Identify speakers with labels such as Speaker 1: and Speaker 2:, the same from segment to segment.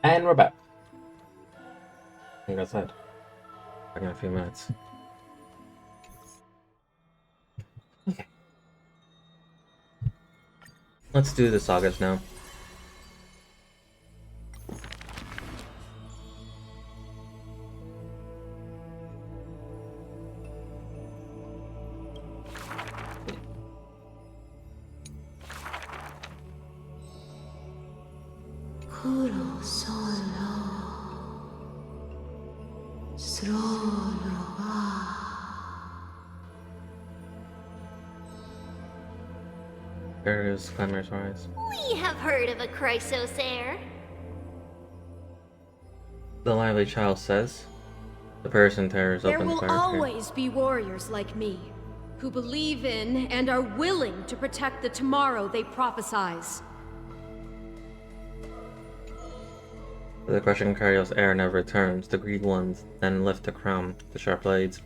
Speaker 1: And we're back. I think that's it. Back in a few minutes. Okay. Let's do the sagas now.
Speaker 2: Kuro solo srolova.
Speaker 1: Various clamors rise.
Speaker 3: We have heard of a Chrysos heir.
Speaker 1: The lively child says. The person tears
Speaker 4: There
Speaker 1: open the
Speaker 4: will
Speaker 1: barricade.
Speaker 4: always be warriors like me, who believe in and are willing to protect the tomorrow they prophesize.
Speaker 1: The crushing Carios air never returns. The greedy ones then lift the crown, the sharp blades,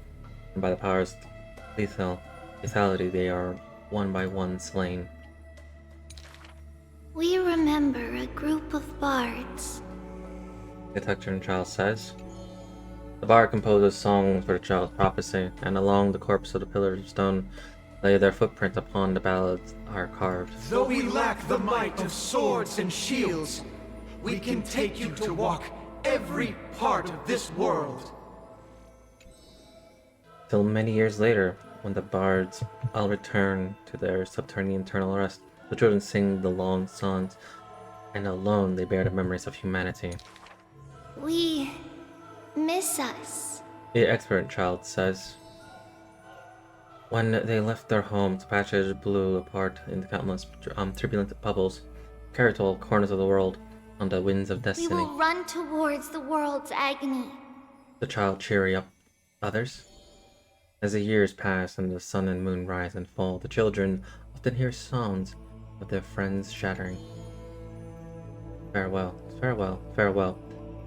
Speaker 1: and by the powers lethality they are one by one slain.
Speaker 3: We remember a group of bards.
Speaker 1: The Tectonian child says. The bard composes songs for the child's prophecy, and along the corpse of the pillars of stone lay their footprints upon the ballads are carved.
Speaker 5: Though we lack the might of swords and shields, we can take you to walk every part of this world.
Speaker 1: Till many years later, when the bards all return to their subterranean eternal rest, the children sing the long songs, and alone they bear the memories of humanity.
Speaker 3: We miss us.
Speaker 1: The expert child says. When they left their homes, the passage blew apart into countless turbulent bubbles, carried to all corners of the world on the winds of
Speaker 3: We
Speaker 1: destiny.
Speaker 3: will run towards the world's agony.
Speaker 1: The child cheery up others. As the years pass and the sun and moon rise and fall, the children often hear sounds of their friends shattering. Farewell, farewell, farewell.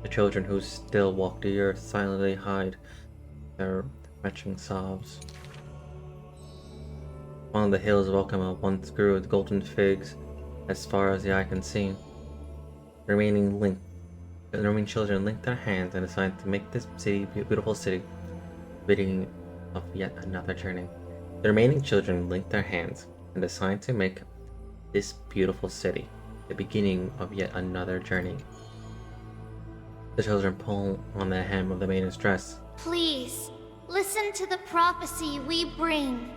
Speaker 1: The children who still walk the earth silently hide their retching sobs. On the hills of Okama once grew with golden figs as far as the eye can see. The remaining children linked their hands and decided to make this city a beautiful city, beginning of yet another journey. The remaining children linked their hands and decided to make this beautiful city the beginning of yet another journey. The children pull on the hem of the maiden's dress.
Speaker 3: Please, listen to the prophecy we bring.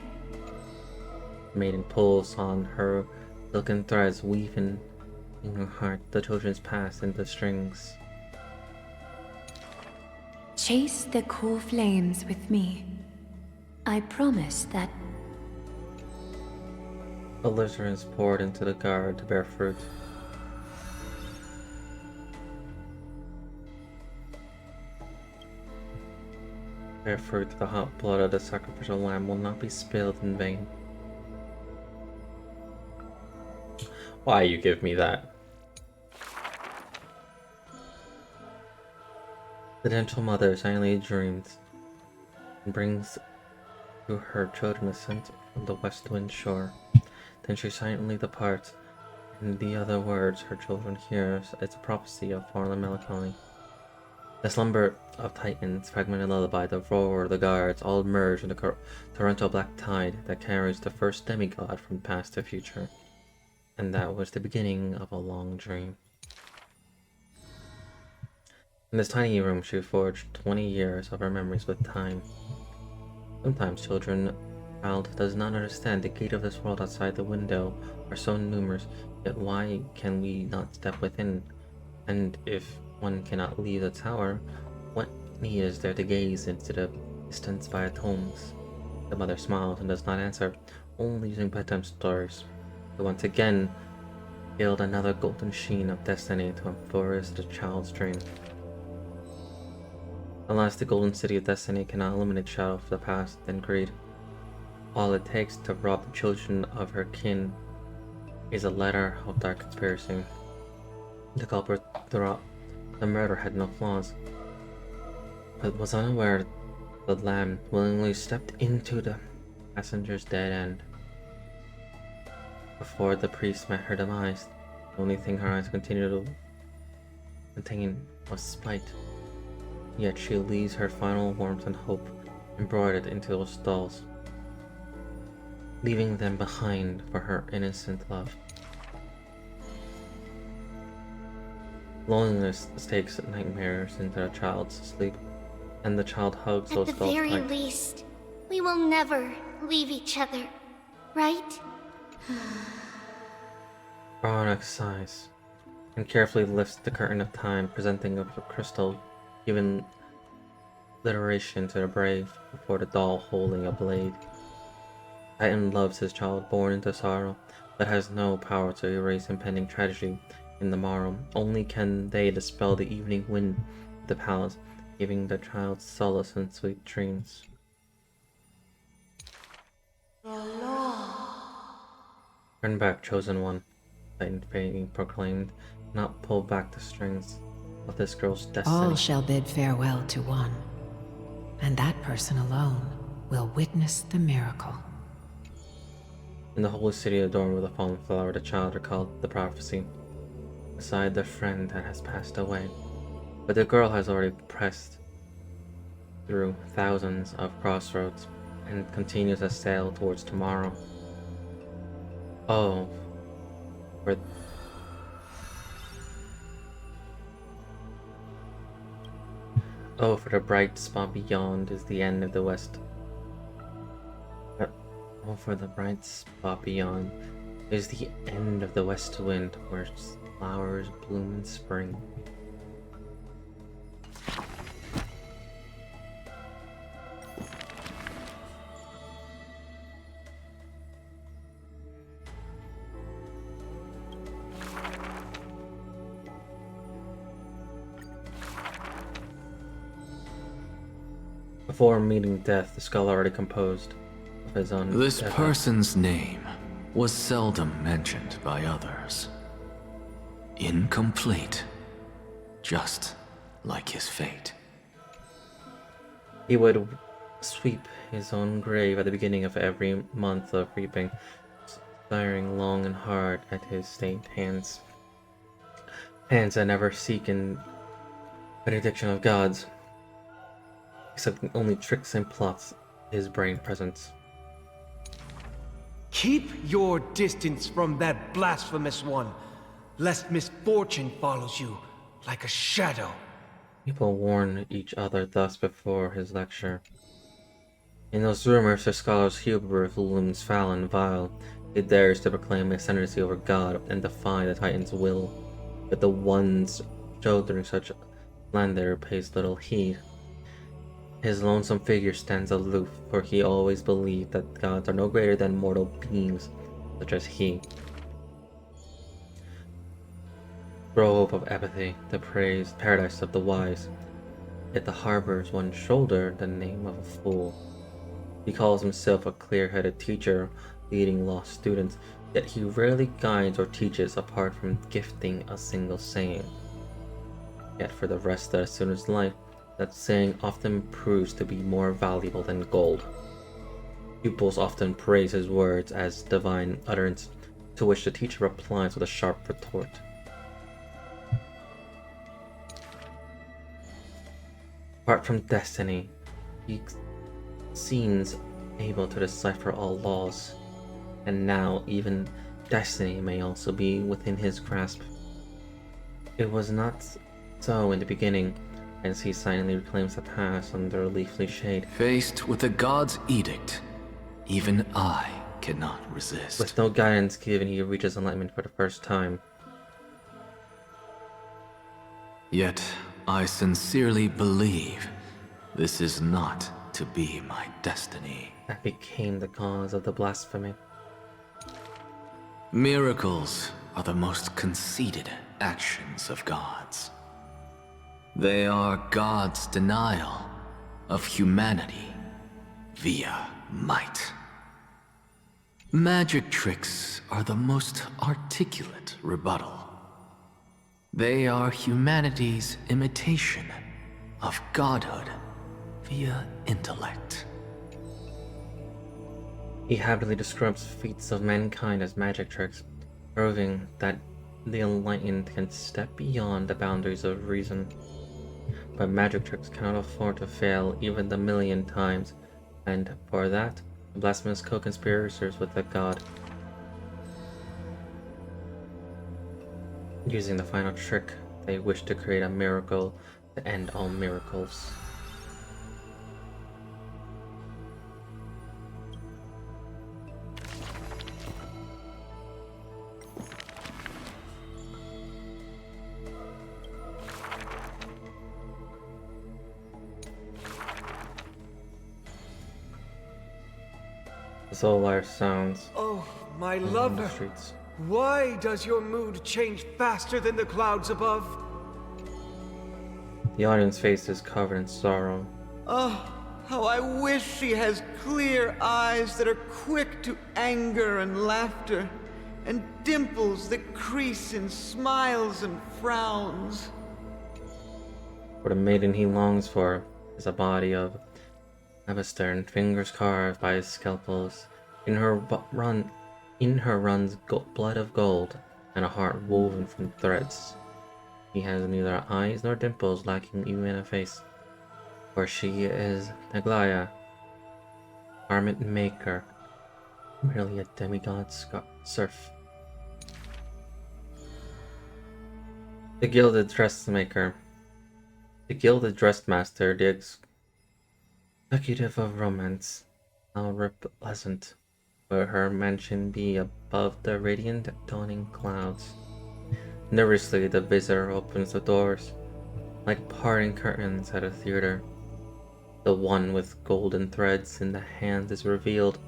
Speaker 1: The maiden pulls on her silken threads, weaving in her heart the children's past into strings.
Speaker 2: Chase the cool flames with me. I promise that
Speaker 1: Belligerent is poured into the guard to bear fruit. Bear fruit, the hot blood of the sacrificial lamb will not be spilled in vain. Why you give me that? The gentle mother silently dreams and brings to her children a scent from the west wind shore. Then she silently departs, and the other words her children hear is a prophecy of fallen melancholy. The slumber of titans, fragmented lullaby, the roar of the guards, all merge in the torrential black tide that carries the first demigod from past to future. And that was the beginning of a long dream. In this tiny room, she forged 20 years of her memories with time. Sometimes child does not understand the gate of this world outside the window are so numerous, yet why can we not step within? And if one cannot leave the tower, what need is there to gaze into the distance via tomes? The mother smiles and does not answer, only using bedtime stories. To once again build another golden sheen of destiny to enforce the child's dream. Alas, the golden city of destiny cannot eliminate shadow of the past and greed. All it takes to rob the children of her kin is a letter of dark conspiracy. The culprit throughout the murder had no flaws, but was unaware the lamb willingly stepped into the passenger's dead end. Before the priest met her demise, the only thing her eyes continued to contained was spite. Yet she leaves her final warmth and hope embroidered into those dolls, leaving them behind for her innocent love. Loneliness takes nightmares into a child's sleep, and the child hugs
Speaker 3: At
Speaker 1: those
Speaker 3: the
Speaker 1: dolls
Speaker 3: very
Speaker 1: tight.
Speaker 3: least, we will never leave each other, right?
Speaker 1: Veronica sighs and carefully lifts the curtain of time, presenting a crystal, giving literation to the brave before the doll holding a blade. Titan loves his child born into sorrow, but has no power to erase impending tragedy in the morrow. Only can they dispel the evening wind of the palace, giving the child solace and sweet dreams. Turn back, chosen one, Titan being proclaimed, not pull back the strings of this girl's destiny.
Speaker 6: All shall bid farewell to one, and that person alone will witness the miracle.
Speaker 1: In the holy city adorned with a fallen flower, the child recalled the prophecy beside the friend that has passed away. But the girl has already pressed through thousands of crossroads and continues to sail towards tomorrow. Oh, for for the bright spot beyond is the end of the west. Oh, for the bright spot beyond is the end of the west wind, where flowers bloom in spring. Before meeting death, the skull already composed of his own.
Speaker 7: This
Speaker 1: death.
Speaker 7: person's name was seldom mentioned by others. Incomplete, just like his fate.
Speaker 1: He would sweep his own grave at the beginning of every month of reaping, staring long and hard at his stained hands. Hands that never seek in benediction of gods, accepting only tricks and plots his brain presents.
Speaker 5: Keep your distance from that blasphemous one, lest misfortune follows you like a shadow.
Speaker 1: People warn each other thus before his lecture. In those rumors, the scholar's hubris looms foul and vile. He dares to proclaim ascendancy over God and defy the Titan's will. But the ones shouldering such slander pays little heed. His lonesome figure stands aloof, for he always believed that gods are no greater than mortal beings, such as he. Grove of apathy, the praised paradise of the wise, yet the harbors one shoulder the name of a fool. He calls himself a clear-headed teacher, leading lost students, yet he rarely guides or teaches apart from gifting a single saying. Yet for the rest of the student's life, that saying often proves to be more valuable than gold. Pupils often praise his words as divine utterance, to which the teacher replies with a sharp retort. Apart from destiny, he seems able to decipher all laws, and now even destiny may also be within his grasp. It was not so in the beginning, as he silently reclaims the past under a leafy shade.
Speaker 7: Faced with the god's edict, even I cannot resist.
Speaker 1: With no guidance given, he reaches enlightenment for the first time.
Speaker 7: Yet, I sincerely believe this is not to be my destiny.
Speaker 1: That became the cause of the blasphemy.
Speaker 7: Miracles are the most conceited actions of gods. They are God's denial of humanity via might. Magic tricks are the most articulate rebuttal. They are humanity's imitation of godhood via intellect.
Speaker 1: He happily describes feats of mankind as magic tricks, proving that the enlightened can step beyond the boundaries of reason. But magic tricks cannot afford to fail even the million times, and for that, the blasphemous co-conspirators with the god. Using the final trick, they wish to create a miracle to end all miracles. Zolar sounds
Speaker 5: Oh, my
Speaker 1: in the
Speaker 5: lover.
Speaker 1: streets.
Speaker 5: Why does your mood change faster than the clouds above?
Speaker 1: The audience face is covered in sorrow.
Speaker 5: Oh, how I wish she has clear eyes that are quick to anger and laughter, and dimples that crease in smiles and frowns.
Speaker 1: For the maiden he longs for is a body of alabaster and fingers carved by his scalpels. In her runs blood of gold and a heart woven from threads. He has neither eyes nor dimples, lacking even a face. For she is Naglaya, garment maker, merely a demigod serf. The gilded dressmaker. The gilded dressmaster, the executive of romance, how pleasant will her mansion be above the radiant dawning clouds. Nervously, the visitor opens the doors, like parting curtains at a theater. The one with golden threads in the hand is revealed,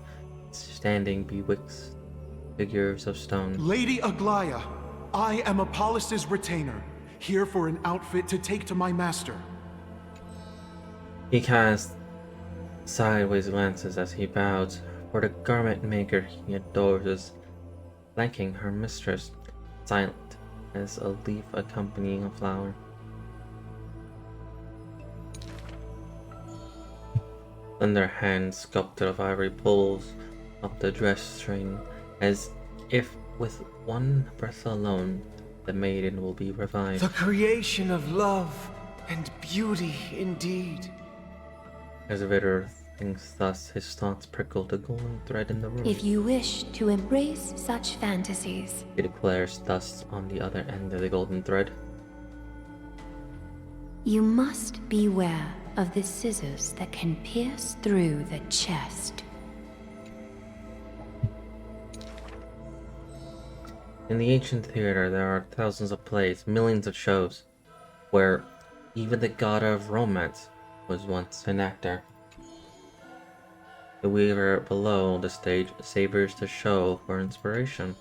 Speaker 1: standing betwixt figures of stone.
Speaker 8: Lady Aglaya, I am Apollos' retainer, here for an outfit to take to my master.
Speaker 1: He casts sideways glances as he bows, for the garment maker he adores is flanking her mistress, silent as a leaf accompanying a flower. Then their hands, sculpted of ivory, pulls up the dress string, as if with one breath alone the maiden will be revived.
Speaker 5: The creation of love and beauty indeed.
Speaker 1: As Ritter thinks thus, his thoughts prickle the golden thread in the room.
Speaker 2: If you wish to embrace such fantasies,
Speaker 1: He declares thus on the other end of the golden thread.
Speaker 2: you must beware of the scissors that can pierce through the chest.
Speaker 1: In the ancient theater, there are thousands of plays, millions of shows, where even the god of romance was once an actor. The weaver below the stage savors the show for inspiration.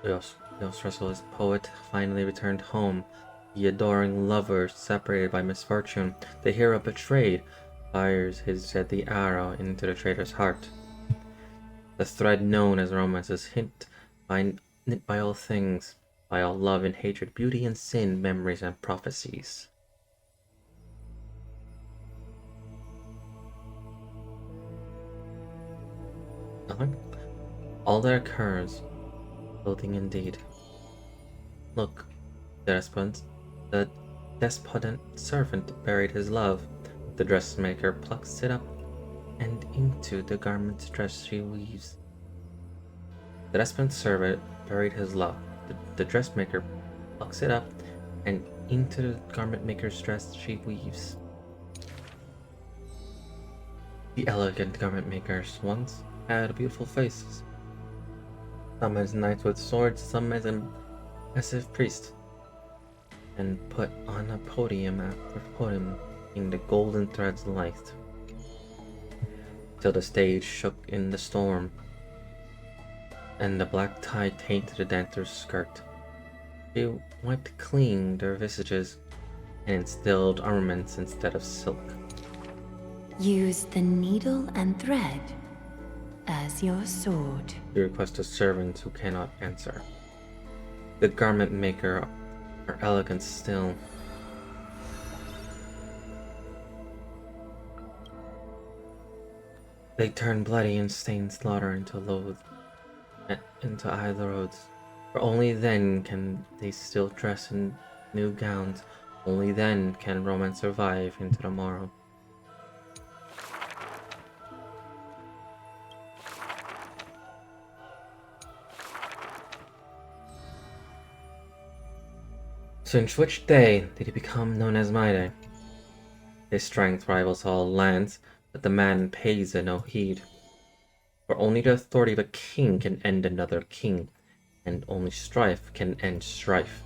Speaker 1: Leos Russell, his poet, finally returned home. The adoring lover, separated by misfortune, the hero betrayed, fires his deadly arrow into the traitor's heart. The thread known as romance is knit by all things, by all love and hatred, beauty and sin, memories and prophecies. All that occurs, clothing indeed. Look, the despotent servant buried his love. The dressmaker plucks it up, and into the garment's dress she weaves. The despotent servant buried his love. The dressmaker plucks it up, and into the garment maker's dress she weaves. The elegant garment makers once had beautiful faces. Some as knights with swords, some as impressive priests, and put on a podium after podium in the golden thread's light, till the stage shook in the storm, and the black tide tainted the dancer's skirt. She wiped clean their visages, and instilled armaments instead of silk.
Speaker 2: Use the needle and thread as your sword.
Speaker 1: She requests a servant who cannot answer. The garment maker are elegant still. They turn bloody and stain slaughter into either roads. For only then can they still dress in new gowns. Only then can romance survive into the morrow. Since which day did he become known as My Day? His strength rivals all lands, but the man pays it no heed. For only the authority of a king can end another king, and only strife can end strife.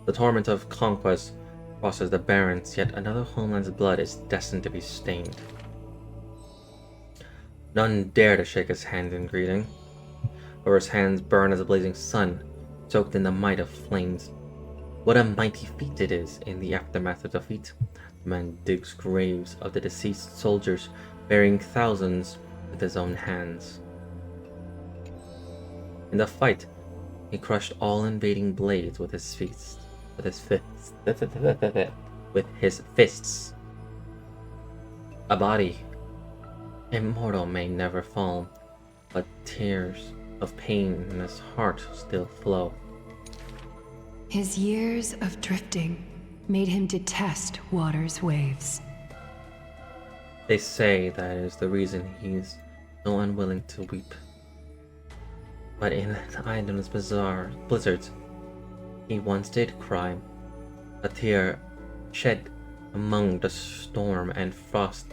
Speaker 1: The torment of conquest crosses the barrens, yet another homeland's blood is destined to be stained. None dare to shake his hand in greeting, or his hands burn as a blazing sun, soaked in the might of flames. What a mighty feat it is in the aftermath of defeat. The man digs graves of the deceased soldiers, burying thousands with his own hands. In the fight, he crushed all invading blades with his fists. With his fists. A body immortal may never fall, but tears of pain in his heart still flow.
Speaker 2: His years of drifting made him detest water's waves.
Speaker 1: They say that is the reason he's so unwilling to weep. But in Idun's bizarre blizzards, he once did cry, a tear shed among the storm and frost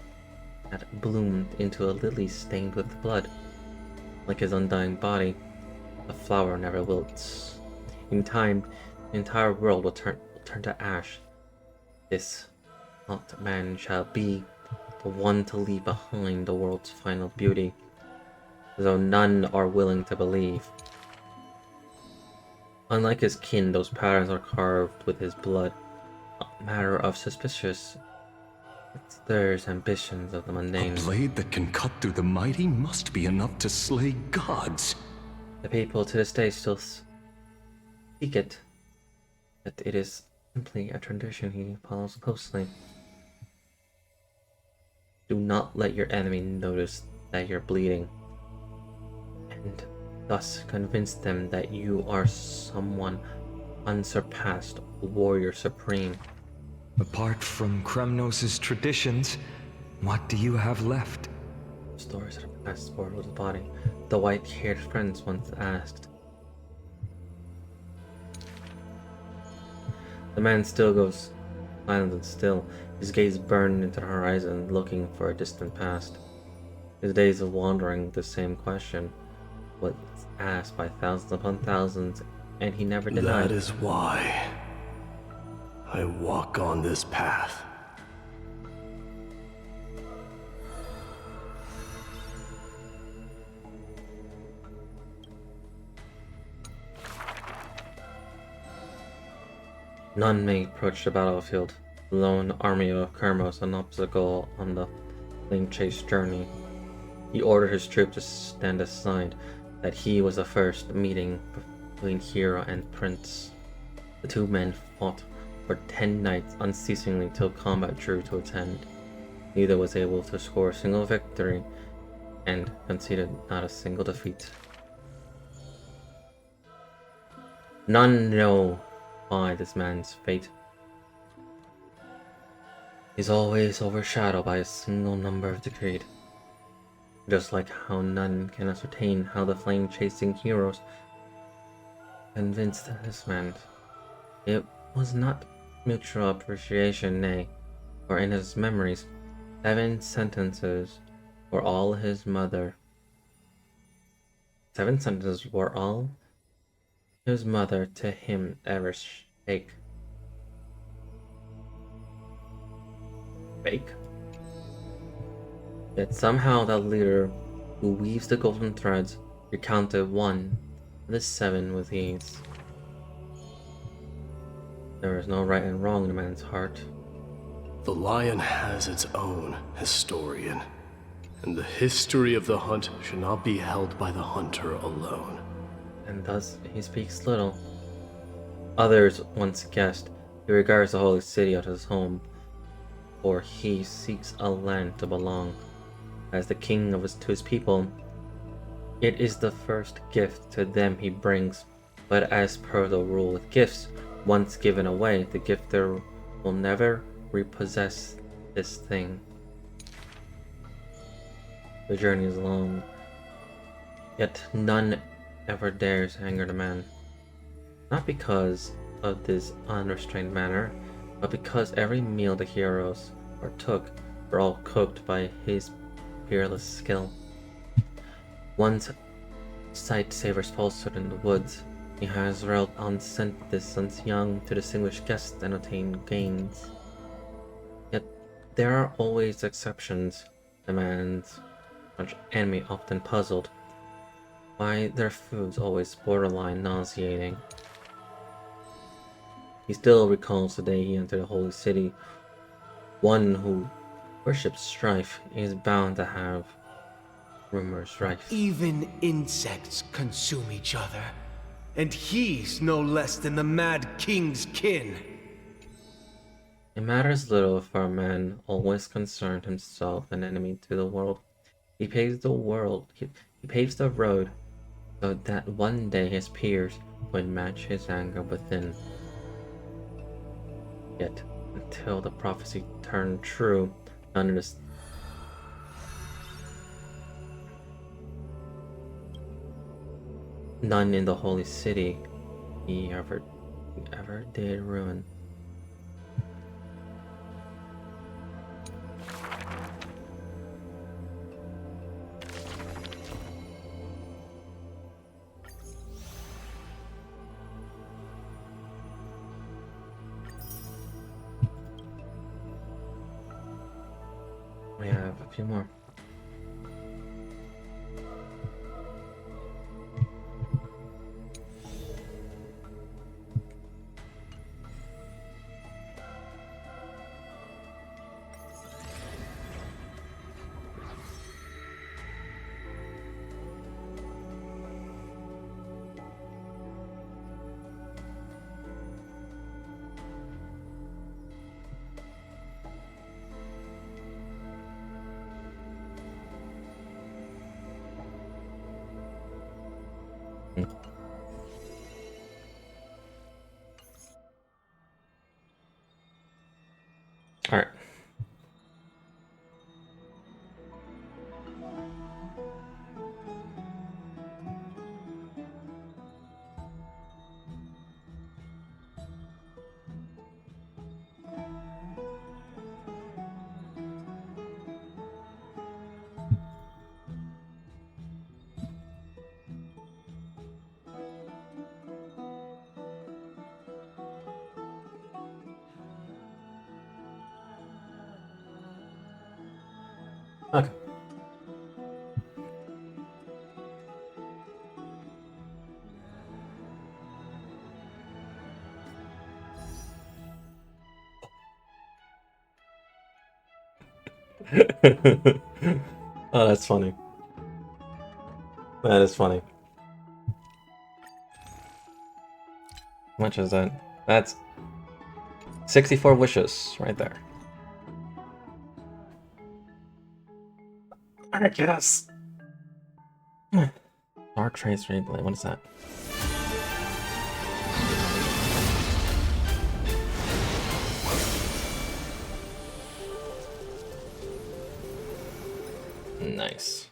Speaker 1: that bloomed into a lily stained with blood. Like his undying body, the flower never wilts. In time, the entire world will turn to ash. This not man shall be the one to leave behind the world's final beauty, though none are willing to believe. Unlike his kin, those patterns are carved with his blood, a matter of suspicious. It's theirs ambitions of the mundane.
Speaker 9: A blade that can cut through the mighty must be enough to slay gods.
Speaker 1: The people to this day still speak it, but it is simply a tradition he follows closely. Do not let your enemy notice that you're bleeding, and thus convince them that you are someone unsurpassed, warrior supreme.
Speaker 10: Apart from Kremnos' traditions, what do you have left?
Speaker 1: Stories that have passed forward with his body, the white-haired friends once asked. The man still goes silent and still, his gaze burned into the horizon, looking for a distant past. His days of wandering the same question was asked by thousands upon thousands, and he never denied.
Speaker 11: That is why I walk on this path.
Speaker 1: None may approach the battlefield. The lone army of Kermos, an obstacle on the flame chase journey. He ordered his troops to stand aside, that he was the first meeting between hero and prince. The two men fought for 10 nights unceasingly till combat drew to its end. Neither was able to score a single victory, and conceded not a single defeat. None know why this man's fate. He's always overshadowed by a single number decreed. Just like how none can ascertain how the flame-chasing heroes convinced this man. It was not mutual appreciation, nay, for in his memories, 7 sentences were all his mother. 7 sentences were all his mother to him ever spake. Fake. Yet somehow that leader who weaves the golden threads recounted 1 of the 7 with ease. There is no right and wrong in a man's heart.
Speaker 11: The lion has its own historian, and the history of the hunt should not be held by the hunter alone.
Speaker 1: And thus he speaks little. Others once guessed he regards the holy city as his home, for he seeks a land to belong. As the king of to his people, it is the first gift to them he brings, But as per the rule with gifts, once given away, the gifter will never repossess this thing. The journey is long, yet none ever dares anger the man. Not because of this unrestrained manner, but because every meal the heroes partook were all cooked by his peerless skill. One's sight savors falsehood in the woods. He has railed on scent distance young to distinguish guests and attain gains. Yet there are always exceptions. The man's enemy often puzzled why their food's always borderline nauseating. He still recalls the day he entered the holy city. One who worships strife is bound to have rumors rife.
Speaker 12: Even insects consume each other, and he's no less than the Mad King's kin.
Speaker 1: It matters little if our man always concerned himself an enemy to the world. He paves the road so that one day his peers would match his anger within. Yet, until the prophecy turned true, none in the holy city he ever did ruin. We have a few more. All right. Okay. Oh, that's funny. That is funny. How much is that? That's 64 wishes right there. I guess. Dark Trace Replay, what is that? Nice.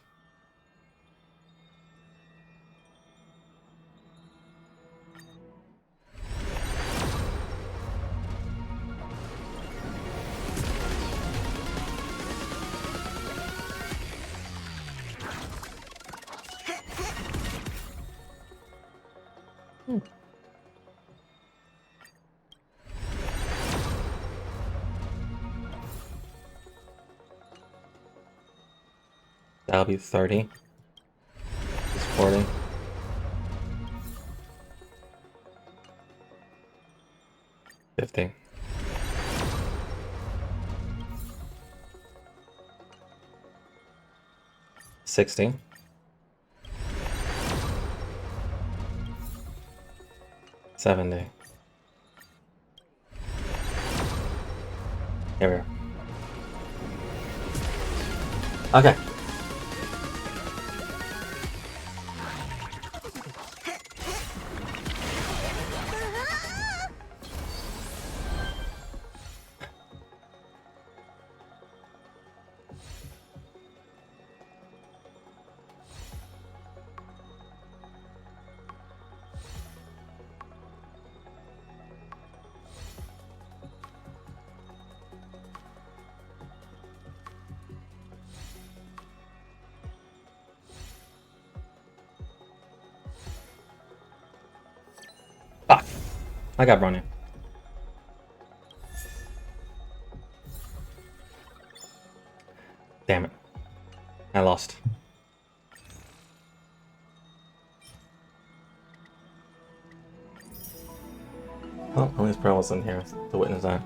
Speaker 1: That'll be 30. It's 40. 50. 60. 70. Here we are. Okay. I got Bronya. Damn it. I lost. Well, at least Pearl was in here to witness that.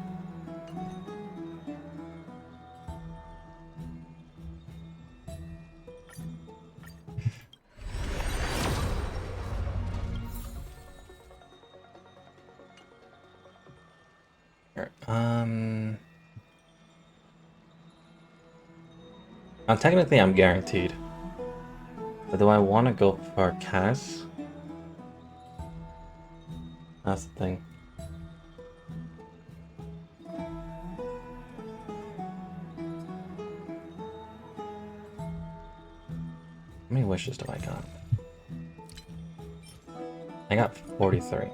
Speaker 1: Technically, I'm guaranteed. But do I want to go for Cass? That's the thing. How many wishes do I got? I got 43.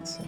Speaker 1: Let's see.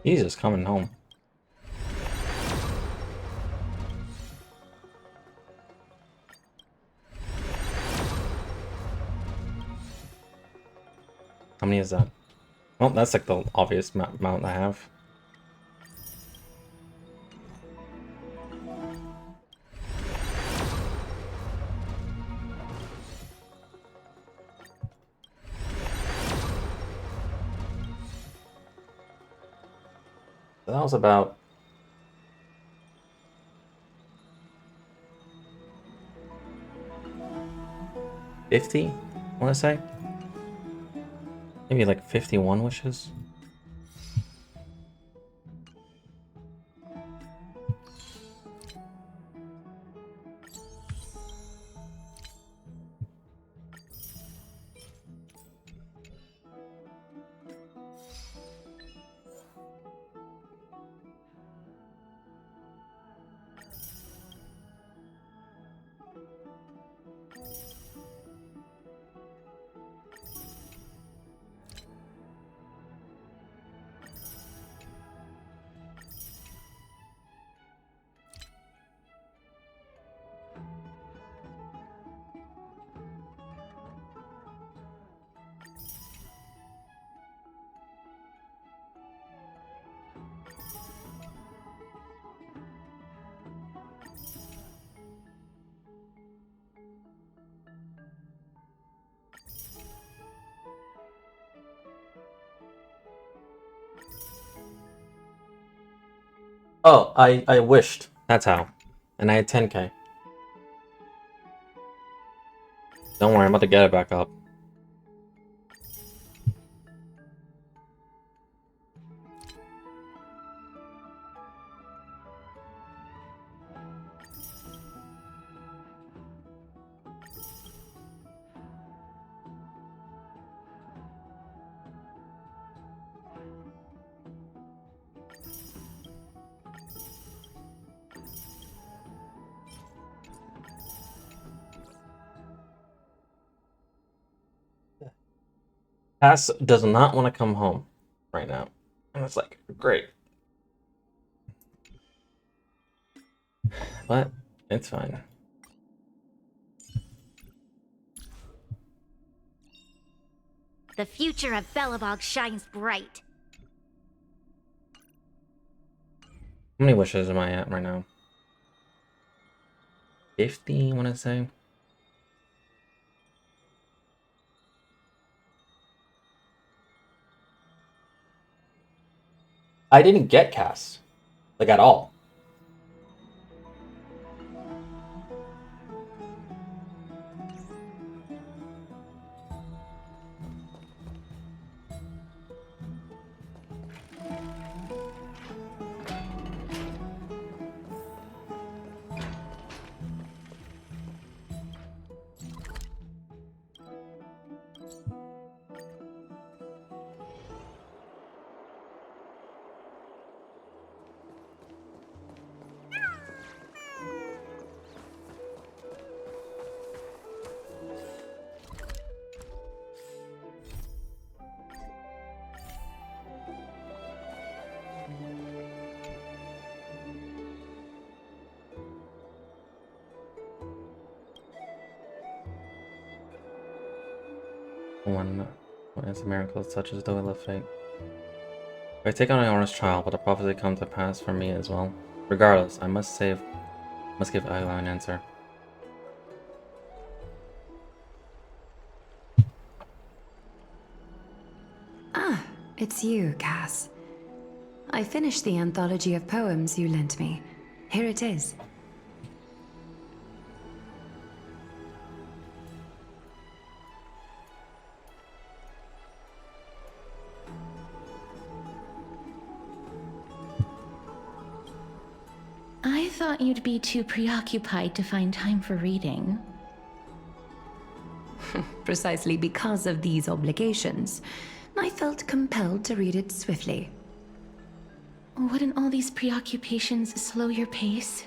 Speaker 1: He's just coming home. How many is that? Well, that's like the obvious amount I have. So that was about 50, I want to say. Maybe like 51 wishes. Oh, I wished. That's how. And I had 10k. Don't worry, I'm about to get it back up. Cass does not want to come home right now. And it's like, great. But it's fine.
Speaker 3: The future of Belobog shines bright.
Speaker 1: How many wishes am I at right now? 50, I want to say. I didn't get cast, like, at all. When it's a miracle such as the will of fate. If I take on an honest child, will the prophecy come to pass for me as well? Regardless, I must give Ayla an answer.
Speaker 2: Ah, it's you, Cass. I finished the anthology of poems you lent me. Here it is.
Speaker 13: I thought you'd be too preoccupied to find time for reading.
Speaker 2: Precisely because of these obligations, I felt compelled to read it swiftly.
Speaker 13: Wouldn't all these preoccupations slow your pace?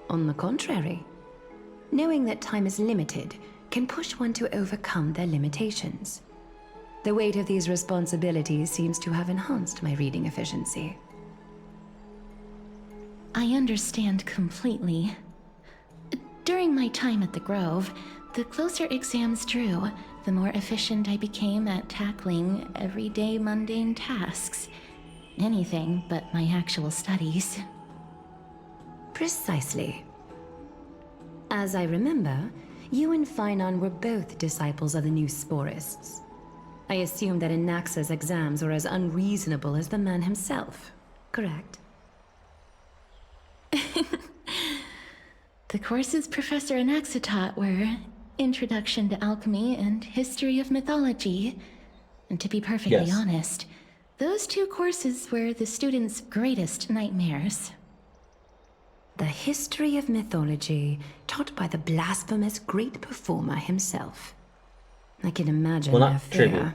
Speaker 2: On the contrary, knowing that time is limited can push one to overcome their limitations. The weight of these responsibilities seems to have enhanced my reading efficiency.
Speaker 13: I understand completely. During my time at the Grove, the closer exams drew, the more efficient I became at tackling everyday mundane tasks. Anything but my actual studies.
Speaker 2: Precisely. As I remember, you and Finon were both disciples of the new Sporists. I assume that Anaxa's exams were as unreasonable as the man himself, correct?
Speaker 13: The courses Professor Anaxa taught were Introduction to Alchemy and History of Mythology. And to be perfectly honest, those two courses were the students' greatest nightmares.
Speaker 2: The history of mythology, taught by the blasphemous great performer himself. I can imagine
Speaker 1: well,
Speaker 2: their
Speaker 1: not
Speaker 2: fear.
Speaker 1: tribute.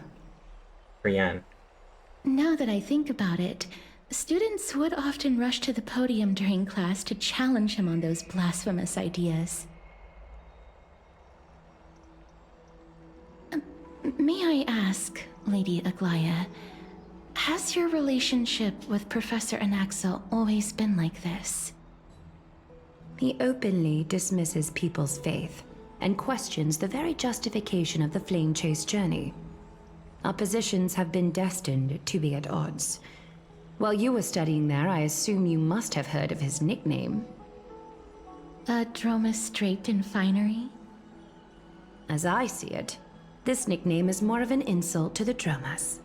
Speaker 1: Brienne.
Speaker 13: Now that I think about it, students would often rush to the podium during class to challenge him on those blasphemous ideas. May I ask, Lady Aglaya, has your relationship with Professor Anaxa always been like this?
Speaker 2: He openly dismisses people's faith and questions the very justification of the Flame Chase journey. Our positions have been destined to be at odds. While you were studying there, I assume you must have heard of his nickname.
Speaker 13: A Dromus draped in finery?
Speaker 2: As I see it, this nickname is more of an insult to the Dromas.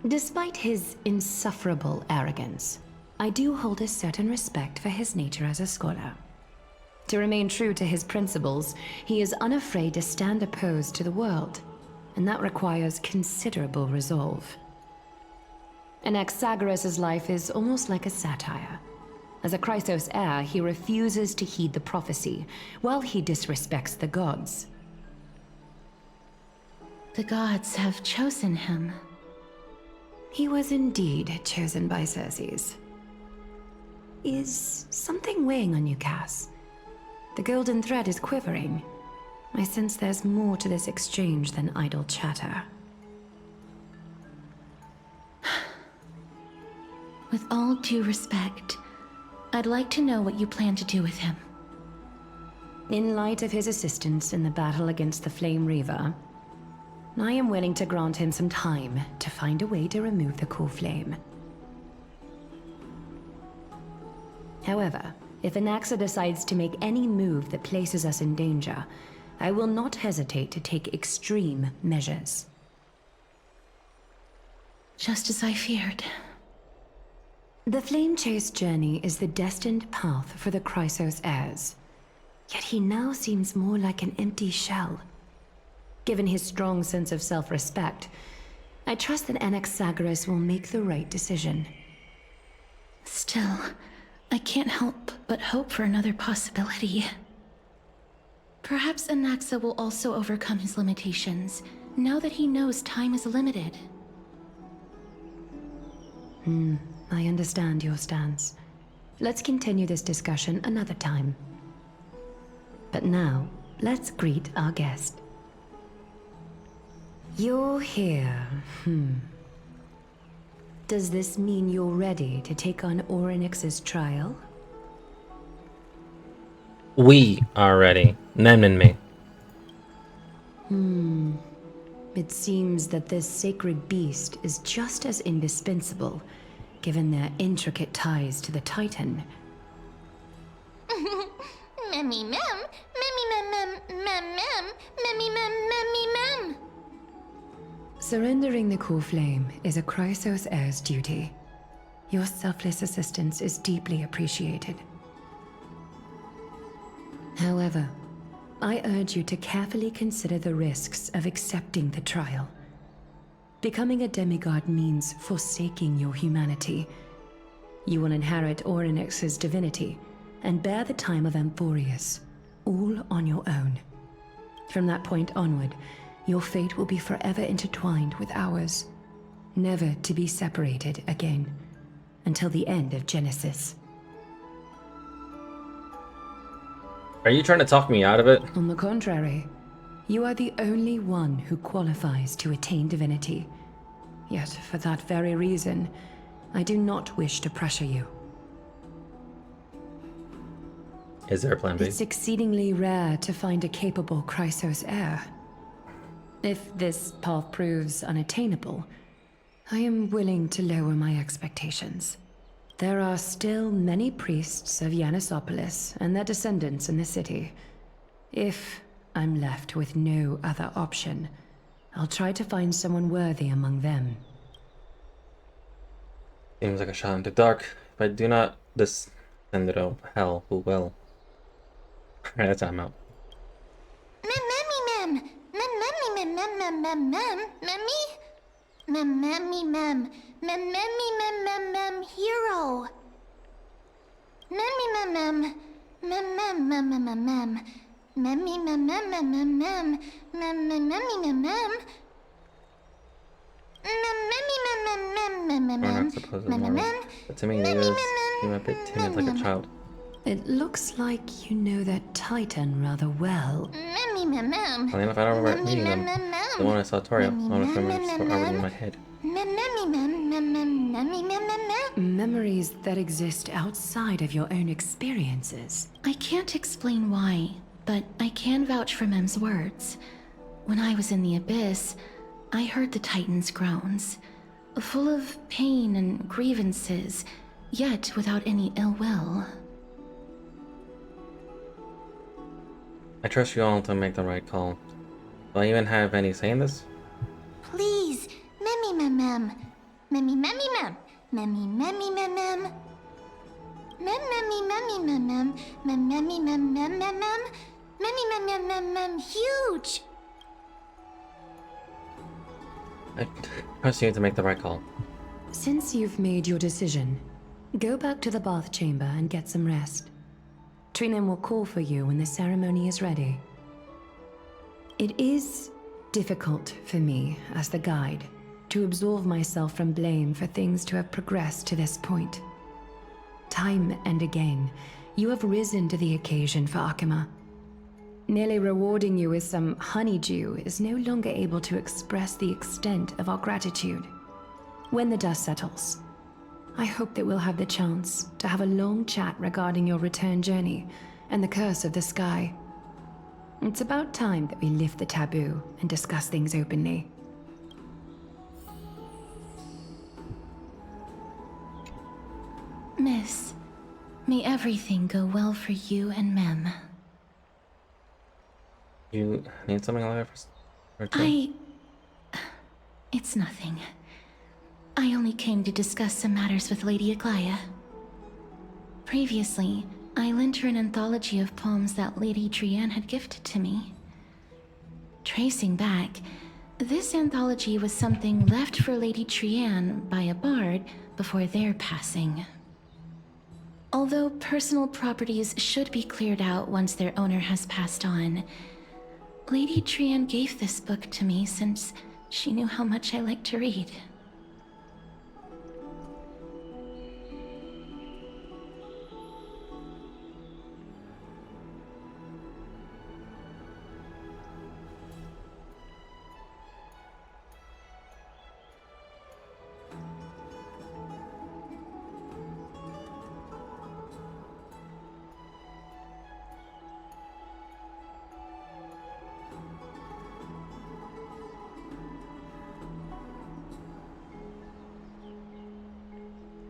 Speaker 2: Despite his insufferable arrogance, I do hold a certain respect for his nature as a scholar. To remain true to his principles, he is unafraid to stand opposed to the world, and that requires considerable resolve. Anaxagoras' life is almost like a satire. As a Chrysos heir, he refuses to heed the prophecy, while he disrespects the gods.
Speaker 13: The gods have chosen him.
Speaker 2: He was indeed chosen by Circes. Is something weighing on you, Cass? The golden thread is quivering. I sense there's more to this exchange than idle chatter.
Speaker 13: With all due respect, I'd like to know what you plan to do with him.
Speaker 2: In light of his assistance in the battle against the Flame Reaver, I am willing to grant him some time to find a way to remove the cool flame. However, if Anaxa decides to make any move that places us in danger, I will not hesitate to take extreme measures.
Speaker 13: Just as I feared.
Speaker 2: The Flame Chase journey is the destined path for the Chrysos heirs. Yet he now seems more like an empty shell. Given his strong sense of self-respect, I trust that Anaxagoras will make the right decision.
Speaker 13: Still, I can't help but hope for another possibility. Perhaps Anaxa will also overcome his limitations, now that he knows time is limited.
Speaker 2: I understand your stance. Let's continue this discussion another time. But now, let's greet our guest. You're here. Does this mean you're ready to take on Orynyx's trial?
Speaker 1: We are ready. Nem and me.
Speaker 2: It seems that this sacred beast is just as indispensable, given their intricate ties to the Titan.
Speaker 3: Memmy mem, memmy mem mem mem mem, memmy mem memmy mem.
Speaker 2: Surrendering the cool flame is a Chrysos heir's duty. Your selfless assistance is deeply appreciated. However, I urge you to carefully consider the risks of accepting the trial. Becoming a demigod means forsaking your humanity. You will inherit Orynyx's divinity and bear the time of Amphorius, all on your own. From that point onward, your fate will be forever intertwined with ours, never to be separated again, until the end of Genesis.
Speaker 1: Are you trying to talk me out of it?
Speaker 2: On the contrary, you are the only one who qualifies to attain divinity. Yet, for that very reason, I do not wish to pressure you.
Speaker 1: Is there a plan B?
Speaker 2: It's exceedingly rare to find a capable Chrysos heir. If this path proves unattainable, I am willing to lower my expectations. There are still many priests of Yanisopolis and their descendants in the city. If I'm left with no other option, I'll try to find someone worthy among them.
Speaker 1: Seems like a shot in the dark. If I do not descend to hell, who will? Alright, that's time out.
Speaker 3: Memmy mem, memmy mem mem mem mem mem, memmy, memmy mem, memmy mem mem mem hero. Memmy mem mem, mem mem mem mem mem, memmy mem mem mem mem mem, memmy mem mem.
Speaker 1: Not supposed to be but to me, he was a bit timid like a child.
Speaker 2: It looks like you know that Titan rather well.
Speaker 3: Memmy mem mem.
Speaker 1: Funny enough, I don't remember meeting them. The one I saw Toria, all of them are already in my head.
Speaker 2: Memories that exist outside of your own experiences.
Speaker 13: I can't explain why, but I can vouch for Mem's words. When I was in the Abyss, I heard the Titan's groans, full of pain and grievances, yet without any ill will.
Speaker 1: I trust you all to make the right call. Do I even have any say in this?
Speaker 3: Please, memmy mem mem, memmy mem, memmy mem mem, memmy mem mem, memmy mem mem mem, memmy mem mem huge.
Speaker 1: I trust you to make the right call.
Speaker 2: Since you've made your decision, go back to the bath chamber and get some rest. Trinem will call for you when the ceremony is ready. It is difficult for me, as the guide, to absolve myself from blame for things to have progressed to this point. Time and again, you have risen to the occasion for Akima. Nearly rewarding you with some honeydew is no longer able to express the extent of our gratitude. When the dust settles, I hope that we'll have the chance to have a long chat regarding your return journey and the curse of the sky. It's about time that we lift the taboo and discuss things openly.
Speaker 13: Miss, may everything go well for you and Mem.
Speaker 1: You need something like that for two?
Speaker 13: It's nothing. I only came to discuss some matters with Lady Aglaya. Previously, I lent her an anthology of poems that Lady Trianne had gifted to me. Tracing back, this anthology was something left for Lady Trianne by a bard before their passing. Although personal properties should be cleared out once their owner has passed on, Lady Trianne gave this book to me since she knew how much I liked to read.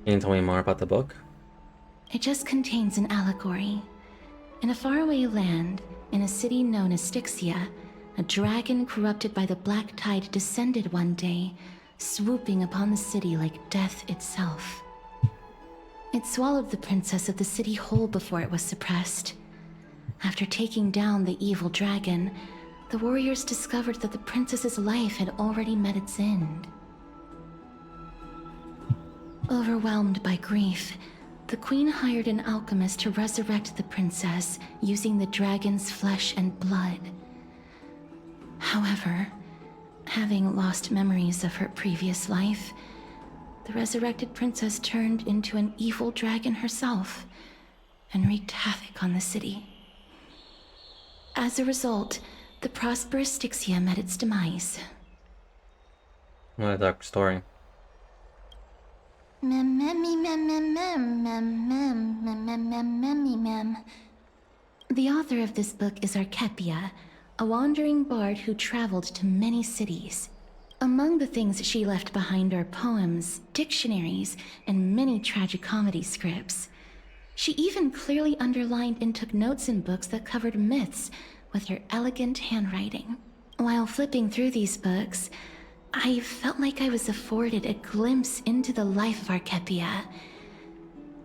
Speaker 1: Can you tell me more about the book?
Speaker 13: It just contains an allegory. In a faraway land, in a city known as Styxia, a dragon corrupted by the black tide descended one day, swooping upon the city like death itself. It swallowed the princess of the city whole before it was suppressed. After taking down the evil dragon, the warriors discovered that the princess's life had already met its end. Overwhelmed by grief, the queen hired an alchemist to resurrect the princess using the dragon's flesh and blood. However, having lost memories of her previous life, the resurrected princess turned into an evil dragon herself and wreaked havoc on the city. As a result, the prosperous Styxia met its demise.
Speaker 1: What a dark story.
Speaker 3: Mem, mem, mem, mem, mem, mem, mem, mem, mem, mem, mem, mem.
Speaker 13: The author of this book is Archepia, a wandering bard who traveled to many cities. Among the things she left behind are poems, dictionaries, and many tragicomedy scripts. She even clearly underlined and took notes in books that covered myths with her elegant handwriting. While flipping through these books, I felt like I was afforded a glimpse into the life of Archepia.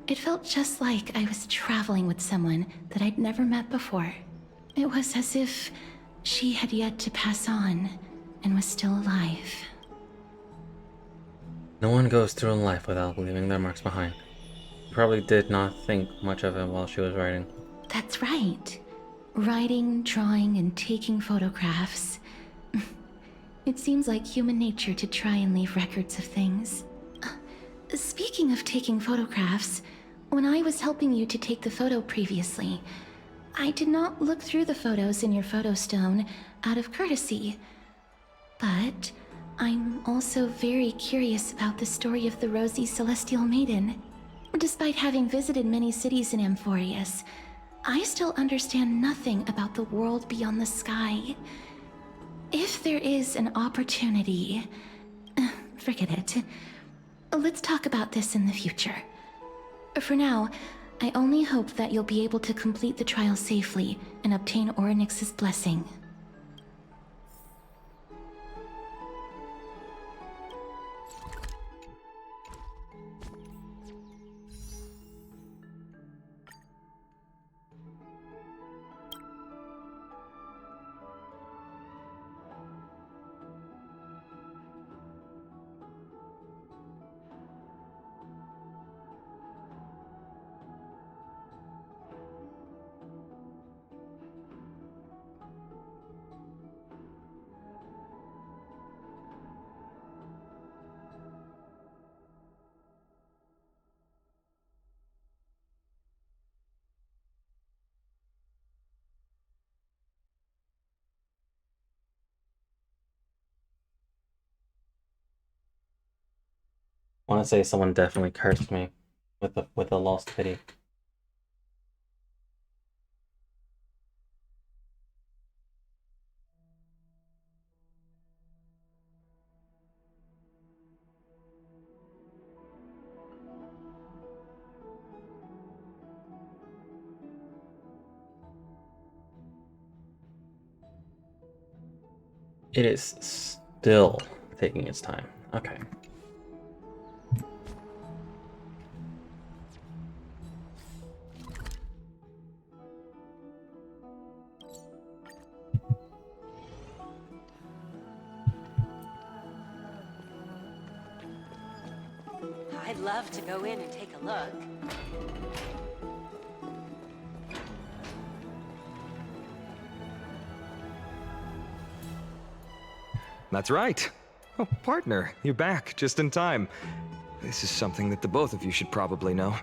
Speaker 13: It felt just like I was traveling with someone that I'd never met before. It was as if she had yet to pass on and was still alive.
Speaker 1: No one goes through life without leaving their marks behind. She probably did not think much of it while she was writing.
Speaker 13: That's right. Writing, drawing, and taking photographs. It seems like human nature to try and leave records of things. Speaking of taking photographs, when I was helping you to take the photo previously, I did not look through the photos in your photo stone out of courtesy. But I'm also very curious about the story of the Rosy Celestial Maiden. Despite having visited many cities in Amphorius, I still understand nothing about the world beyond the sky. If there is an opportunity, forget it. Let's talk about this in the future. For now, I only hope that you'll be able to complete the trial safely and obtain Orynyx's blessing.
Speaker 1: I want to say someone definitely cursed me with a lost pity. It is still taking its time. Okay.
Speaker 14: I'd love to go in and take a look.
Speaker 10: That's right. Oh, partner, you're back just in time. This is something that the both of you should probably know.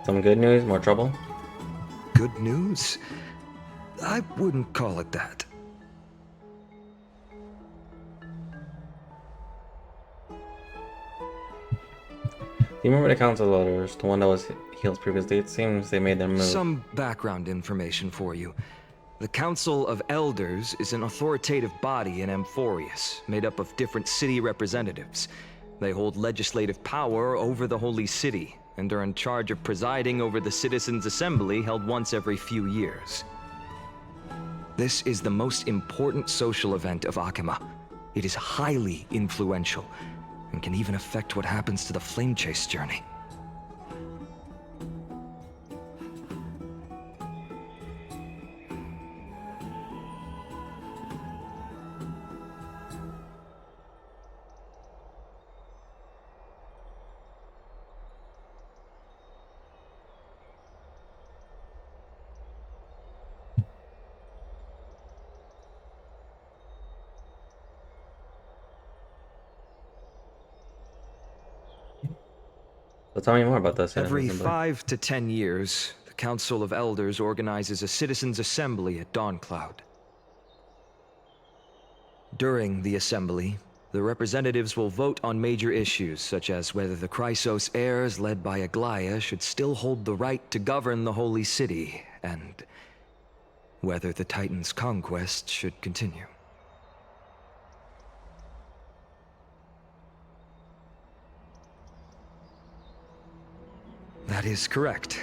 Speaker 1: Some good news, more trouble?
Speaker 10: Good news? I wouldn't call it that.
Speaker 1: Do you remember the council letters, the one that was healed previously? It seems they made their move.
Speaker 10: Some background information for you. The Council of Elders is an authoritative body in Amphorius, made up of different city representatives. They hold legislative power over the Holy City, and are in charge of presiding over the Citizens' Assembly held once every few years. This is the most important social event of Akima. It is highly influential, and can even affect what happens to the Flame Chase journey.
Speaker 1: So tell me more about this.
Speaker 10: Every 5 to 10 years, the Council of Elders organizes a Citizens' Assembly at Dawncloud. During the assembly, the representatives will vote on major issues, such as whether the Chrysos heirs led by Aglaya should still hold the right to govern the Holy City, and whether the Titan's conquest should continue. That is correct.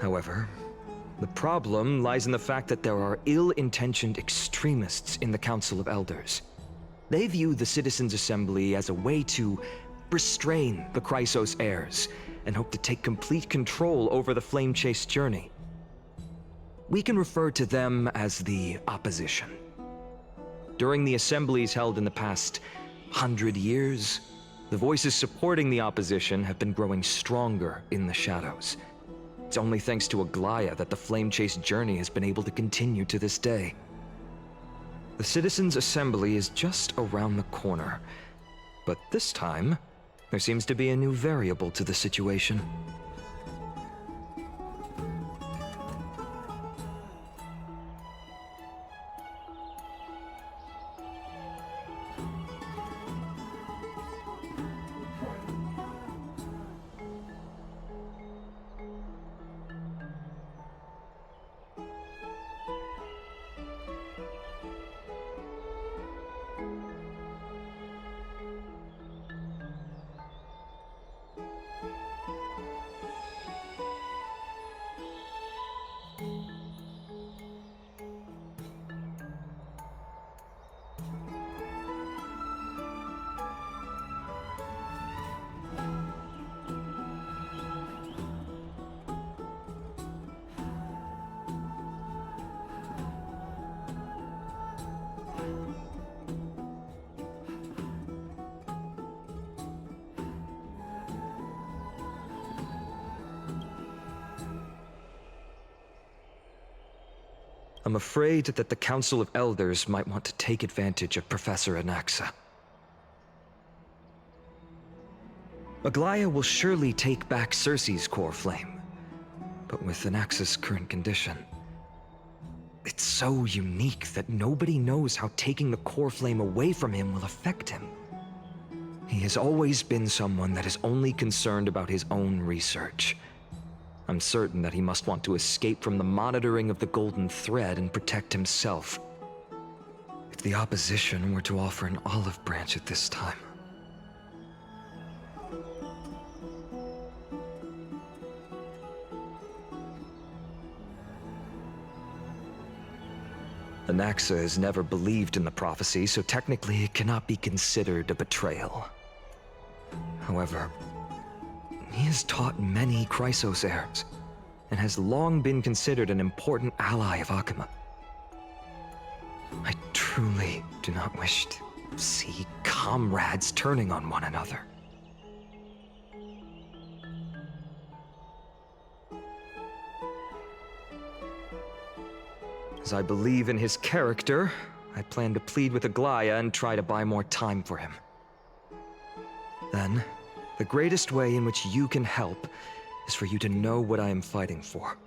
Speaker 10: However, the problem lies in the fact that there are ill-intentioned extremists in the Council of Elders. They view the Citizens' Assembly as a way to restrain the Chrysos heirs, and hope to take complete control over the Flame Chase journey. We can refer to them as the Opposition. During the assemblies held in the past 100 years, the voices supporting the Opposition have been growing stronger in the shadows. It's only thanks to Aglaya that the Flame Chase journey has been able to continue to this day. The Citizens' Assembly is just around the corner, but this time, there seems to be a new variable to the situation. I'm afraid that the Council of Elders might want to take advantage of Professor Anaxa. Aglaya will surely take back Cersei's core flame, but with Anaxa's current condition, it's so unique that nobody knows how taking the core flame away from him will affect him. He has always been someone that is only concerned about his own research. I'm certain that he must want to escape from the monitoring of the Golden Thread and protect himself. If the Opposition were to offer an olive branch at this time... The Naxa has never believed in the prophecy, so technically it cannot be considered a betrayal. However, he has taught many Chrysos heirs, and has long been considered an important ally of Akuma. I truly do not wish to see comrades turning on one another. As I believe in his character, I plan to plead with Aglaya and try to buy more time for him. Then, the greatest way in which you can help is for you to know what I am fighting for.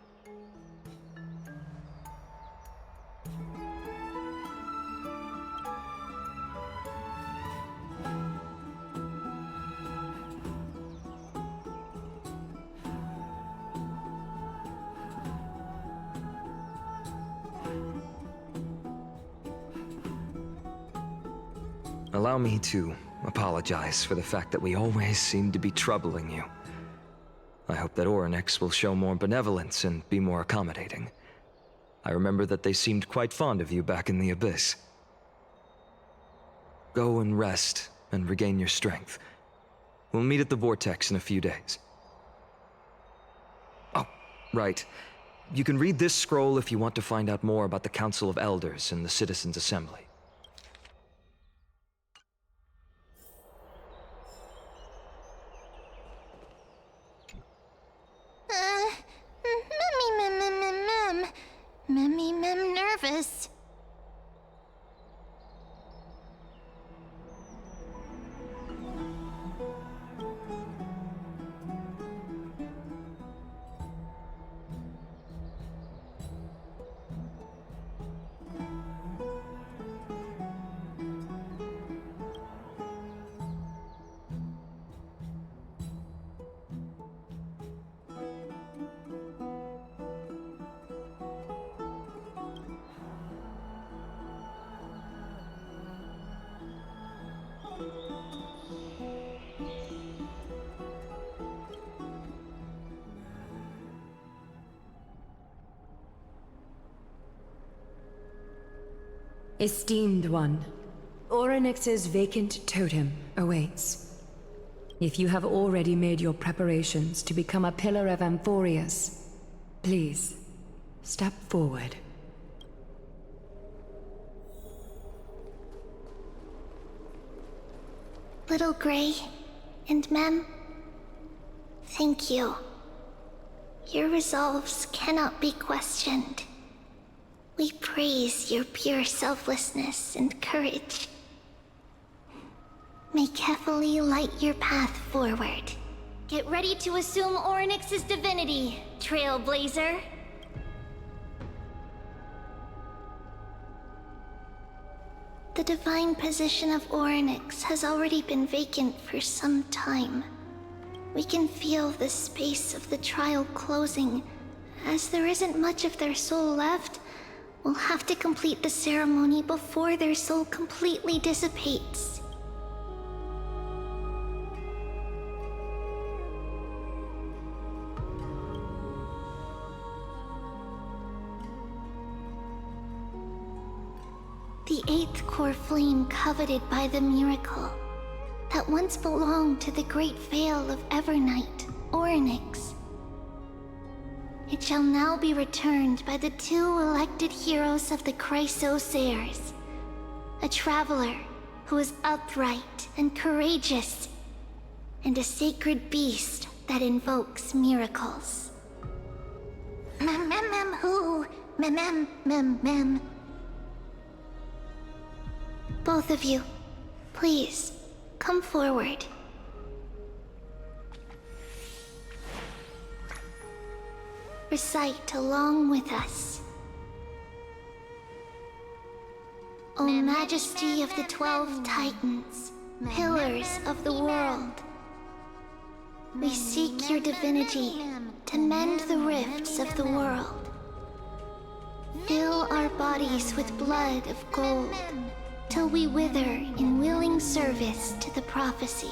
Speaker 10: Allow me to apologize for the fact that we always seem to be troubling you. I hope that Orynyx will show more benevolence and be more accommodating. I remember that they seemed quite fond of you back in the Abyss. Go and rest and regain your strength. We'll meet at the Vortex in a few days. Oh, right. You can read this scroll if you want to find out more about the Council of Elders and the Citizens' Assembly.
Speaker 3: Mem nervous.
Speaker 2: Esteemed one, Orynyx's vacant totem awaits. If you have already made your preparations to become a pillar of Amphorius, please, step forward.
Speaker 3: Little Gray and Mem, thank you. Your resolves cannot be questioned. We praise your pure selflessness and courage. May Kefali light your path forward. Get ready to assume Orynyx's divinity, Trailblazer. The divine position of Orynyx has already been vacant for some time. We can feel the space of the trial closing. As there isn't much of their soul left, we'll have to complete the ceremony before their soul completely dissipates. The eighth core flame coveted by the miracle that once belonged to the great Veil of Evernight, Orynyx. It shall now be returned by the two elected heroes of the Chrysos heirs. A traveler who is upright and courageous, and a sacred beast that invokes miracles. Who? Both of you, please, come forward. Recite along with us. O Majesty of the 12 Titans, pillars of the world, we seek your divinity to mend the rifts of the world. Fill our bodies with blood of gold, till we wither in willing service to the prophecy.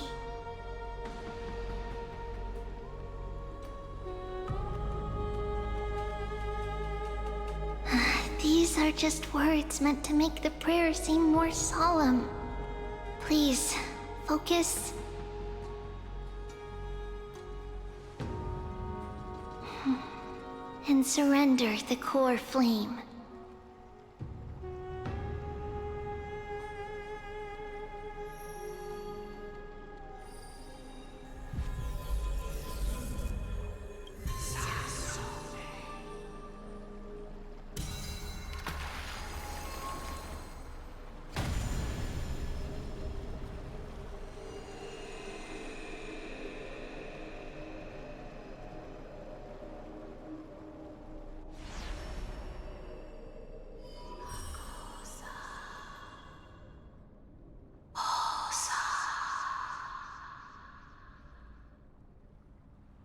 Speaker 3: These These are just words meant to make the prayer seem more solemn. Please, focus. And surrender the core flame.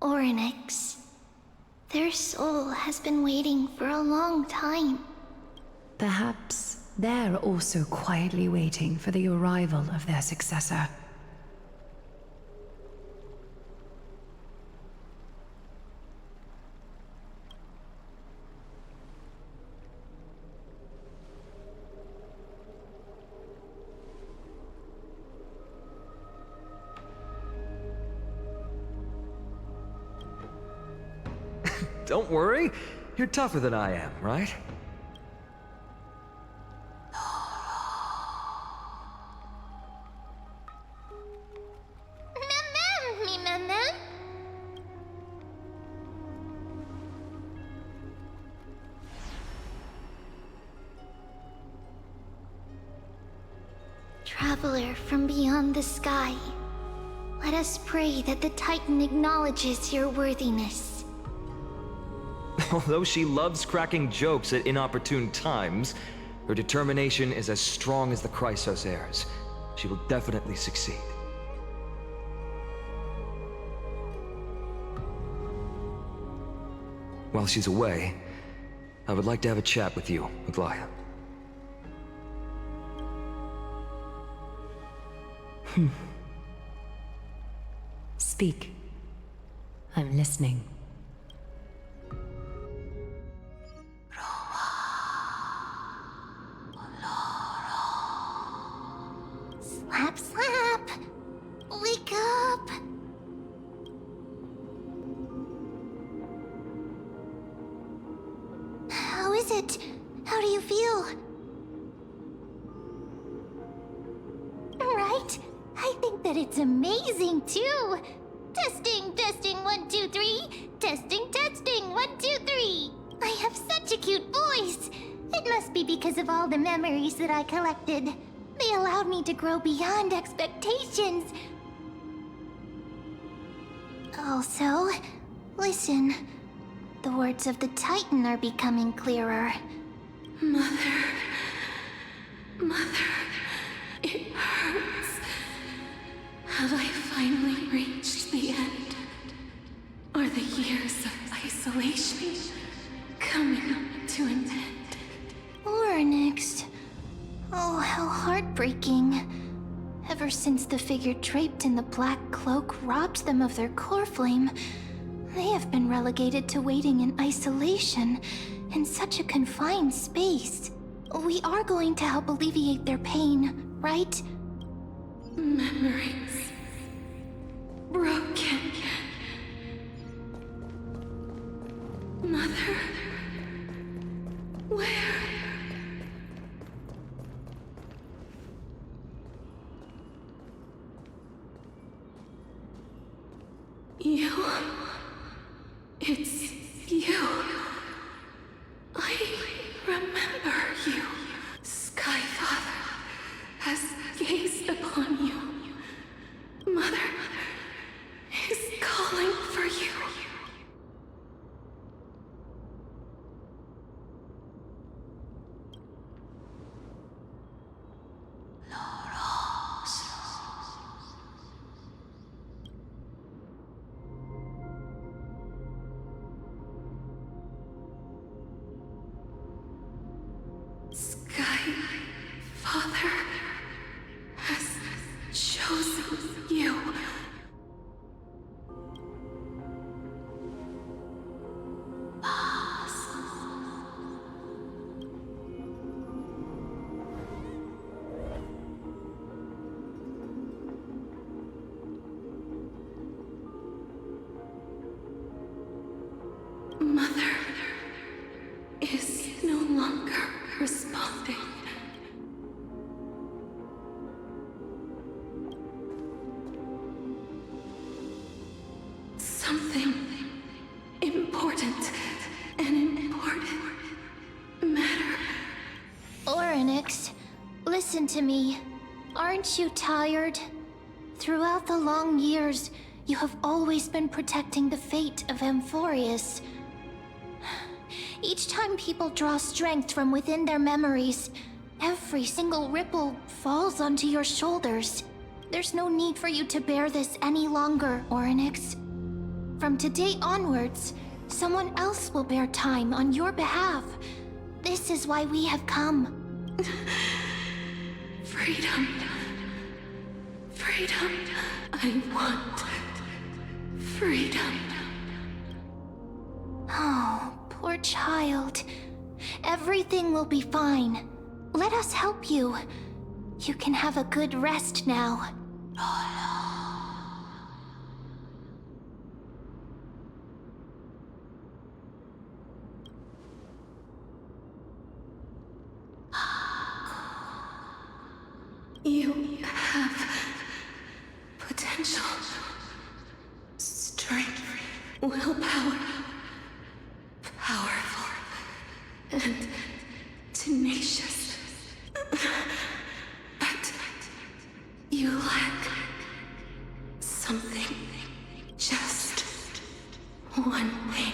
Speaker 3: Oryx. Their soul has been waiting for a long time.
Speaker 2: Perhaps they're also quietly waiting for the arrival of their successor.
Speaker 10: Don't worry. You're tougher than I am, right?
Speaker 3: Traveler from beyond the sky, let us pray that the Titan acknowledges your worthiness.
Speaker 10: Although she loves cracking jokes at inopportune times, her determination is as strong as the Chrysos heirs. She will definitely succeed. While she's away, I would like to have a chat with you, Aglaya.
Speaker 2: Speak. I'm listening.
Speaker 3: Slap, slap! Wake up! How is it? How do you feel? Right? I think that it's amazing, too! Testing, testing, 1, 2, 3. Testing, testing, 1, 2, 3. I have such a cute voice! It must be because of all the memories that I collected. They allowed me to grow beyond expectations. Also, listen. The words of the Titan are becoming clearer.
Speaker 13: Mother, it hurts. Have I finally reached the end? Are the years of isolation coming to an end?
Speaker 3: Oryx. Oh, how heartbreaking. Ever since the figure draped in the black cloak robbed them of their core flame, they have been relegated to waiting in isolation in such a confined space. We are going to help alleviate their pain, right?
Speaker 13: Memories. Broken. Mother. Where? You. It's you. I remember you. Skyfather has gazed upon you. Mother is calling for you. Skyfather has chosen you. something important, an important matter.
Speaker 3: Orynyx, listen to me. Aren't you tired? Throughout the long years, you have always been protecting the fate of Amphorius. Each time people draw strength from within their memories, every single ripple falls onto your shoulders. There's no need for you to bear this any longer, Orynyx. From today onwards, someone else will bear time on your behalf. This is why we have come.
Speaker 13: Freedom. Freedom. I want freedom.
Speaker 3: Oh, poor child. Everything will be fine. Let us help you. You can have a good rest now.
Speaker 13: You have potential, strength, willpower, powerful, and tenacious. But you lack something, just one thing.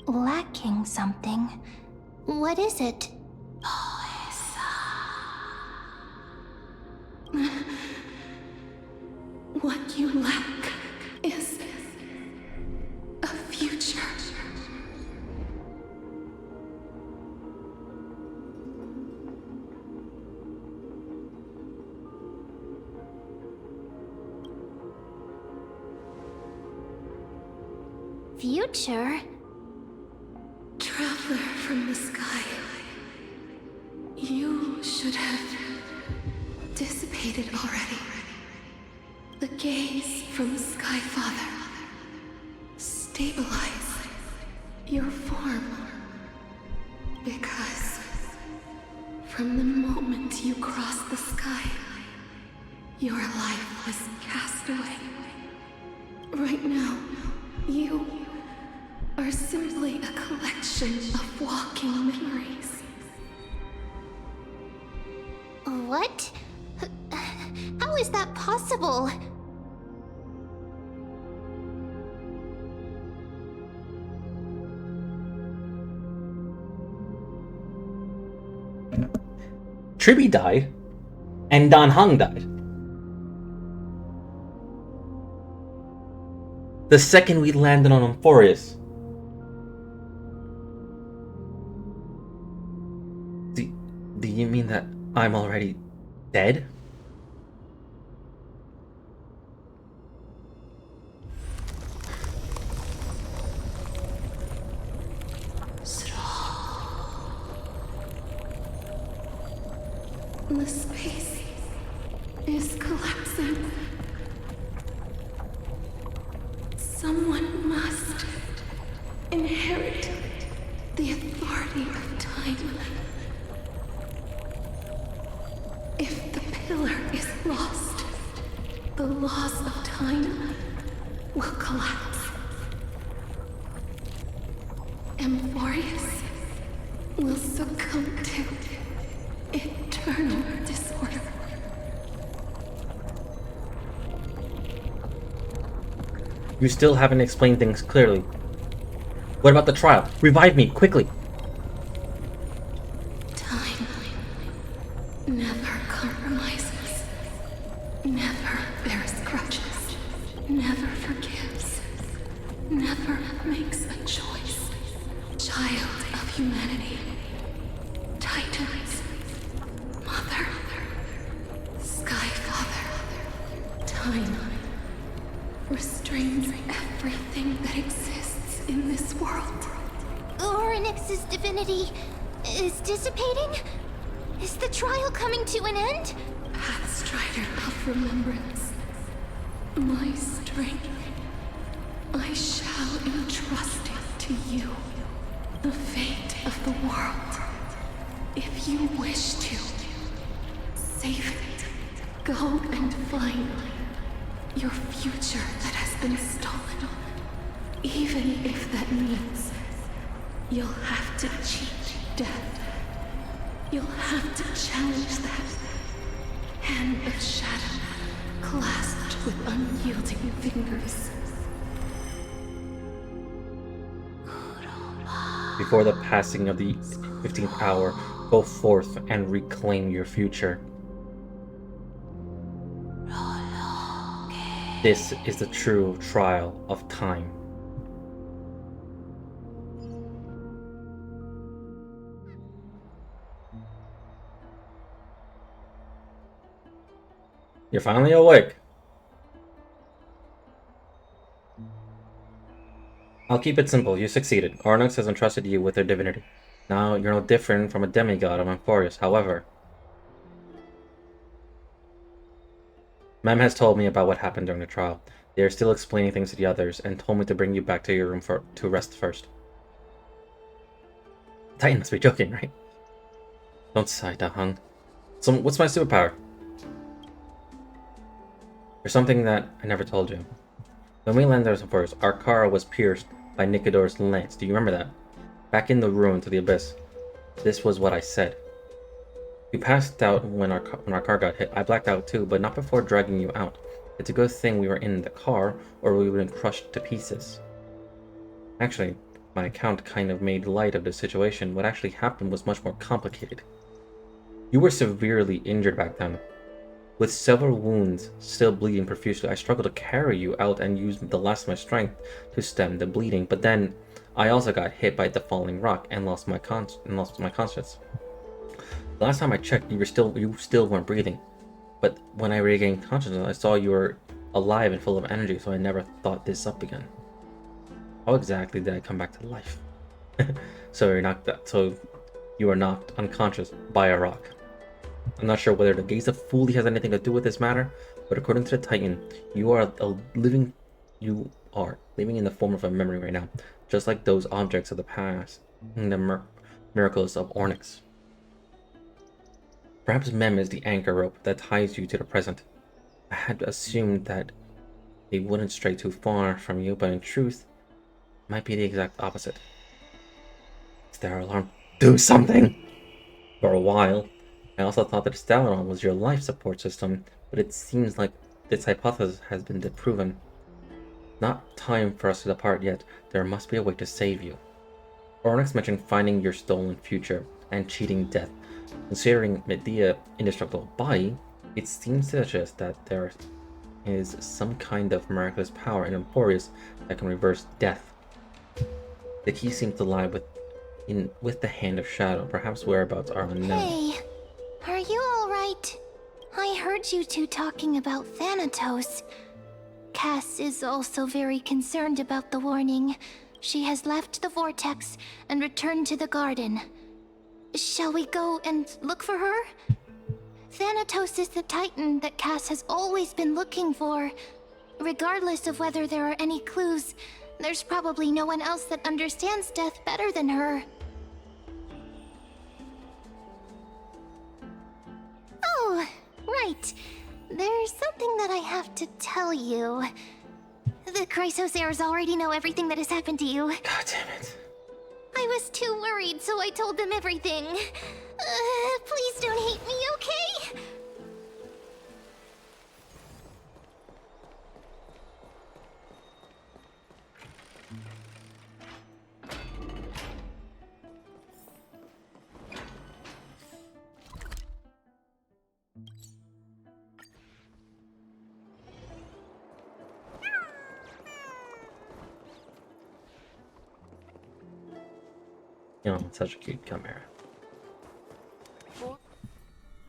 Speaker 3: Lacking something? What is it?
Speaker 13: What you lack is a future.
Speaker 3: Future?
Speaker 13: Traveler from the sky, you should have dissipated already. The gaze from Sky Father. Stabilize your form. Because from the moment you crossed the sky, your life was cast away. Right now, you are simply a collection of walking memories.
Speaker 3: What? How is that possible?
Speaker 1: Triby died, and Dan Heng died. The second we landed on Amphorius. Do you mean that I'm already dead?
Speaker 13: The space is collapsing. Someone must inherit the authority of time. If the pillar is lost, the laws of time will collapse. Amphorius will succumb to eternal disorder.
Speaker 1: You still haven't explained things clearly. What about the trial? Revive me, quickly!
Speaker 13: Time never compromises, never bears grudges, never forgives, never makes a choice. Child of humanity, Titans, Mother, Sky Father, Time restrains everything that exists in this world.
Speaker 3: Orynyx's divinity is dissipating? Is the trial coming to an end?
Speaker 13: Pathstrider of remembrance, my strength, I shall entrust it to you. The fate of the world. If you wish to, save it. Go and find
Speaker 15: Your future that has been stolen. Even if that means you'll have to cheat death. You'll have to challenge that hand of shadow clasped with unyielding fingers.
Speaker 1: Before the passing of the 15th hour, go forth and reclaim your future. This is the true trial of time. You're finally awake. I'll keep it simple. You succeeded. Ornyx has entrusted you with their divinity. Now, you're no different from a demigod of Amphorius. However, Mem has told me about what happened during the trial. They are still explaining things to the others and told me to bring you back to your room to rest first. Titan must be joking, right? Don't sigh, Dahung. So, what's my superpower? There's something that I never told you. When we landed on Amphorius, our car was pierced by Nicodor's lance. Do you remember that? Back in the ruin to the abyss. This was what I said. You passed out when our car got hit. I blacked out too, but not before dragging you out. It's a good thing we were in the car, or we would have been crushed to pieces. Actually, my account kind of made light of the situation. What actually happened was much more complicated. You were severely injured back then. With several wounds still bleeding profusely, I struggled to carry you out and used the last of my strength to stem the bleeding. But then, I also got hit by the falling rock and lost my conscience. The last time I checked, you still weren't breathing. But when I regained consciousness, I saw you were alive and full of energy, so I never thought this up again. How exactly did I come back to life? So you were knocked unconscious by a rock. I'm not sure whether the gaze of Fuli has anything to do with this matter, but according to the Titan, you are living in the form of a memory right now, just like those objects of the past, and the miracles of Ornyx. Perhaps Mem is the anchor rope that ties you to the present. I had assumed that they wouldn't stray too far from you, but in truth, it might be the exact opposite. Is their alarm? Do something! For a while, I also thought that Stellaron was your life support system, but it seems like this hypothesis has been disproven. Not time for us to depart yet. There must be a way to save you. Ornyx mentioned finding your stolen future and cheating death. Considering Medea's indestructible body, it seems to suggest that there is some kind of miraculous power in Amphorius that can reverse death. The key seems to lie with the hand of shadow. Perhaps whereabouts are unknown.
Speaker 3: Hey, are you alright? I heard you two talking about Thanatos. Cass is also very concerned about the warning. She has left the vortex and returned to the garden. Shall we go and look for her? Thanatos is the Titan that Cass has always been looking for. Regardless of whether there are any clues, there's probably no one else that understands death better than her. Oh, right. There's something that I have to tell you. The Chrysosaurs already know everything that has happened to you.
Speaker 1: God damn it.
Speaker 3: I was too worried, so I told them everything. Please don't hate me, okay?
Speaker 1: You know, such a cute chimera.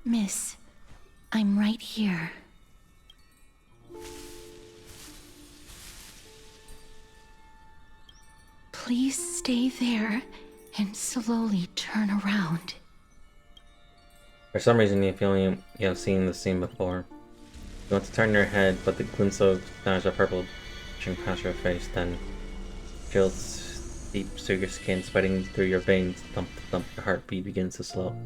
Speaker 13: Miss, I'm right here. Please stay there and slowly turn around.
Speaker 1: For some reason, you feel you have seen the scene before. You want to turn your head, but the glimpse of dash of purple pushing past your face, then chills deep through your skin, spreading through your veins. Thump, thump, your heartbeat begins to slow.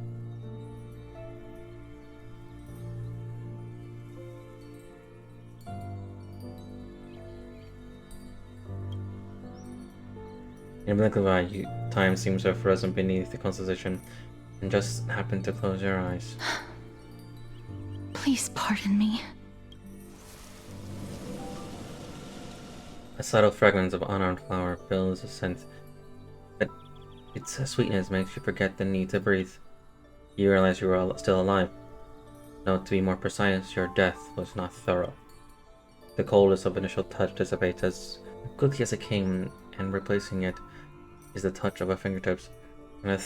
Speaker 1: In a blink of an eye, time seems to have frozen beneath the constellation, and just happened to close your eyes.
Speaker 13: Please pardon me.
Speaker 1: A subtle fragrance of unarmed flower fills the scent, but its sweetness makes you forget the need to breathe. You realize you are still alive. No, to be more precise, your death was not thorough. The coldness of initial touch dissipates as quickly as it came, and replacing it is the touch of a fingertips, and a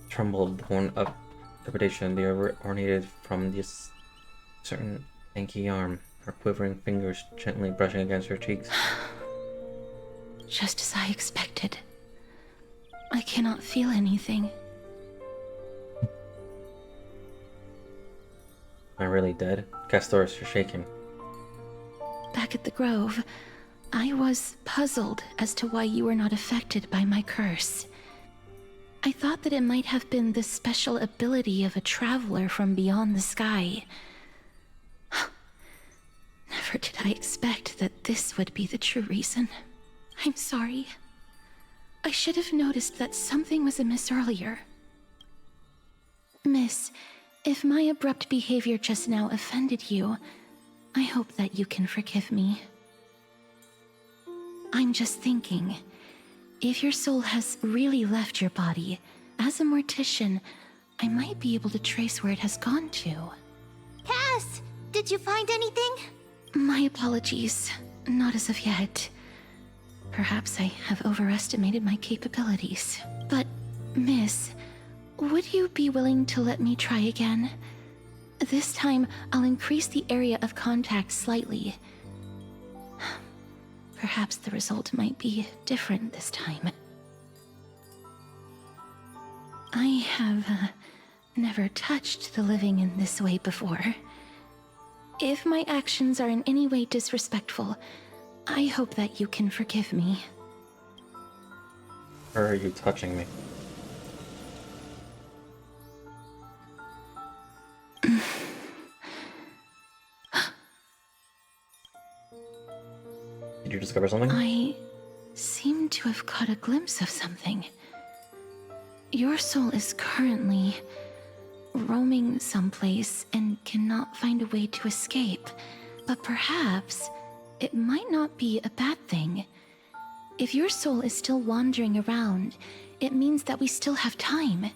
Speaker 1: tremble born of trepidation they ornated from this certain lanky arm, her quivering fingers gently brushing against your cheeks.
Speaker 13: Just as I expected. I cannot feel anything.
Speaker 1: Am I really dead? Castorus, you're shaking.
Speaker 13: Back at the Grove, I was puzzled as to why you were not affected by my curse. I thought that it might have been the special ability of a traveler from beyond the sky. Never did I expect that this would be the true reason. I'm sorry. I should have noticed that something was amiss earlier. Miss, if my abrupt behavior just now offended you, I hope that you can forgive me. I'm just thinking, if your soul has really left your body, as a mortician, I might be able to trace where it has gone to.
Speaker 3: Cass, did you find anything?
Speaker 13: My apologies. Not as of yet. Perhaps I have overestimated my capabilities. But, Miss, would you be willing to let me try again? This time, I'll increase the area of contact slightly. Perhaps the result might be different this time. I have never touched the living in this way before. If my actions are in any way disrespectful, I hope that you can forgive me.
Speaker 1: Or are you touching me? Did you discover something?
Speaker 13: I seem to have caught a glimpse of something. Your soul is currently roaming someplace and cannot find a way to escape. But perhaps it might not be a bad thing. If your soul is still wandering around, it means that we still have time.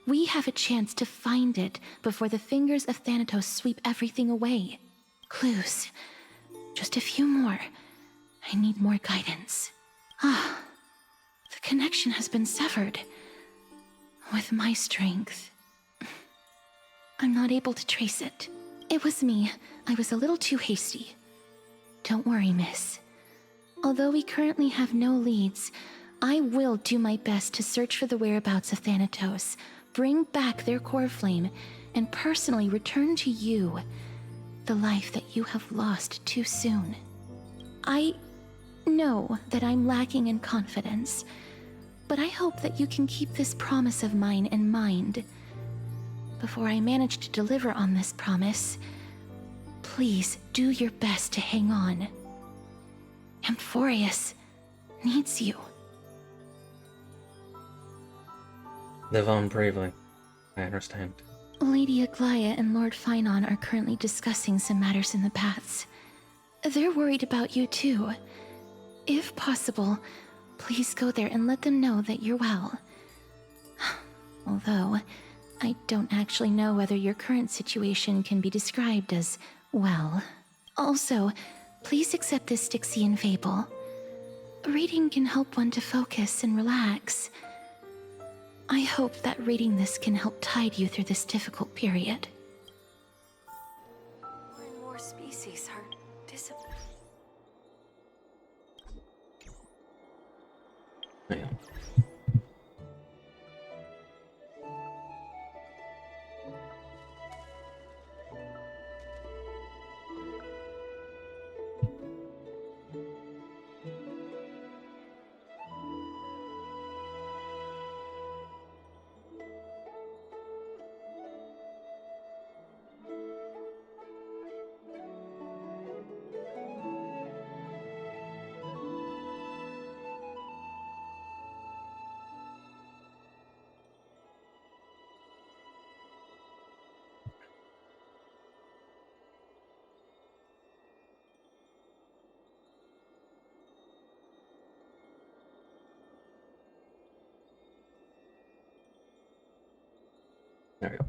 Speaker 13: We have a chance to find it before the fingers of Thanatos sweep everything away. Clues. Just a few more. I need more guidance. Ah, the connection has been severed. With my strength, I'm not able to trace it. It was me. I was a little too hasty. Don't worry, miss. Although we currently have no leads, I will do my best to search for the whereabouts of Thanatos, bring back their core flame, and personally return to you the life that you have lost too soon. I know that I'm lacking in confidence, but I hope that you can keep this promise of mine in mind. Before I manage to deliver on this promise, please do your best to hang on. Amphorius needs you.
Speaker 1: Live on bravely. I understand.
Speaker 13: Lady Aglaia and Lord Finon are currently discussing some matters in the paths. They're worried about you too. If possible, please go there and let them know that you're well. Although, I don't actually know whether your current situation can be described as well. Also, please accept this Styxian fable. Reading can help one to focus and relax. I hope that reading this can help tide you through this difficult period.
Speaker 4: More and more species are disappearing.
Speaker 1: Yeah. There we go.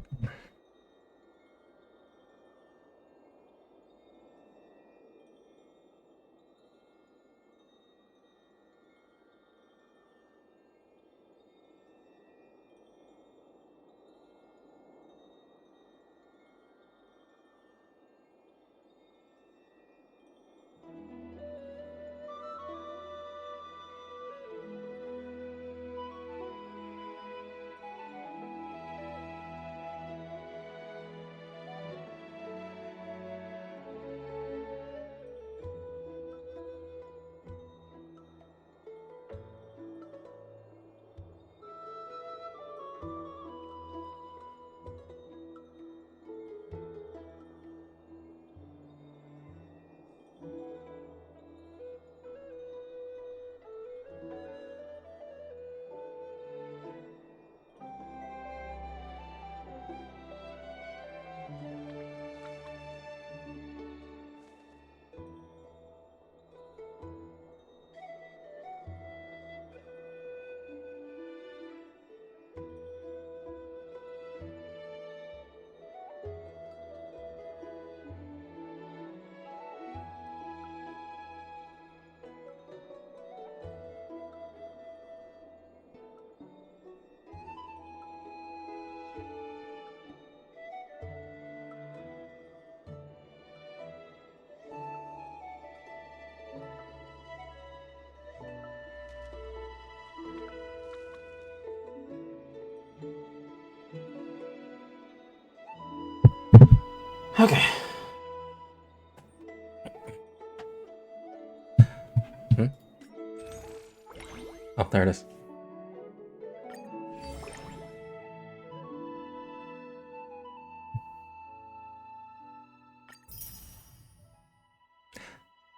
Speaker 1: Okay. Oh, there it is.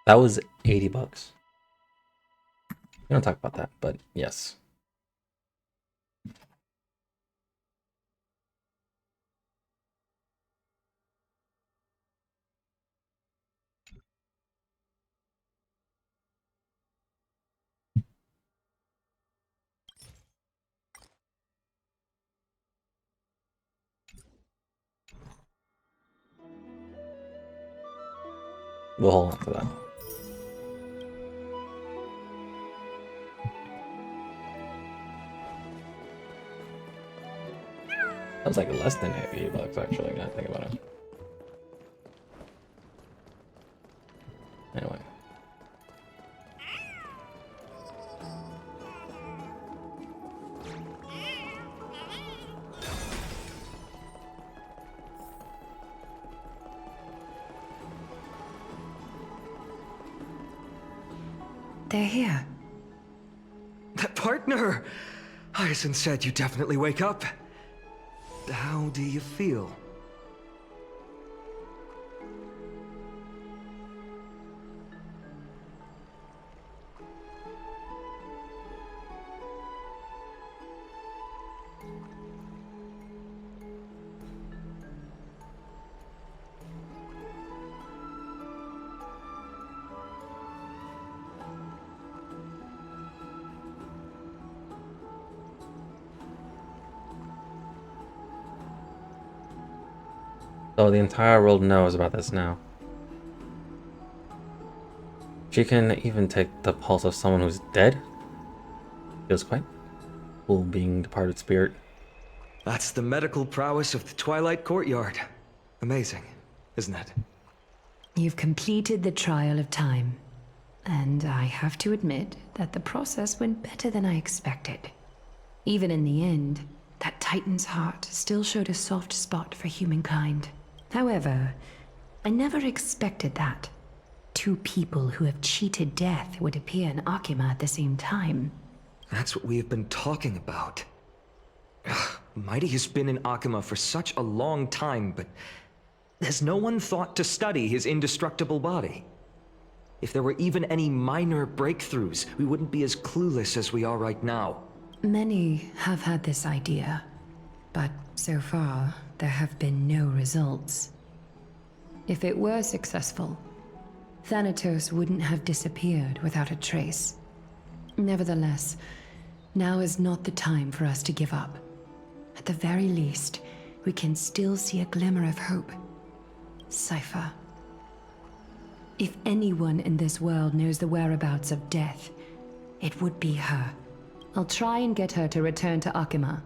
Speaker 1: That was $80. We don't talk about that, but yes. We'll hold on to that. That was like less than $80 actually, now I think about it. Anyway.
Speaker 2: They're here.
Speaker 10: That partner! Hyacinth said you definitely wake up. How do you feel?
Speaker 1: So the entire world knows about this now. She can even take the pulse of someone who's dead. Feels quite cool being departed spirit.
Speaker 10: That's the medical prowess of the Twilight Courtyard. Amazing, isn't it?
Speaker 2: You've completed the trial of time. And I have to admit that the process went better than I expected. Even in the end, that Titan's heart still showed a soft spot for humankind. However, I never expected that. Two people who have cheated death would appear in Akima at the same time.
Speaker 10: That's what we have been talking about. Ugh, Mighty has been in Akima for such a long time, but has no one thought to study his indestructible body? If there were even any minor breakthroughs, we wouldn't be as clueless as we are right now.
Speaker 2: Many have had this idea, but so far, there have been no results. If it were successful, Thanatos wouldn't have disappeared without a trace. Nevertheless, now is not the time for us to give up. At the very least, we can still see a glimmer of hope. Cypher. If anyone in this world knows the whereabouts of death, it would be her. I'll try and get her to return to Akima,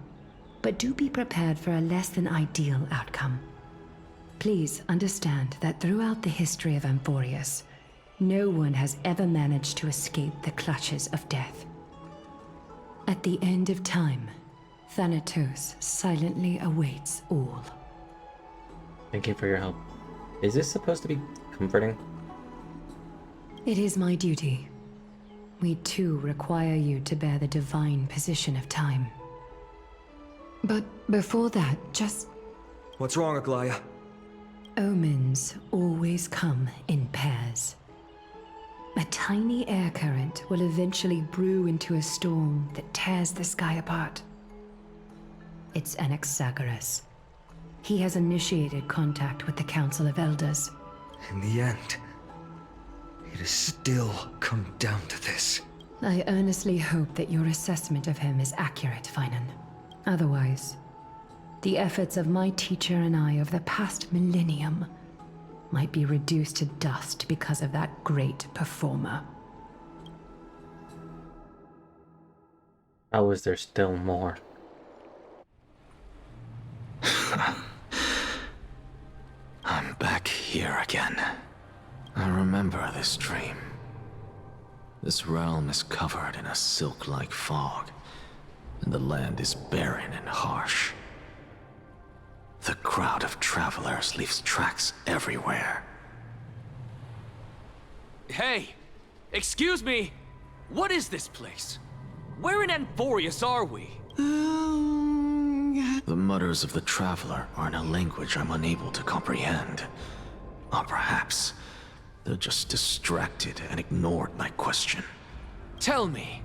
Speaker 2: but do be prepared for a less than ideal outcome. Please understand that throughout the history of Amphorius, no one has ever managed to escape the clutches of death. At the end of time, Thanatos silently awaits all.
Speaker 1: Thank you for your help. Is this supposed to be comforting?
Speaker 2: It is my duty. We too require you to bear the divine position of time. But before that, just...
Speaker 10: What's wrong, Aglaya?
Speaker 2: Omens always come in pairs. A tiny air current will eventually brew into a storm that tears the sky apart. It's Anaxagoras. He has initiated contact with the Council of Elders.
Speaker 10: In the end, it has still come down to this.
Speaker 2: I earnestly hope that your assessment of him is accurate, Finan. Otherwise, the efforts of my teacher and I over the past millennium might be reduced to dust because of that great performer.
Speaker 1: How is there still more?
Speaker 7: I'm back here again. I remember this dream. This realm is covered in a silk-like fog, and the land is barren and harsh. The crowd of travelers leaves tracks everywhere.
Speaker 16: Hey! Excuse me! What is this place? Where in Amphorius are we?
Speaker 7: The mutters of the traveler are in a language I'm unable to comprehend. Or perhaps they're just distracted and ignored my question.
Speaker 16: Tell me,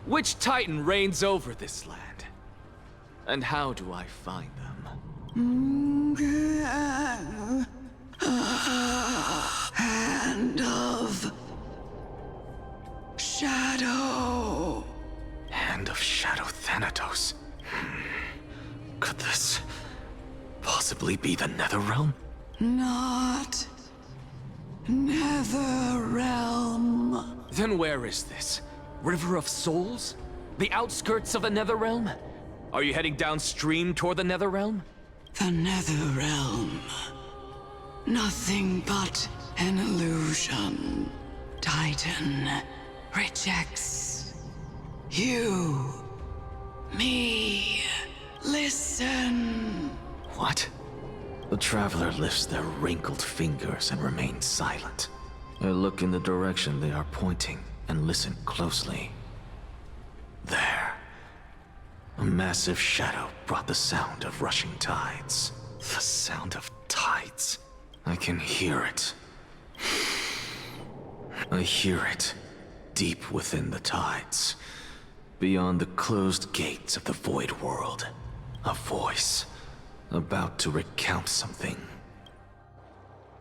Speaker 16: which Titan reigns over this land? And how do I find them?
Speaker 17: Hand of Shadow.
Speaker 7: Hand of Shadow Thanatos. Could this possibly be the Netherrealm?
Speaker 17: Not Netherrealm.
Speaker 16: Then where is this? River of Souls? The outskirts of the Netherrealm? Are you heading downstream toward the Netherrealm?
Speaker 17: The Netherrealm. Nothing but an illusion. Titan rejects you. Me. Listen.
Speaker 7: What? The traveler lifts their wrinkled fingers and remains silent. I look in the direction they are pointing and listen closely. There. A massive shadow brought the sound of rushing tides. The sound of tides. I can hear it. I hear it, deep within the tides. Beyond the closed gates of the void world. A voice, about to recount something.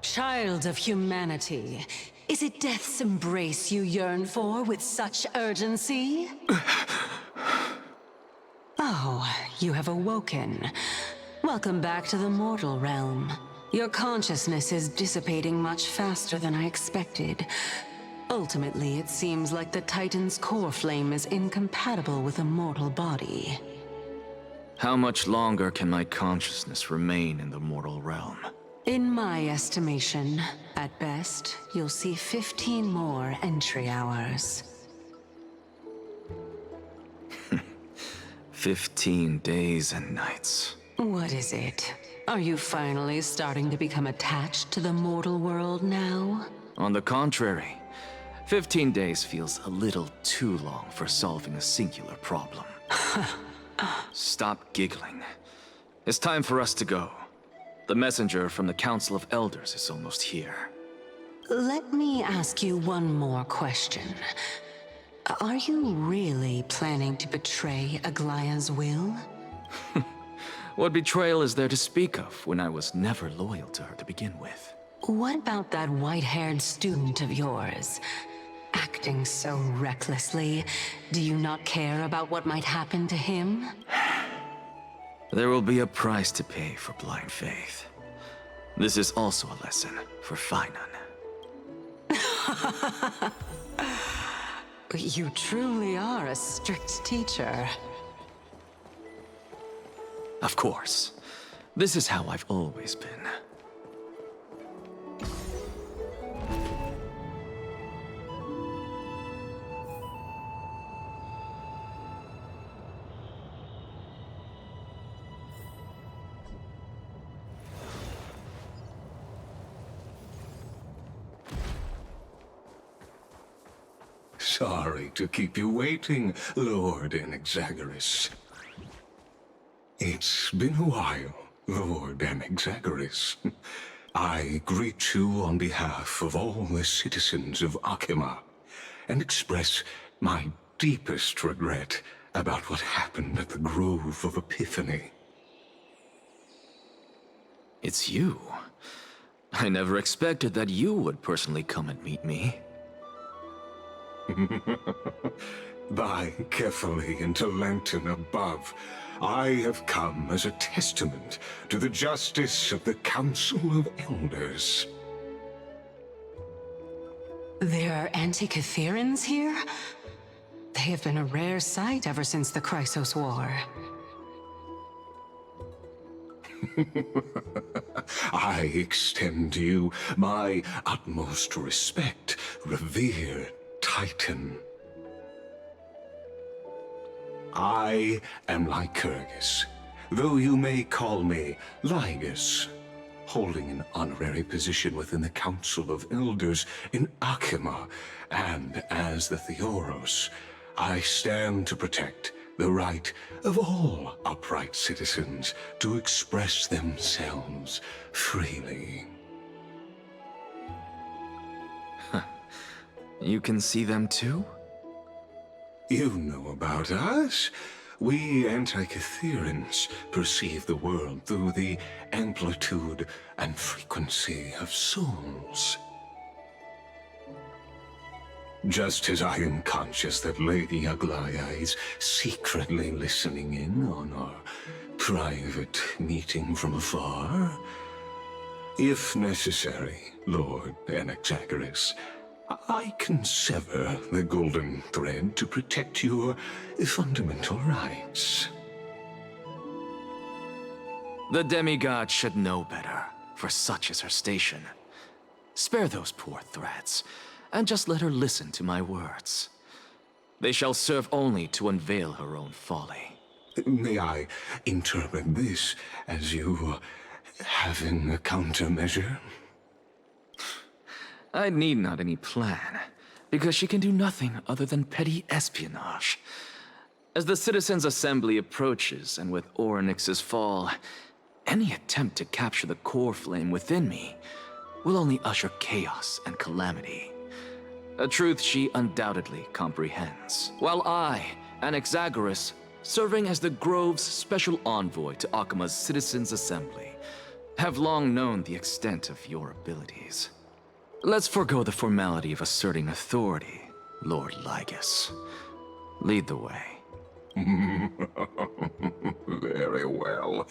Speaker 14: Child of humanity, is it death's embrace you yearn for with such urgency? Oh, you have awoken. Welcome back to the mortal realm. Your consciousness is dissipating much faster than I expected. Ultimately, it seems like the Titan's core flame is incompatible with a mortal body.
Speaker 7: How much longer can my consciousness remain in the mortal realm?
Speaker 14: In my estimation, at best, you'll see 15 more entry hours.
Speaker 7: 15 days and nights.
Speaker 14: What is it? Are you finally starting to become attached to the mortal world now?
Speaker 7: On the contrary, 15 days feels a little too long for solving a singular problem. Stop giggling. It's time for us to go. The messenger from the Council of Elders is almost here.
Speaker 14: Let me ask you one more question. Are you really planning to betray Aglaya's will?
Speaker 7: What betrayal is there to speak of when I was never loyal to her to begin with?
Speaker 14: What about that white-haired student of yours? Acting so recklessly, do you not care about what might happen to him?
Speaker 7: There will be a price to pay for blind faith. This is also a lesson for Finan.
Speaker 14: You truly are a strict teacher.
Speaker 7: Of course. This is how I've always been.
Speaker 9: Sorry to keep you waiting, Lord Anaxagoras. It's been a while, Lord Anaxagoras. I greet you on behalf of all the citizens of Akima, and express my deepest regret about what happened at the Grove of Epiphany.
Speaker 7: It's you. I never expected that you would personally come and meet me.
Speaker 9: By carefully into Lantern above, I have come as a testament to the justice of the Council of Elders.
Speaker 14: There are Antikytherans here? They have been a rare sight ever since the Chrysos War.
Speaker 9: I extend to you my utmost respect, revered Titan. I am Lycurgus, though you may call me Lygus, holding an honorary position within the Council of Elders in Akima, and as the Theoros, I stand to protect the right of all upright citizens to express themselves freely.
Speaker 7: You can see them too?
Speaker 9: You know about us. We Antikytherans perceive the world through the amplitude and frequency of souls. Just as I am conscious that Lady Aglaya is secretly listening in on our private meeting from afar, if necessary, Lord Anaxagoras, I can sever the golden thread to protect your fundamental rights.
Speaker 7: The demigod should know better, for such is her station. Spare those poor threads, and just let her listen to my words. They shall serve only to unveil her own folly.
Speaker 9: May I interpret this as you having a countermeasure?
Speaker 7: I need not any plan, because she can do nothing other than petty espionage. As the Citizens' Assembly approaches, and with Orynyx's fall, any attempt to capture the core flame within me will only usher chaos and calamity. A truth she undoubtedly comprehends. While I, Anaxagoras, serving as the Grove's special envoy to Akima's Citizens' Assembly, have long known the extent of your abilities. Let's forego the formality of asserting authority, Lord Lygus. Lead the way.
Speaker 9: Very well.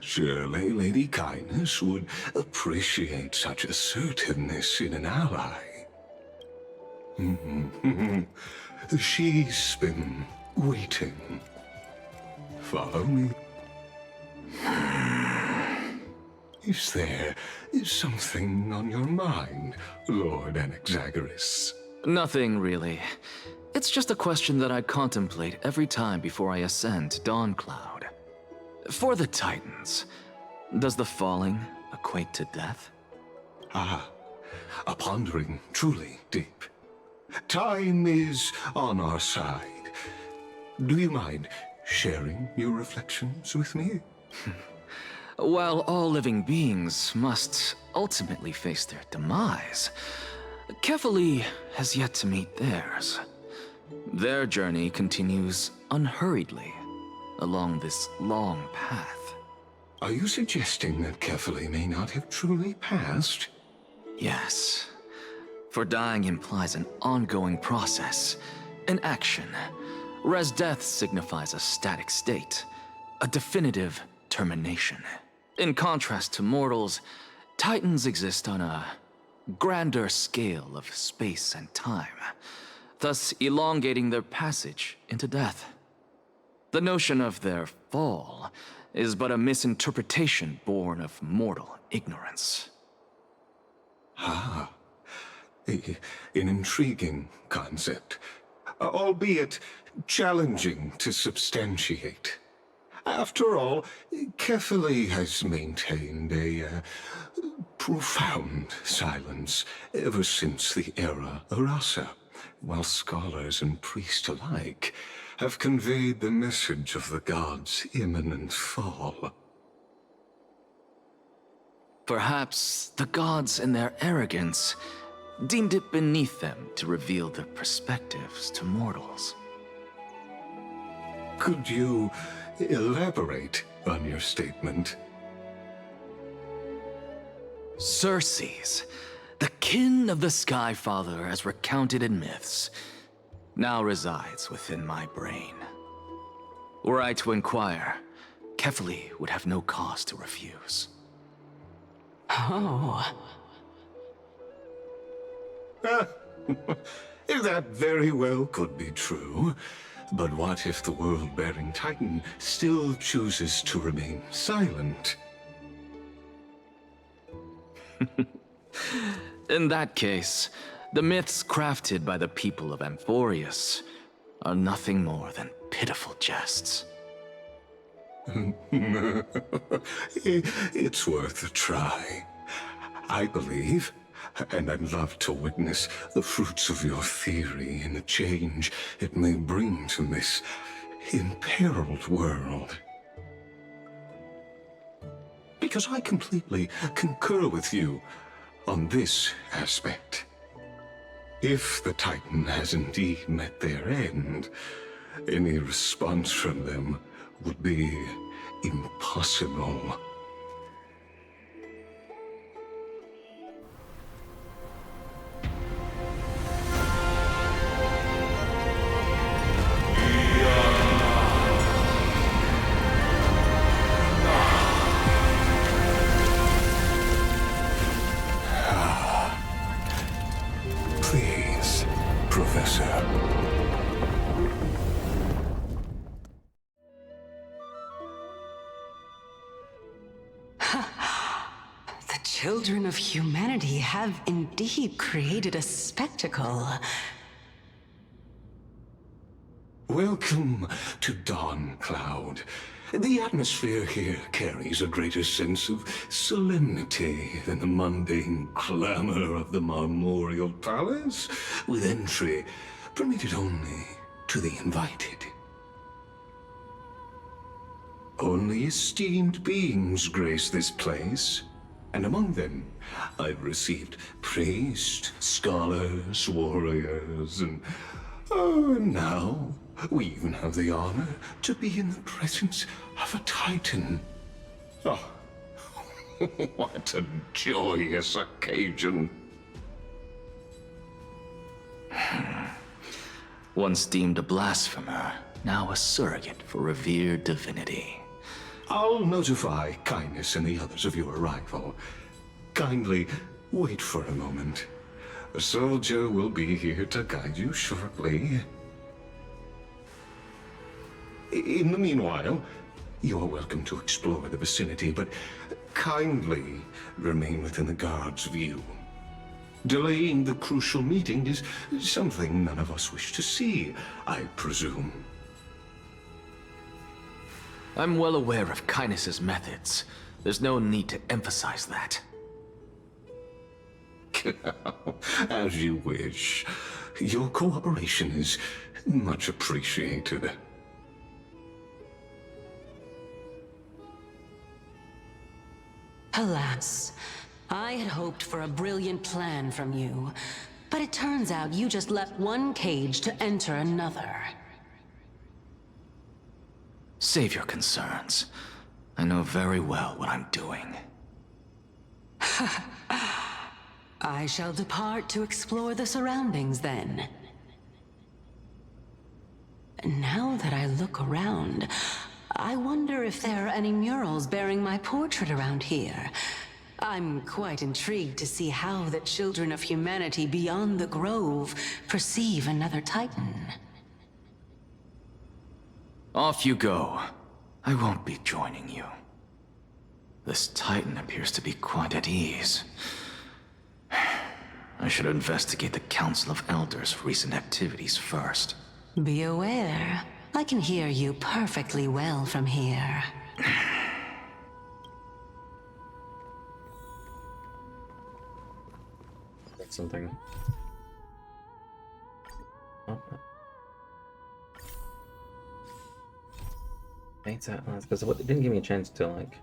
Speaker 9: Surely Lady Kindness would appreciate such assertiveness in an ally. She's been waiting. Follow me. Is there something on your mind, Lord Anaxagoras?
Speaker 7: Nothing, really. It's just a question that I contemplate every time before I ascend to Dawncloud. For the Titans, does the falling equate to death?
Speaker 9: Ah, a pondering truly deep. Time is on our side. Do you mind sharing your reflections with me?
Speaker 7: While all living beings must ultimately face their demise, Kefali has yet to meet theirs. Their journey continues unhurriedly along this long path.
Speaker 9: Are you suggesting that Kefali may not have truly passed?
Speaker 7: Yes. For dying implies an ongoing process, an action, whereas death signifies a static state,
Speaker 16: a definitive termination. In contrast to mortals, Titans exist on a grander scale of space and time, thus elongating their passage into death. The notion of their fall is but a misinterpretation born of mortal ignorance.
Speaker 9: Ah, an intriguing concept, albeit challenging to substantiate. After all, Kefali has maintained a profound silence ever since the era Arasa, while scholars and priests alike have conveyed the message of the gods' imminent fall.
Speaker 16: Perhaps the gods, in their arrogance, deemed it beneath them to reveal their perspectives to mortals.
Speaker 9: Could you elaborate on your statement?
Speaker 16: Circes, the kin of the Skyfather as recounted in myths, now resides within my brain. Were I to inquire, Kefali would have no cause to refuse.
Speaker 14: Oh.
Speaker 9: That very well could be true. But what if the world-bearing Titan still chooses to remain silent?
Speaker 16: In that case, the myths crafted by the people of Amphorius are nothing more than pitiful jests.
Speaker 9: It's worth a try. I believe, and I'd love to witness the fruits of your theory and the change it may bring to this imperiled world. Because I completely concur with you on this aspect. If the Titan has indeed met their end, any response from them would be impossible. Please, Professor.
Speaker 14: The children of humanity have indeed created a spectacle.
Speaker 9: Welcome to Dawn Cloud. The atmosphere here carries a greater sense of solemnity than the mundane clamor of the Marmorial Palace, with entry permitted only to the invited. Only esteemed beings grace this place, and among them I've received priests, scholars, warriors, and now we even have the honor to be in the presence of a Titan. Oh, what a joyous occasion.
Speaker 16: Once deemed a blasphemer, now a surrogate for revered divinity.
Speaker 9: I'll notify Kindness and the others of your arrival. Kindly wait for a moment. A soldier will be here to guide you shortly. In the meanwhile, you are welcome to explore the vicinity, but kindly remain within the guard's view. Delaying the crucial meeting is something none of us wish to see, I presume.
Speaker 16: I'm well aware of Kindness's methods. There's no need to emphasize that.
Speaker 9: As you wish. Your cooperation is much appreciated.
Speaker 14: Alas, I had hoped for a brilliant plan from you, but it turns out you just left one cage to enter another.
Speaker 16: Save your concerns. I know very well what I'm doing.
Speaker 14: I shall depart to explore the surroundings then. Now that I look around, I wonder if there are any murals bearing my portrait around here. I'm quite intrigued to see how the children of humanity beyond the Grove perceive another Titan.
Speaker 16: Off you go. I won't be joining you. This Titan appears to be quite at ease. I should investigate the Council of Elders' recent activities first.
Speaker 14: Be aware, I can hear you perfectly well from here.
Speaker 1: That's something. Oh. Thanks, Atlas, because it didn't give me a chance to, like...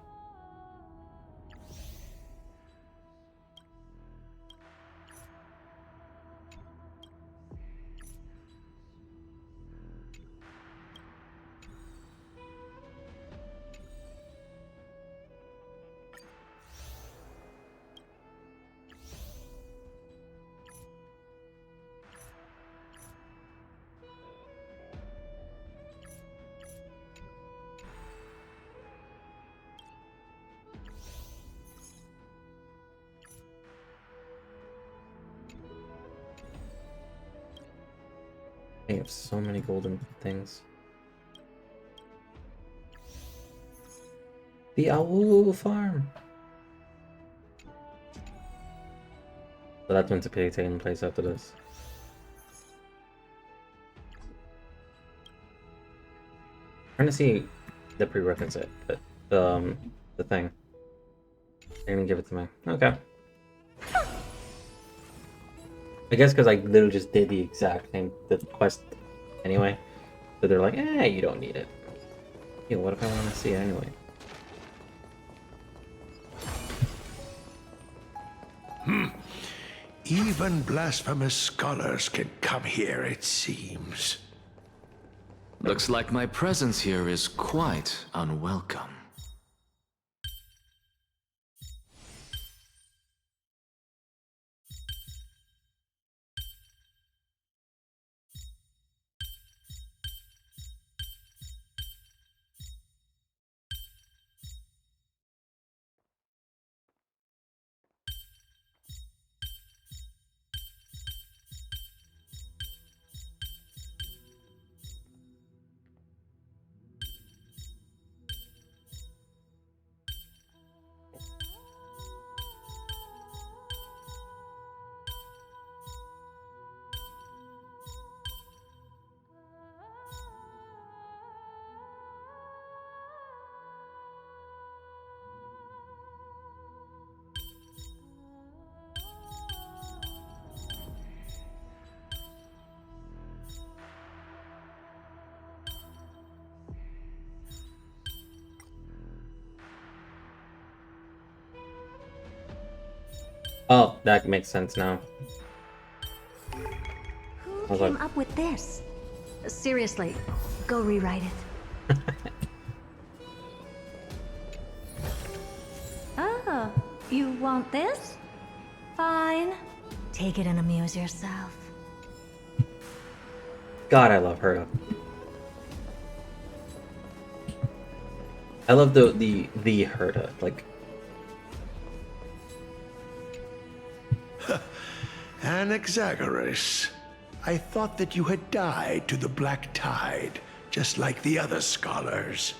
Speaker 1: I have so many golden things. The Owl farm. So that's meant to be taking place after this. Trying to see the prerequisite, but the thing. They're gonna give it to me. Okay. I guess because I literally just did the exact same quest anyway. So they're like, you don't need it. Yeah, what if I want to see it anyway?
Speaker 18: Even blasphemous scholars can come here, it seems.
Speaker 16: Looks like my presence here is quite unwelcome.
Speaker 1: Oh, that makes sense now.
Speaker 19: Who came up with this? Seriously, go rewrite it. Oh, you want this? Fine. Take it and amuse yourself.
Speaker 1: God, I love Herta. I love the Herta, like.
Speaker 18: Anaxagoras, I thought that you had died to the Black Tide, just like the other scholars.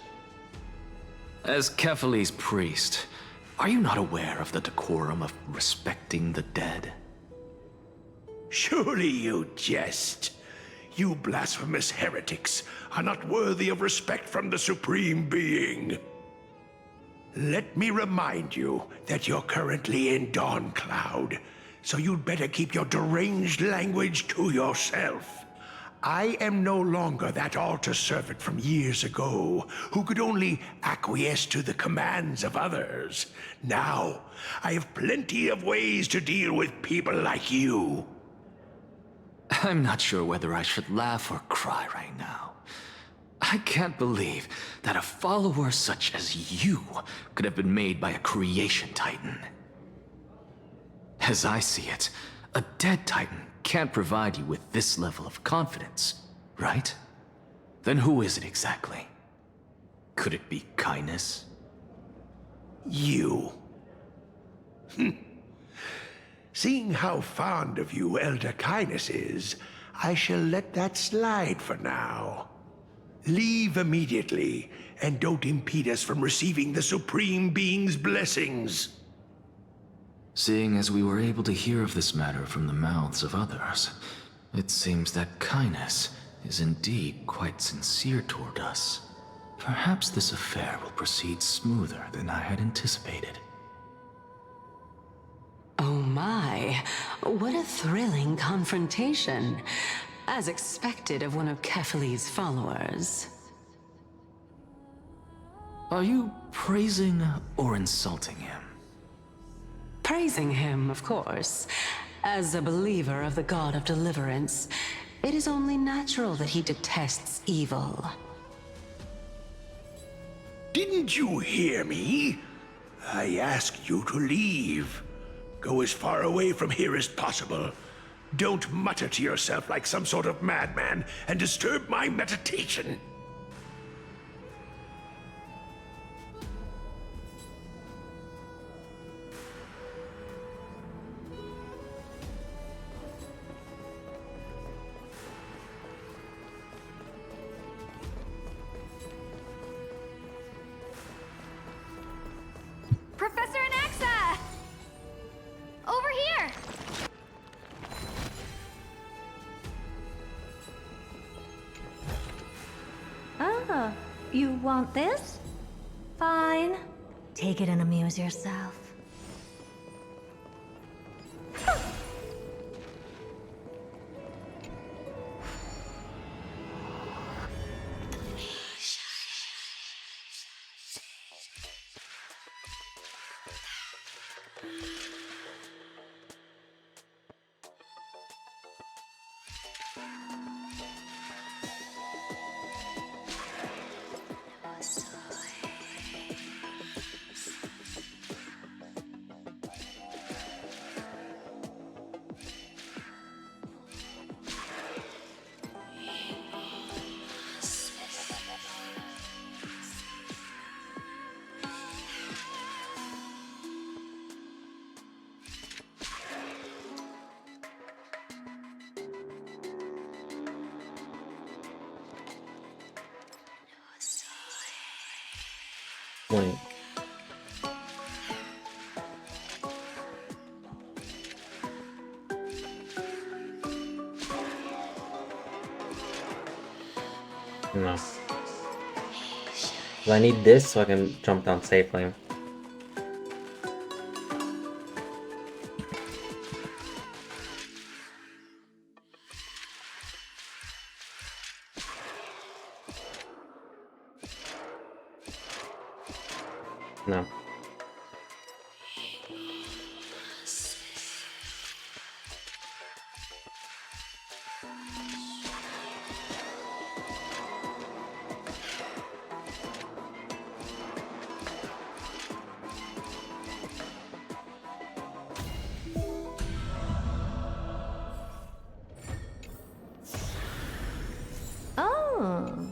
Speaker 16: As Kephale's priest, are you not aware of the decorum of respecting the dead?
Speaker 18: Surely you jest. You blasphemous heretics are not worthy of respect from the Supreme Being. Let me remind you that you're currently in Dawn Cloud, so you'd better keep your deranged language to yourself. I am no longer that altar servant from years ago who could only acquiesce to the commands of others. Now, I have plenty of ways to deal with people like you.
Speaker 16: I'm not sure whether I should laugh or cry right now. I can't believe that a follower such as you could have been made by a creation titan. As I see it, a dead titan can't provide you with this level of confidence, right? Then who is it exactly?
Speaker 7: Could it be kindness?
Speaker 18: You. Seeing how fond of you Elder Kindness is, I shall let that slide for now. Leave immediately, and don't impede us from receiving the Supreme Being's blessings.
Speaker 7: Seeing as we were able to hear of this matter from the mouths of others, it seems that kindness is indeed quite sincere toward us. Perhaps this affair will proceed smoother than I had anticipated.
Speaker 14: Oh my, what a thrilling confrontation. As expected of one of Kefali's followers.
Speaker 7: Are you praising or insulting him?
Speaker 14: Praising him, of course. As a believer of the God of Deliverance, it is only natural that he detests evil.
Speaker 18: Didn't you hear me? I asked you to leave. Go as far away from here as possible. Don't mutter to yourself like some sort of madman and disturb my meditation.
Speaker 3: Professor Anaxa! Over here!
Speaker 19: Ah, you want this? Fine. Take it and amuse yourself.
Speaker 1: Wait. No. I need this so I can jump down safely. No.
Speaker 19: Oh.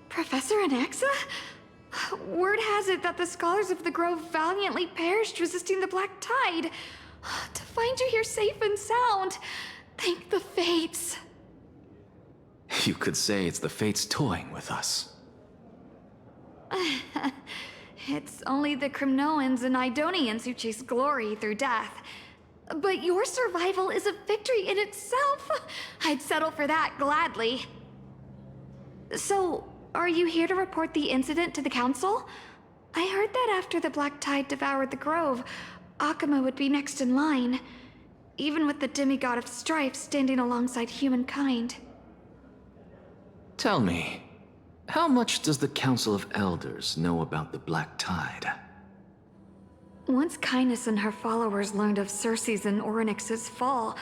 Speaker 20: Professor Anaxa? Word has it that the scholars of the Grove valiantly perished resisting the Black Tide. To find you here safe and sound, thank the Fates.
Speaker 7: You could say it's the Fates toying with us.
Speaker 20: It's only the Crimnoans and Idonians who chase glory through death. But your survival is a victory in itself. I'd settle for that gladly. So, are you here to report the incident to the Council? I heard that after the Black Tide devoured the Grove, Akuma would be next in line, even with the demigod of strife standing alongside humankind.
Speaker 7: Tell me, how much does the Council of Elders know about the Black Tide?
Speaker 20: Once Kindness and her followers learned of Circe's and Orynyx's fall,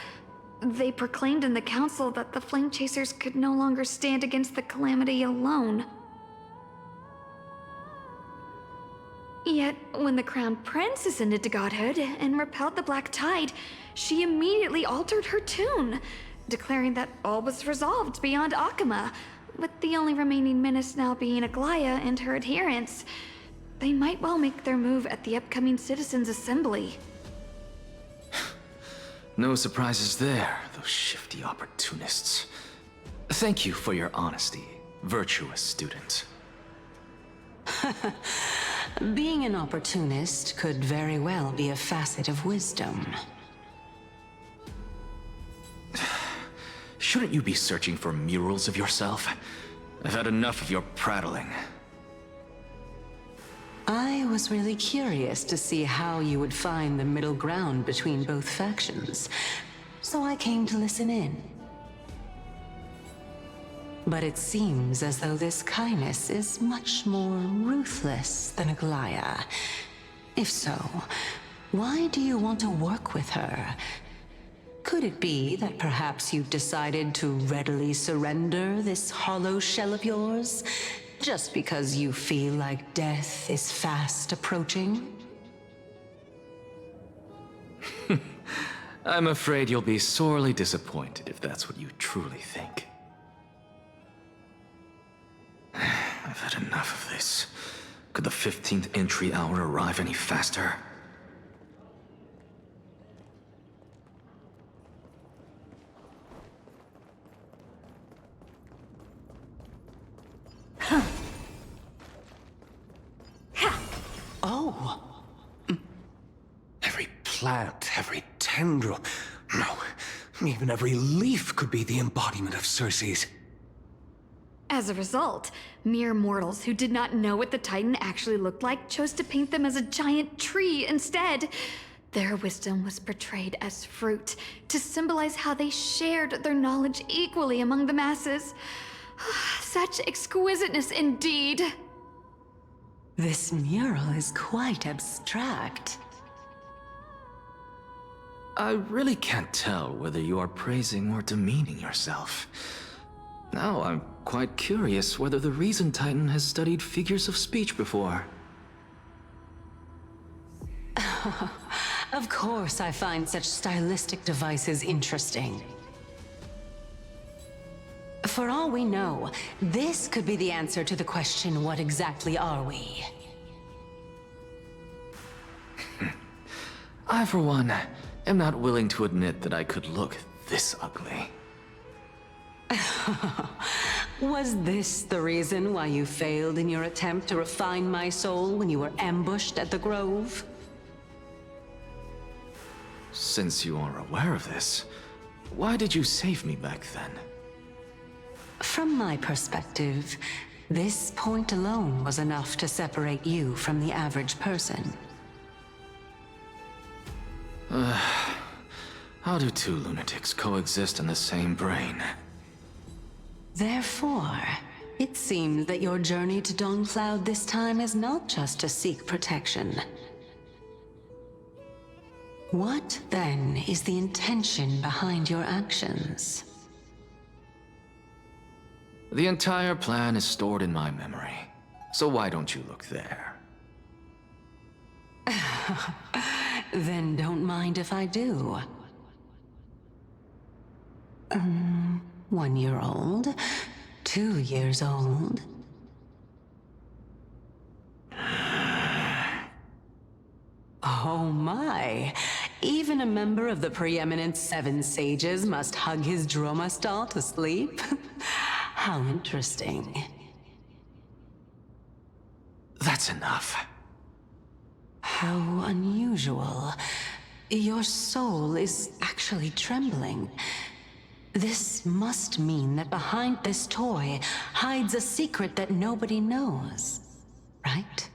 Speaker 20: they proclaimed in the council that the Flame Chasers could no longer stand against the calamity alone. Yet, when the Crown Prince ascended to godhood and repelled the Black Tide, she immediately altered her tune, declaring that all was resolved beyond Akuma, with the only remaining menace now being Aglaya and her adherents. They might well make their move at the upcoming Citizens' Assembly.
Speaker 16: No surprises there, those shifty opportunists. Thank you for your honesty, virtuous student.
Speaker 14: Being an opportunist could very well be a facet of wisdom.
Speaker 16: Shouldn't you be searching for murals of yourself? I've had enough of your prattling.
Speaker 14: I was really curious to see how you would find the middle ground between both factions, so I came to listen in. But it seems as though this kindness is much more ruthless than Aglaya. If so, why do you want to work with her? Could it be that perhaps you've decided to readily surrender this hollow shell of yours, just because you feel like death is fast approaching?
Speaker 16: I'm afraid you'll be sorely disappointed if that's what you truly think. I've had enough of this. Could the 15th entry hour arrive any faster?
Speaker 14: Oh!
Speaker 12: Every plant, every tendril, no, even every leaf could be the embodiment of Circe's.
Speaker 20: As a result, mere mortals who did not know what the Titan actually looked like chose to paint them as a giant tree instead. Their wisdom was portrayed as fruit, to symbolize how they shared their knowledge equally among the masses. Such exquisiteness indeed.
Speaker 14: This mural is quite abstract.
Speaker 16: I really can't tell whether you are praising or demeaning yourself. Now I'm quite curious whether the Reason Titan has studied figures of speech before.
Speaker 14: Of course I find such stylistic devices interesting. For all we know, this could be the answer to the question, what exactly are we?
Speaker 16: I, for one, am not willing to admit that I could look this ugly.
Speaker 14: Was this the reason why you failed in your attempt to refine my soul when you were ambushed at the Grove?
Speaker 16: Since you are aware of this, why did you save me back then?
Speaker 14: From my perspective, this point alone was enough to separate you from the average person.
Speaker 16: How do two lunatics coexist in the same brain?
Speaker 14: Therefore, it seems that your journey to Dawn-Cloud this time is not just to seek protection. What, then, is the intention behind your actions?
Speaker 16: The entire plan is stored in my memory, so why don't you look there?
Speaker 14: Then don't mind if I do. 1 year old? 2 years old? Oh my! Even a member of the preeminent 7 sages must hug his droma stall to sleep? How interesting.
Speaker 16: That's enough.
Speaker 14: How unusual. Your soul is actually trembling. This must mean that behind this toy hides a secret that nobody knows, right?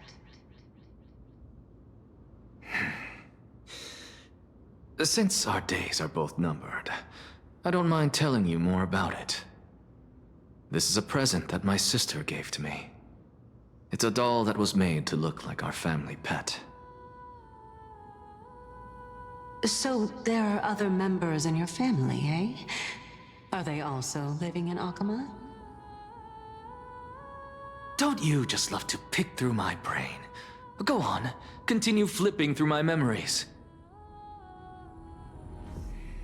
Speaker 16: Since our days are both numbered, I don't mind telling you more about it. This is a present that my sister gave to me. It's a doll that was made to look like our family pet.
Speaker 14: So there are other members in your family, eh? Are they also living in Akuma?
Speaker 16: Don't you just love to pick through my brain? Go on, continue flipping through my memories.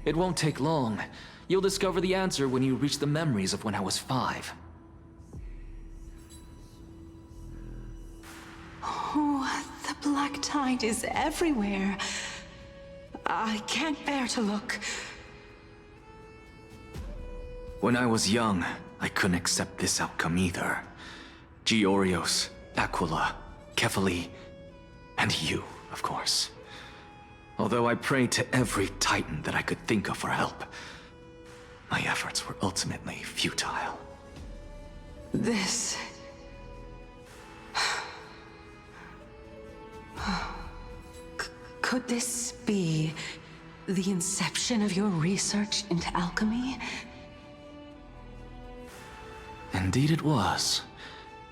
Speaker 16: It won't take long. You'll discover the answer when you reach the memories of when I was 5.
Speaker 14: Oh, the black tide is everywhere. I can't bear to look.
Speaker 16: When I was young, I couldn't accept this outcome either. Georios, Aquila, Kefali, and you, of course. Although I prayed to every Titan that I could think of for help, my efforts were ultimately futile.
Speaker 14: This... Could this be the inception of your research into alchemy?
Speaker 16: Indeed it was.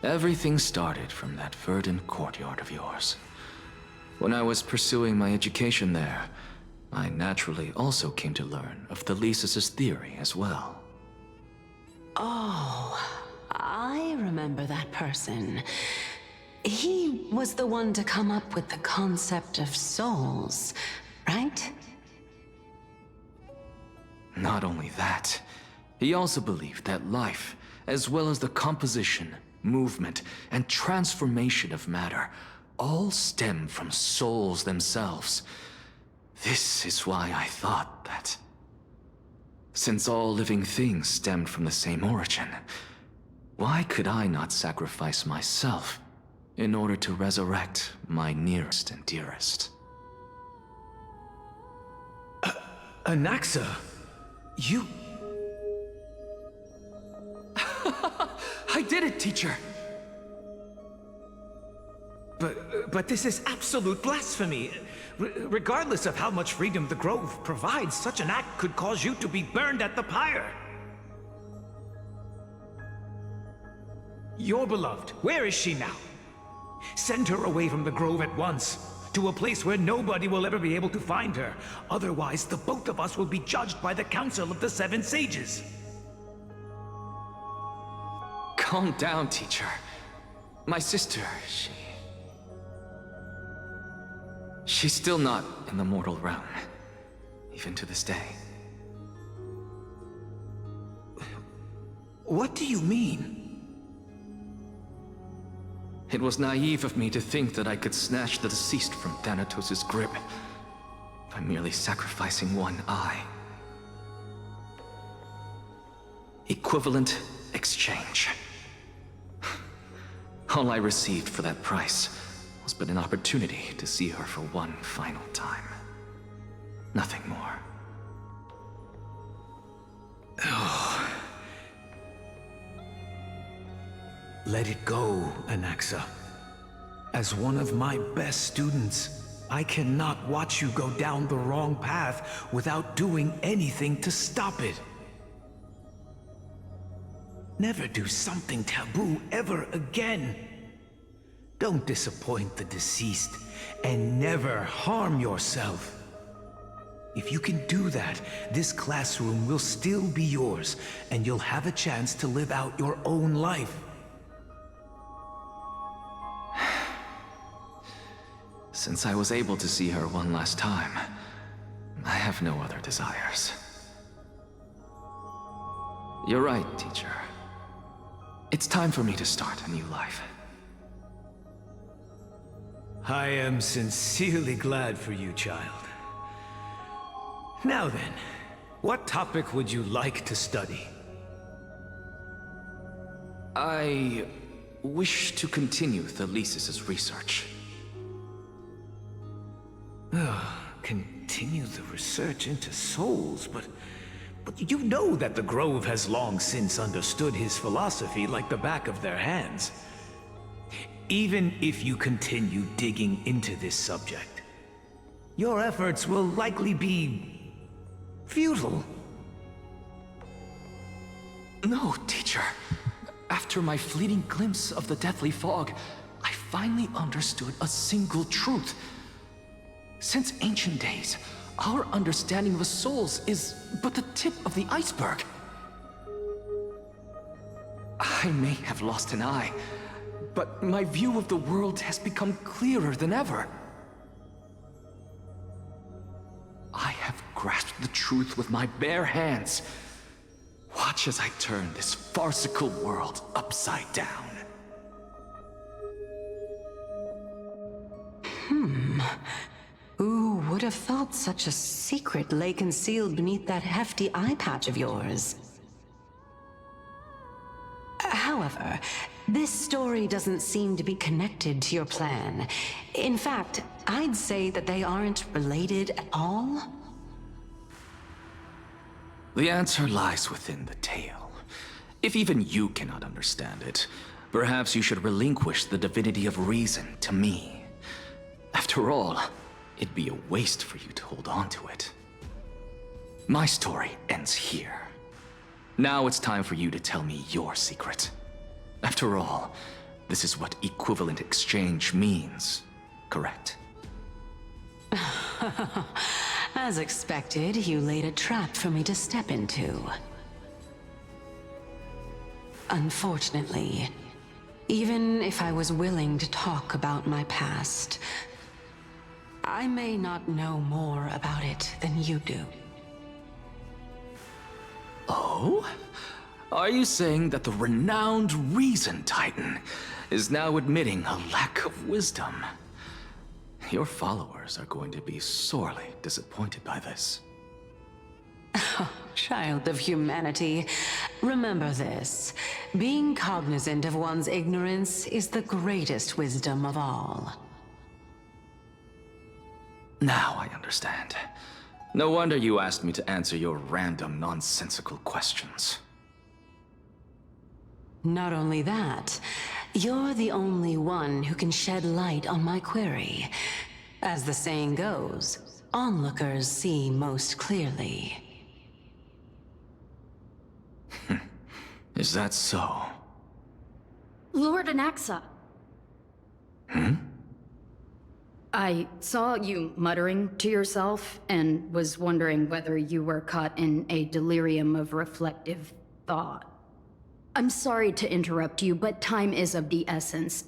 Speaker 16: Everything started from that verdant courtyard of yours. When I was pursuing my education there, I naturally also came to learn of Thelesis' theory as well.
Speaker 14: Oh, I remember that person. He was the one to come up with the concept of souls, right?
Speaker 16: Not only that, he also believed that life, as well as the composition, movement, and transformation of matter, all stem from souls themselves. This is why I thought that, since all living things stemmed from the same origin, why could I not sacrifice myself in order to resurrect my nearest and dearest?
Speaker 12: Anaxa, you... I did it, teacher! But this is absolute blasphemy. Regardless of how much freedom the Grove provides, such an act could cause you to be burned at the pyre. Your beloved, where is she now? Send her away from the Grove at once, to a place where nobody will ever be able to find her. Otherwise, the both of us will be judged by the Council of the Seven Sages.
Speaker 16: Calm down, teacher. My sister, she's still not in the mortal realm, even to this day.
Speaker 12: What do you mean?
Speaker 16: It was naive of me to think that I could snatch the deceased from Thanatos' grip by merely sacrificing one eye. Equivalent exchange. All I received for that price was but an opportunity to see her for one final time. Nothing more.
Speaker 12: Oh. Let it go, Anaxa. As one of my best students, I cannot watch you go down the wrong path without doing anything to stop it. Never do something taboo ever again. Don't disappoint the deceased, and never harm yourself. If you can do that, this classroom will still be yours, and you'll have a chance to live out your own life.
Speaker 16: Since I was able to see her one last time, I have no other desires. You're right, teacher. It's time for me to start a new life.
Speaker 12: I am sincerely glad for you, child. Now then, what topic would you like to study?
Speaker 16: I wish to continue Thelesis' research.
Speaker 12: Continue the research into souls, but you know that the Grove has long since understood his philosophy like the back of their hands. Even if you continue digging into this subject, your efforts will likely be futile.
Speaker 16: No, teacher. After my fleeting glimpse of the deathly fog, I finally understood a single truth. Since ancient days, our understanding of souls is but the tip of the iceberg. I may have lost an eye, but my view of the world has become clearer than ever. I have grasp the truth with my bare hands. Watch as I turn this farcical world upside down.
Speaker 14: Who would have thought such a secret lay concealed beneath that hefty eye patch of yours? However, this story doesn't seem to be connected to your plan. In fact, I'd say that they aren't related at all.
Speaker 16: The answer lies within the tale. If even you cannot understand it, perhaps you should relinquish the divinity of reason to me. After all, it'd be a waste for you to hold on to it. My story ends here. Now it's time for you to tell me your secret. After all, this is what equivalent exchange means, correct?
Speaker 14: As expected, you laid a trap for me to step into. Unfortunately, even if I was willing to talk about my past, I may not know more about it than you do.
Speaker 16: Oh? Are you saying that the renowned Reason Titan is now admitting a lack of wisdom? Your followers are going to be sorely disappointed by this.
Speaker 14: Child of humanity, remember this. Being cognizant of one's ignorance is the greatest wisdom of all.
Speaker 16: Now I understand. No wonder you asked me to answer your random, nonsensical questions.
Speaker 14: Not only that, you're the only one who can shed light on my query. As the saying goes, onlookers see most clearly.
Speaker 16: Is that so?
Speaker 4: Lord Anaxa. I saw you muttering to yourself and was wondering whether you were caught in a delirium of reflective thought. I'm sorry to interrupt you, but time is of the essence.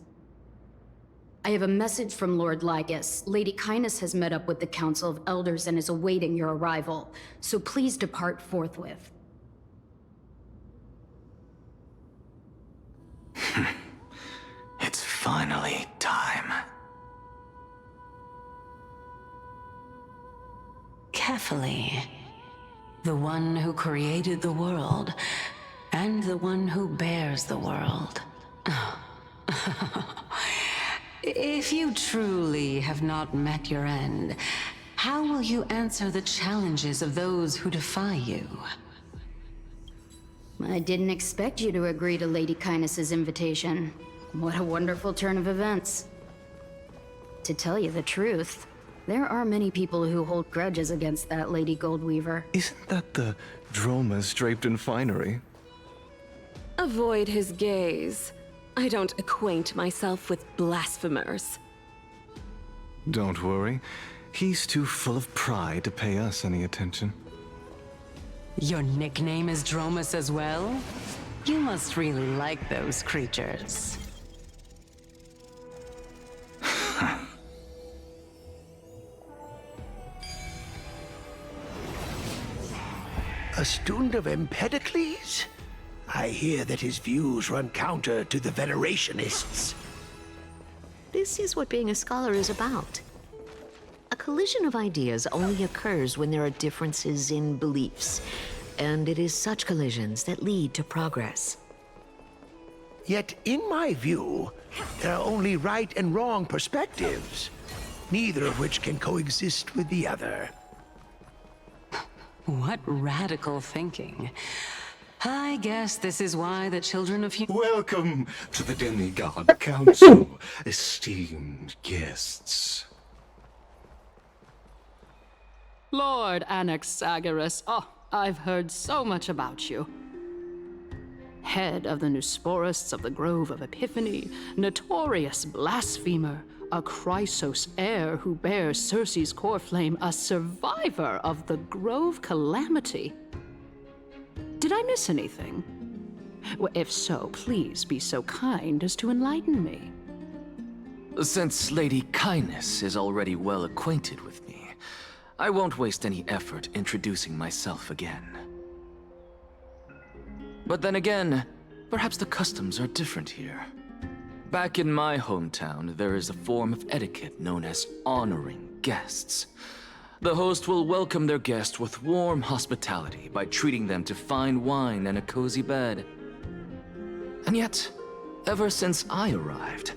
Speaker 4: I have a message from Lord Lygus. Lady Kindness has met up with the Council of Elders and is awaiting your arrival, so please depart forthwith.
Speaker 16: It's finally time.
Speaker 14: Carefully. The one who created the world, and the one who bears the world. If you truly have not met your end, how will you answer the challenges of those who defy you?
Speaker 4: I didn't expect you to agree to Lady Kindness's invitation. What a wonderful turn of events. To tell you the truth, there are many people who hold grudges against that Lady Goldweaver.
Speaker 21: Isn't that the Dromas draped in finery?
Speaker 22: Avoid his gaze. I don't acquaint myself with blasphemers.
Speaker 21: Don't worry. He's too full of pride to pay us any attention.
Speaker 14: Your nickname is Dromas as well? You must really like those creatures.
Speaker 18: A student of Empedocles? I hear that his views run counter to the Venerationists.
Speaker 23: This is what being a scholar is about. A collision of ideas only occurs when there are differences in beliefs, and it is such collisions that lead to progress.
Speaker 18: Yet, in my view, there are only right and wrong perspectives, neither of which can coexist with the other.
Speaker 14: What radical thinking. I guess this is why the children of
Speaker 9: Welcome to the Demigod Council, esteemed guests.
Speaker 24: Lord Anaxagoras, oh, I've heard so much about you. Head of the Nusporists of the Grove of Epiphany, notorious blasphemer, a Chrysos heir who bears Circe's core flame, a survivor of the Grove calamity. Did I miss anything? Well, if so, please be so kind as to enlighten me.
Speaker 16: Since Lady Kindness is already well acquainted with me, I won't waste any effort introducing myself again. But then again, perhaps the customs are different here. Back in my hometown, there is a form of etiquette known as honoring guests. The host will welcome their guest with warm hospitality by treating them to fine wine and a cozy bed. And yet, ever since I arrived,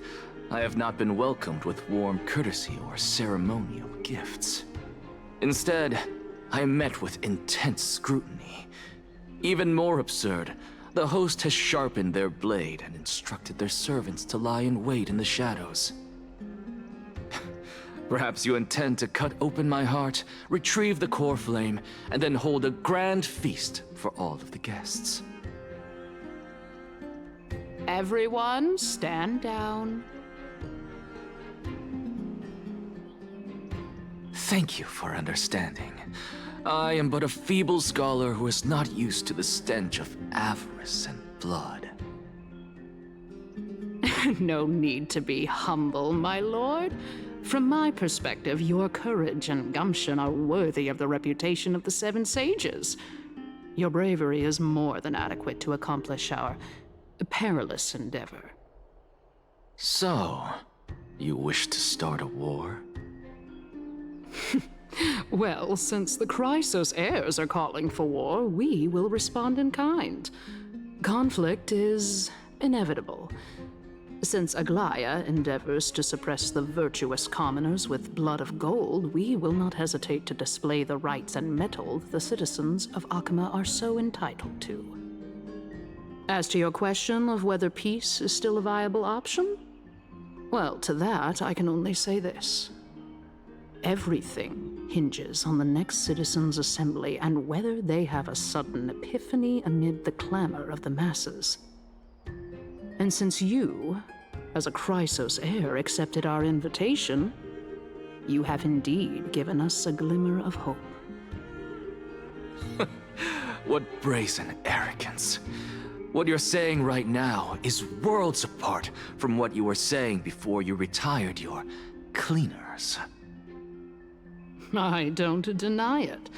Speaker 16: I have not been welcomed with warm courtesy or ceremonial gifts. Instead, I am met with intense scrutiny. Even more absurd, the host has sharpened their blade and instructed their servants to lie in wait in the shadows. Perhaps you intend to cut open my heart, retrieve the core flame, and then hold a grand feast for all of the guests.
Speaker 24: Everyone, stand down.
Speaker 16: Thank you for understanding. I am but a feeble scholar who is not used to the stench of avarice and blood.
Speaker 24: No need to be humble, my lord. From my perspective, your courage and gumption are worthy of the reputation of the Seven Sages. Your bravery is more than adequate to accomplish our perilous endeavor.
Speaker 16: So, you wish to start a war?
Speaker 24: Well, since the Chrysos heirs are calling for war, we will respond in kind. Conflict is inevitable. Since Aglaya endeavors to suppress the virtuous commoners with blood of gold, we will not hesitate to display the rights and mettle the citizens of Akama are so entitled to. As to your question of whether peace is still a viable option, well, to that I can only say this. Everything hinges on the next citizens' assembly and whether they have a sudden epiphany amid the clamor of the masses. And since you, as a Chrysos heir, accepted our invitation, you have indeed given us a glimmer of hope.
Speaker 16: What brazen arrogance. What you're saying right now is worlds apart from what you were saying before you retired your cleaners.
Speaker 24: I don't deny it.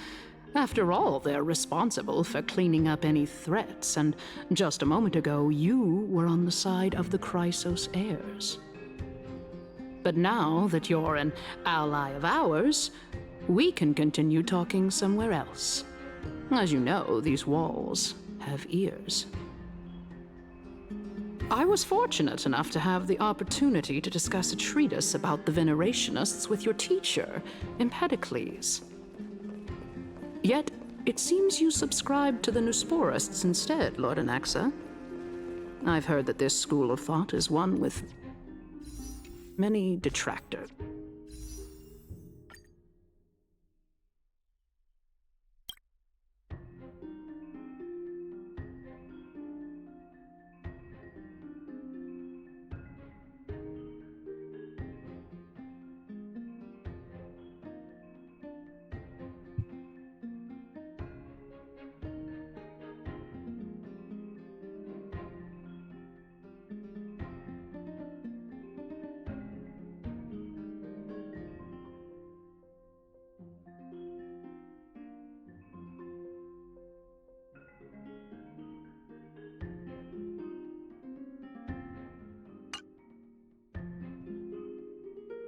Speaker 24: After all, they're responsible for cleaning up any threats, and just a moment ago, you were on the side of the Chrysos heirs. But now that you're an ally of ours, we can continue talking somewhere else. As you know, these walls have ears. I was fortunate enough to have the opportunity to discuss a treatise about the Venerationists with your teacher, Empedocles. Yet, it seems you subscribe to the Nusporists instead, Lord Anaxa. I've heard that this school of thought is one with many detractors.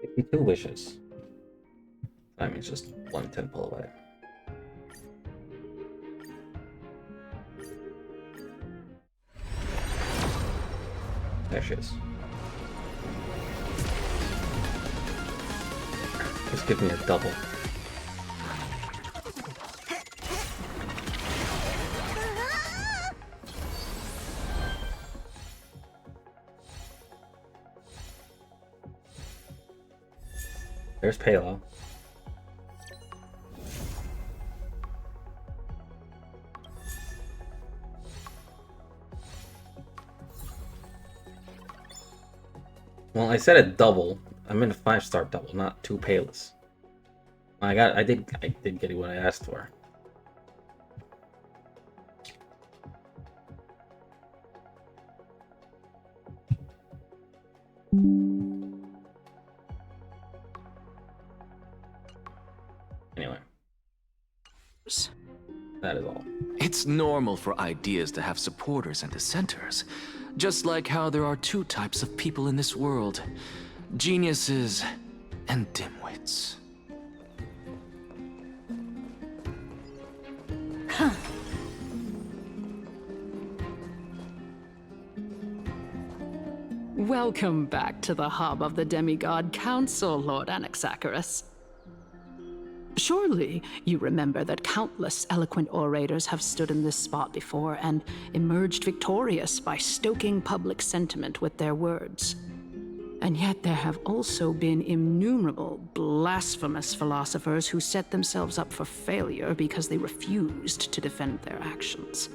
Speaker 1: Give me 2 wishes. I mean, it's just 1 temple away. There she is. Just give me a double. There's Palo. Well, I said a double. I meant a 5-star double, not 2 Palas. I did get what I asked for. Anyway. That is all.
Speaker 16: It's normal for ideas to have supporters and dissenters, just like how there are two types of people in this world: geniuses and dimwits.
Speaker 24: Welcome back to the hub of the Demigod Council, Lord Anaxagoras. Surely you remember that countless eloquent orators have stood in this spot before and emerged victorious by stoking public sentiment with their words. And yet there have also been innumerable blasphemous philosophers who set themselves up for failure because they refused to defend their actions.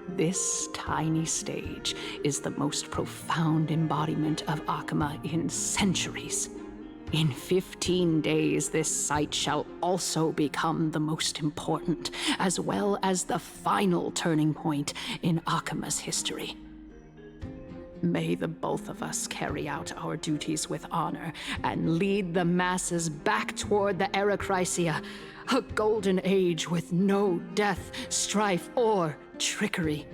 Speaker 24: This tiny stage is the most profound embodiment of Akama in centuries. In 15 days, this site shall also become the most important, as well as the final turning point in Akama's history. May the both of us carry out our duties with honor and lead the masses back toward the Erechrysia, a golden age with no death, strife, or trickery.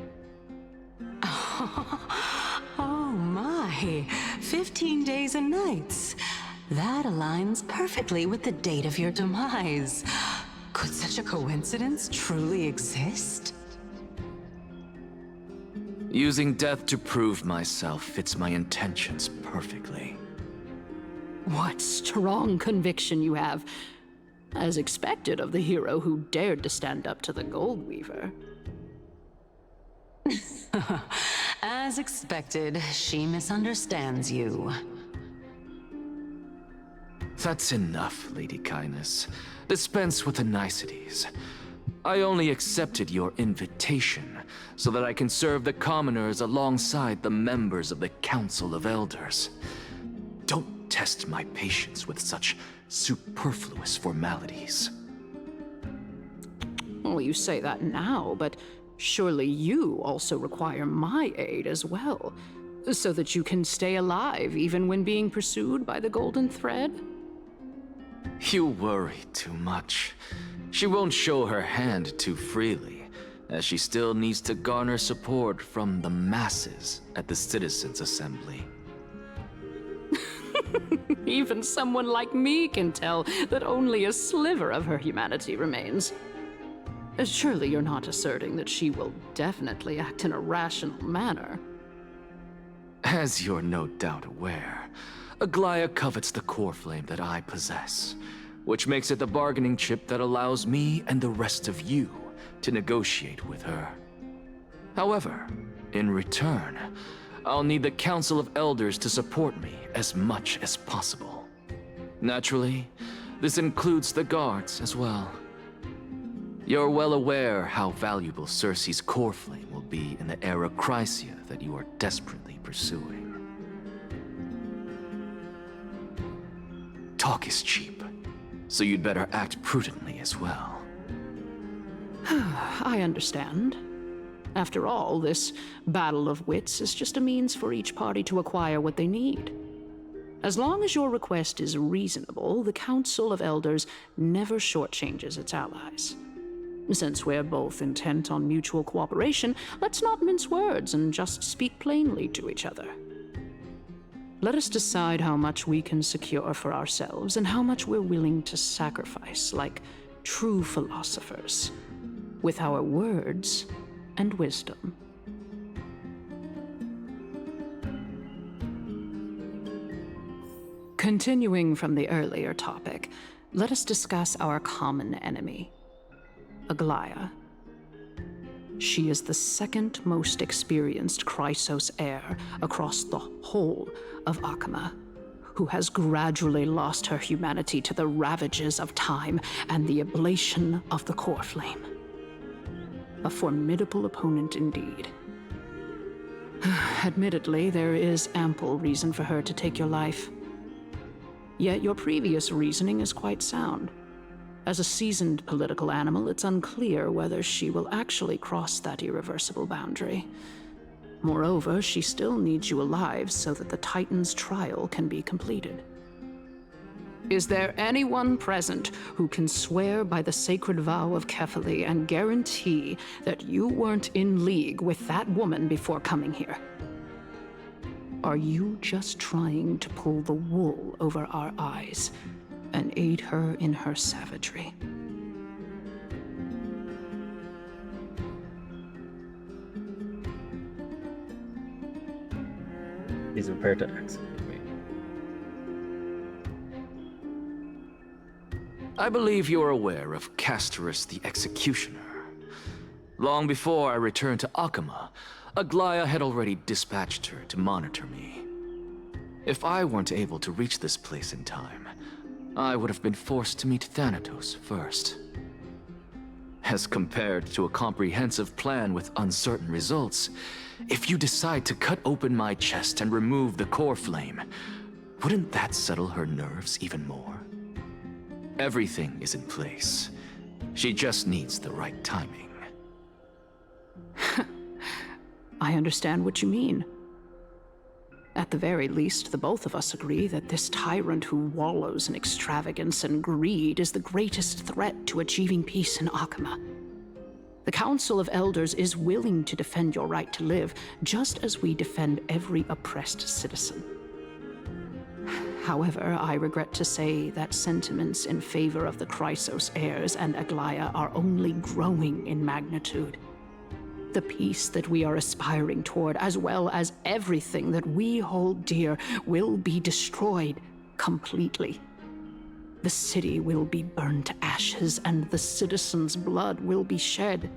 Speaker 14: Oh my, 15 days and nights. That aligns perfectly with the date of your demise. Could such a coincidence truly exist?
Speaker 16: Using death to prove myself fits my intentions perfectly.
Speaker 24: What strong conviction you have, as expected of the hero who dared to stand up to the Gold Weaver.
Speaker 14: As expected, she misunderstands you.
Speaker 16: That's enough, Lady Kindness. Dispense with the niceties. I only accepted your invitation so that I can serve the commoners alongside the members of the Council of Elders. Don't test my patience with such superfluous formalities.
Speaker 24: Well, you say that now, but surely you also require my aid as well, so that you can stay alive even when being pursued by the Golden Thread?
Speaker 16: You worry too much. She won't show her hand too freely, as she still needs to garner support from the masses at the Citizens' Assembly.
Speaker 24: Even someone like me can tell that only a sliver of her humanity remains. Surely you're not asserting that she will definitely act in a rational manner.
Speaker 16: As you're no doubt aware, Aglaya covets the core flame that I possess, which makes it the bargaining chip that allows me and the rest of you to negotiate with her. However, in return, I'll need the Council of Elders to support me as much as possible. Naturally, this includes the guards as well. You're well aware how valuable Circe's core flame will be in the Erechrysia that you are desperately pursuing. Talk is cheap, so you'd better act prudently as well.
Speaker 24: I understand. After all, this battle of wits is just a means for each party to acquire what they need. As long as your request is reasonable, the Council of Elders never shortchanges its allies. Since we're both intent on mutual cooperation, let's not mince words and just speak plainly to each other. Let us decide how much we can secure for ourselves and how much we're willing to sacrifice, like true philosophers, with our words and wisdom. Continuing from the earlier topic, let us discuss our common enemy, Aglaya. She is the second most experienced Chrysos heir across the whole of Akama, who has gradually lost her humanity to the ravages of time and the ablation of the core flame. A formidable opponent indeed. Admittedly, there is ample reason for her to take your life. Yet your previous reasoning is quite sound. As a seasoned political animal, it's unclear whether she will actually cross that irreversible boundary. Moreover, she still needs you alive so that the Titan's trial can be completed. Is there anyone present who can swear by the sacred vow of Kefali and guarantee that you weren't in league with that woman before coming here? Are you just trying to pull the wool over our eyes and aid her in her savagery?
Speaker 1: He's prepared to execute me.
Speaker 16: I believe you're aware of Castorus the Executioner. Long before I returned to Akama, Aglaya had already dispatched her to monitor me. If I weren't able to reach this place in time, I would have been forced to meet Thanatos first. As compared to a comprehensive plan with uncertain results, if you decide to cut open my chest and remove the core flame, wouldn't that settle her nerves even more? Everything is in place. She just needs the right timing.
Speaker 24: I understand what you mean. At the very least, the both of us agree that this tyrant who wallows in extravagance and greed is the greatest threat to achieving peace in Akama. The Council of Elders is willing to defend your right to live, just as we defend every oppressed citizen. However, I regret to say that sentiments in favor of the Chrysos heirs and Aglaya are only growing in magnitude. The peace that we are aspiring toward, as well as everything that we hold dear, will be destroyed completely. The city will be burned to ashes, and the citizens' blood will be shed.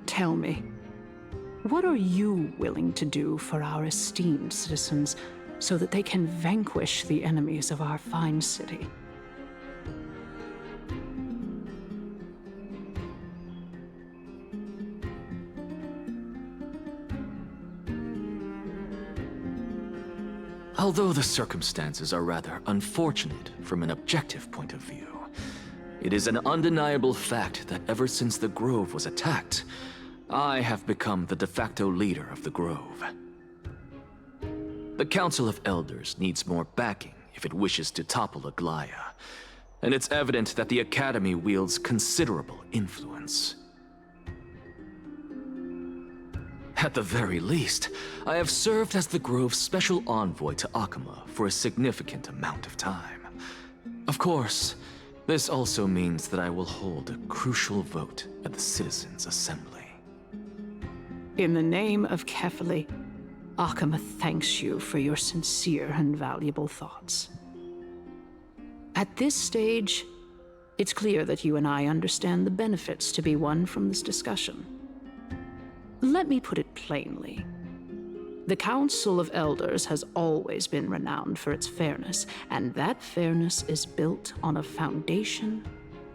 Speaker 24: Tell me, what are you willing to do for our esteemed citizens so that they can vanquish the enemies of our fine city?
Speaker 16: Although the circumstances are rather unfortunate from an objective point of view, it is an undeniable fact that ever since the Grove was attacked, I have become the de facto leader of the Grove. The Council of Elders needs more backing if it wishes to topple Aglaya, and it's evident that the Academy wields considerable influence. At the very least, I have served as the Grove's special envoy to Akama for a significant amount of time. Of course, this also means that I will hold a crucial vote at the Citizens' Assembly.
Speaker 24: In the name of Kefali, Akama thanks you for your sincere and valuable thoughts. At this stage, it's clear that you and I understand the benefits to be won from this discussion. Let me put it plainly. The Council of Elders has always been renowned for its fairness, and that fairness is built on a foundation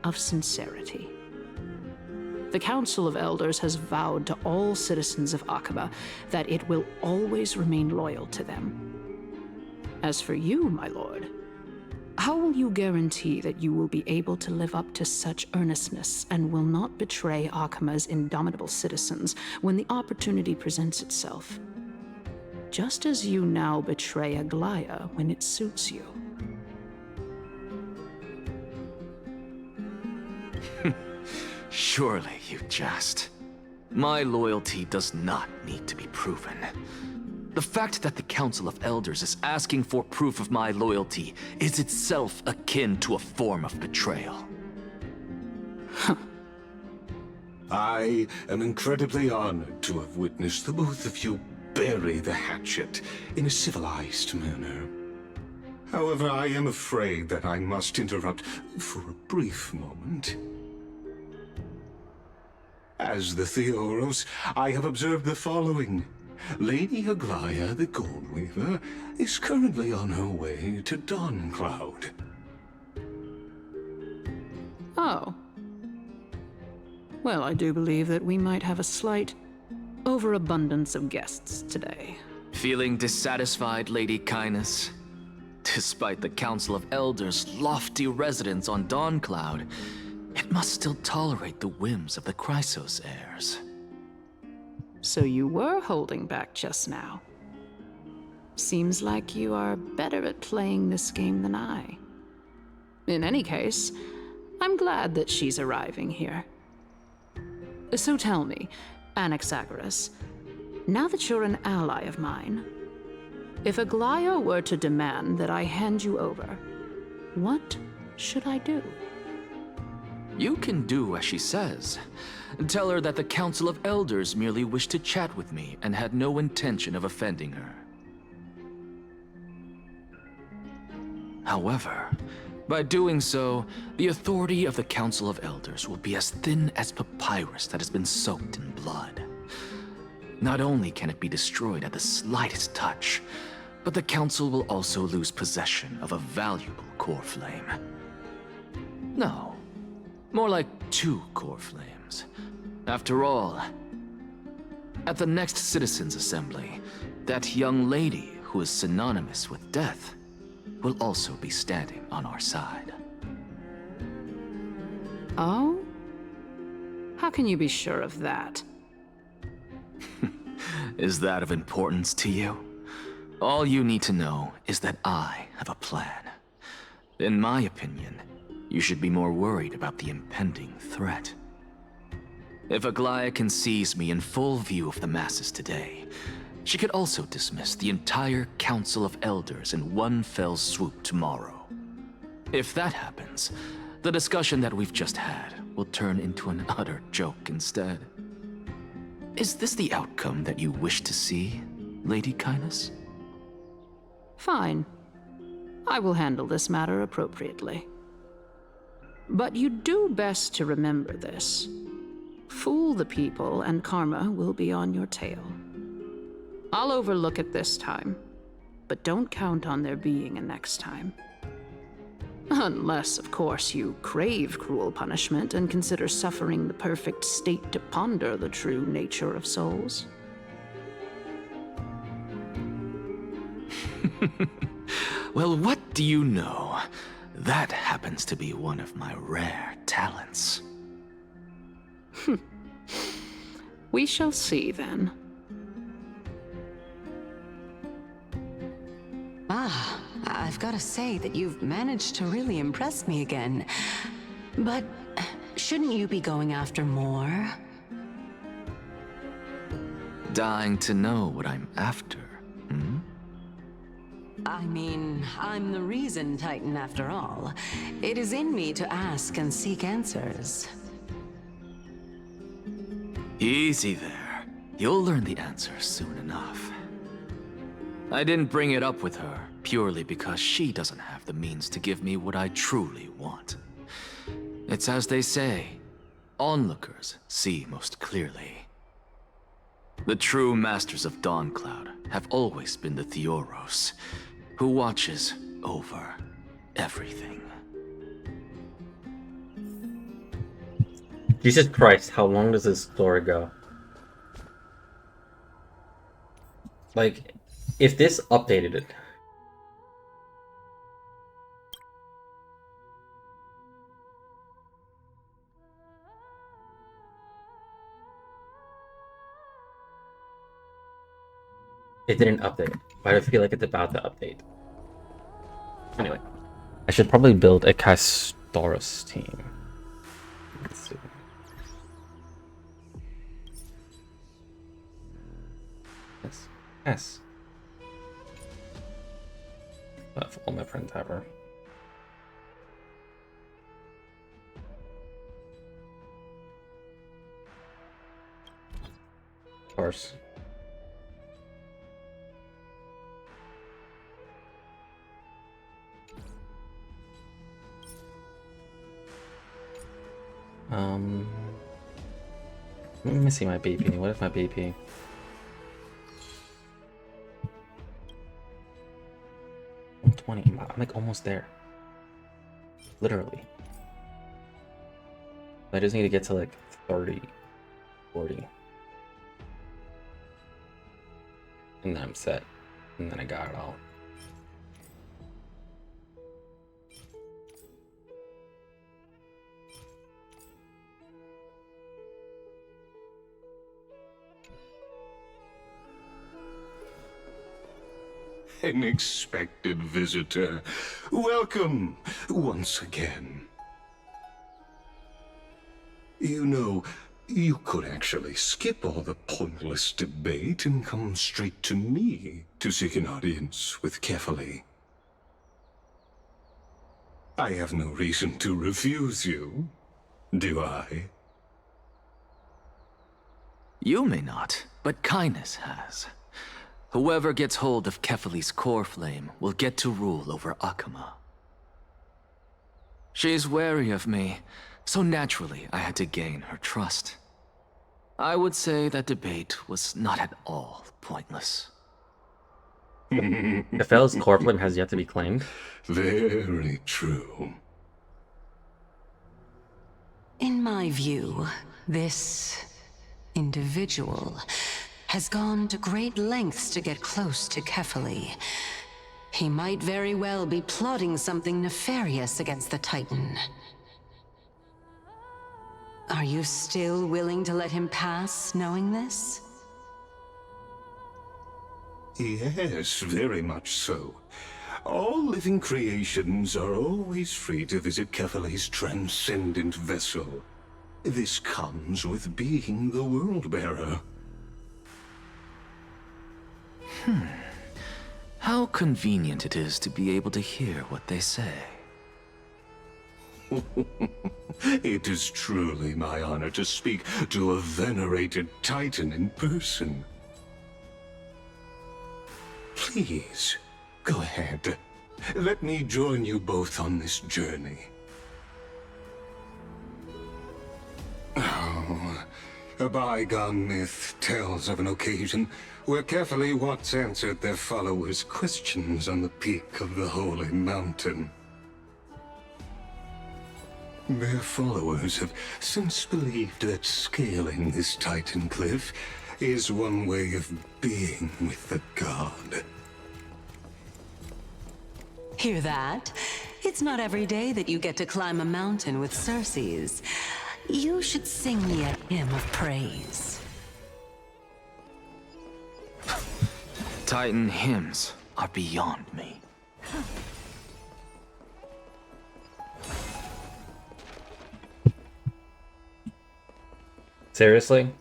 Speaker 24: of sincerity. The Council of Elders has vowed to all citizens of Akaba that it will always remain loyal to them. As for you, my lord, how will you guarantee that you will be able to live up to such earnestness and will not betray Akama's indomitable citizens when the opportunity presents itself? Just as you now betray Aglaya when it suits you.
Speaker 16: Surely you jest. My loyalty does not need to be proven. The fact that the Council of Elders is asking for proof of my loyalty is itself akin to a form of betrayal.
Speaker 9: I am incredibly honored to have witnessed the both of you bury the hatchet in a civilized manner. However, I am afraid that I must interrupt for a brief moment. As the Theoros, I have observed the following. Lady Aglaya, the Goldweaver, is currently on her way to Dawncloud.
Speaker 24: Oh. Well, I do believe that we might have a slight overabundance of guests today.
Speaker 16: Feeling dissatisfied, Lady Kindness? Despite the Council of Elders' lofty residence on Dawncloud, it must still tolerate the whims of the Chrysos heirs.
Speaker 24: So you were holding back just now. Seems like you are better at playing this game than I. In any case, I'm glad that she's arriving here. So tell me, Anaxagoras, now that you're an ally of mine, if Aglaya were to demand that I hand you over, what should I do?
Speaker 16: You can do as she says. Tell her that the Council of Elders merely wished to chat with me and had no intention of offending her. However, by doing so, the authority of the Council of Elders will be as thin as papyrus that has been soaked in blood. Not only can it be destroyed at the slightest touch, but the Council will also lose possession of a valuable core flame. No, more like 2 core flames. After all, at the next Citizens' Assembly, that young lady who is synonymous with death will also be standing on our side.
Speaker 24: Oh? How can you be sure of that?
Speaker 16: Is that of importance to you? All you need to know is that I have a plan. In my opinion, you should be more worried about the impending threat. If Aglaya can seize me in full view of the masses today, she could also dismiss the entire Council of Elders in one fell swoop tomorrow. If that happens, the discussion that we've just had will turn into an utter joke instead. Is this the outcome that you wish to see, Lady Kynus?
Speaker 24: Fine. I will handle this matter appropriately. But you do best to remember this. Fool the people and karma will be on your tail. I'll overlook it this time, but don't count on there being a next time. Unless, of course, you crave cruel punishment and consider suffering the perfect state to ponder the true nature of souls.
Speaker 16: Well, what do you know? That happens to be one of my rare talents.
Speaker 24: We shall see then.
Speaker 14: Ah, I've got to say that you've managed to really impress me again. But shouldn't you be going after more?
Speaker 16: Dying to know what I'm after, hmm?
Speaker 14: I mean, I'm the reason Titan after all. It is in me to ask and seek answers.
Speaker 16: Easy there. You'll learn the answer soon enough. I didn't bring it up with her purely because she doesn't have the means to give me what I truly want. It's as they say, onlookers see most clearly. The true masters of Dawncloud have always been the Theoros, who watches over everything.
Speaker 1: Jesus Christ, how long does this story go? Like, if this updated it. It didn't update. Why do I feel like it's about to update? Anyway, I should probably build a Castoris team. Let's see. Yes. Yes. If all my friends have her. Of course. Let me see my BP. What is my BP? I'm 20. I'm like almost there. Literally. I just need to get to like 30, 40. And then I'm set. And then I got it all.
Speaker 9: unexpected visitor. Welcome once again. You know, you could actually skip all the pointless debate and come straight to me to seek an audience with Kefali. I have no reason to refuse you, do I?
Speaker 16: You may not, but kindness has. Whoever gets hold of Kefali's core flame will get to rule over Akama. She's wary of me, so naturally I had to gain her trust. I would say that debate was not at all pointless.
Speaker 1: Kefali's core flame has yet to be claimed.
Speaker 9: Very true.
Speaker 14: In my view, this individual has gone to great lengths to get close to Kefali. He might very well be plotting something nefarious against the Titan. Are you still willing to let him pass, knowing this?
Speaker 9: Yes, very much so. All living creations are always free to visit Kefali's transcendent vessel. This comes with being the World-Bearer.
Speaker 16: How convenient it is to be able to hear what they say.
Speaker 9: It is truly my honor to speak to a venerated Titan in person. Please, go ahead. Let me join you both on this journey. Oh, a bygone myth tells of an occasion where Kefali once answered their followers' questions on the peak of the holy mountain. Their followers have since believed that scaling this Titan cliff is one way of being with the god.
Speaker 14: Hear that? It's not every day that you get to climb a mountain with Circes. You should sing me a hymn of praise.
Speaker 16: Titan hymns are beyond me.
Speaker 1: Seriously?